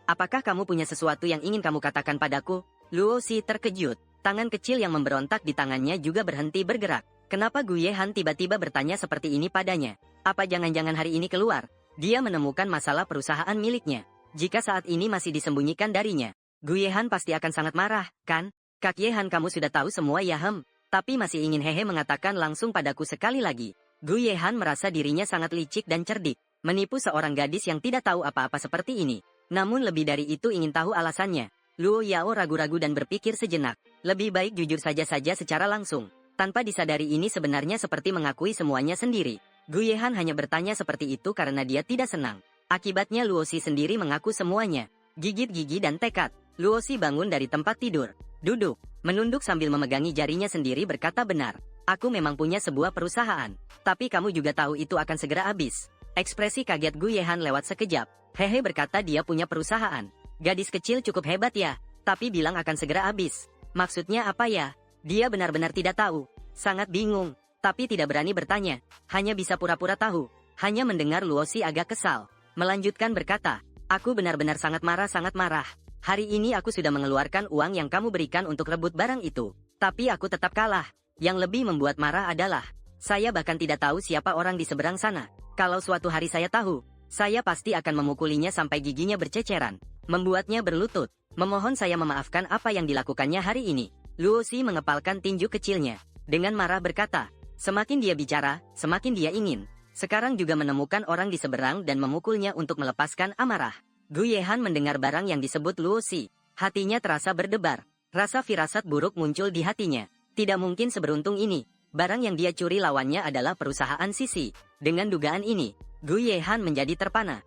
apakah kamu punya sesuatu yang ingin kamu katakan padaku?" Luo Xi terkejut. Tangan kecil yang memberontak di tangannya juga berhenti bergerak. Kenapa Gu Yehan tiba-tiba bertanya seperti ini padanya? Apa jangan-jangan hari ini keluar dia menemukan masalah perusahaan miliknya? Jika saat ini masih disembunyikan darinya, Gu Yehan pasti akan sangat marah, kan? "Kak Yehan, kamu sudah tahu semua ya tapi masih ingin hehe mengatakan langsung padaku sekali lagi." Gu Yehan merasa dirinya sangat licik dan cerdik, menipu seorang gadis yang tidak tahu apa-apa seperti ini. Namun lebih dari itu ingin tahu alasannya. Luo Yao ragu-ragu dan berpikir sejenak. Lebih baik jujur saja secara langsung. Tanpa disadari ini sebenarnya seperti mengakui semuanya sendiri. Gu Yehan hanya bertanya seperti itu karena dia tidak senang. Akibatnya Luo Xi sendiri mengaku semuanya. Gigit gigi dan tekad, Luo Xi bangun dari tempat tidur. Duduk, menunduk sambil memegangi jarinya sendiri berkata, "Benar, aku memang punya sebuah perusahaan. Tapi kamu juga tahu itu akan segera habis." Ekspresi kaget Gu Yehan lewat sekejap. Hehe berkata dia punya perusahaan. Gadis kecil cukup hebat ya, tapi bilang akan segera habis. Maksudnya apa ya? Dia benar-benar tidak tahu. Sangat bingung, tapi tidak berani bertanya. Hanya bisa pura-pura tahu. Hanya mendengar Luo Xi agak kesal. Melanjutkan berkata, "Aku benar-benar sangat marah. Hari ini aku sudah mengeluarkan uang yang kamu berikan untuk rebut barang itu. Tapi aku tetap kalah. Yang lebih membuat marah adalah, saya bahkan tidak tahu siapa orang di seberang sana. Kalau suatu hari saya tahu, saya pasti akan memukulinya sampai giginya berceceran. Membuatnya berlutut. Memohon saya memaafkan apa yang dilakukannya hari ini." Luo Xi mengepalkan tinju kecilnya. Dengan marah berkata, semakin dia bicara, semakin dia ingin sekarang juga menemukan orang di seberang dan memukulnya untuk melepaskan amarah. Gu Yehan mendengar barang yang disebut Luo Xi. Hatinya terasa berdebar. Rasa firasat buruk muncul di hatinya. Tidak mungkin seberuntung ini. Barang yang dia curi lawannya adalah perusahaan Sisi. Dengan dugaan ini, Gu Yehan menjadi terpana.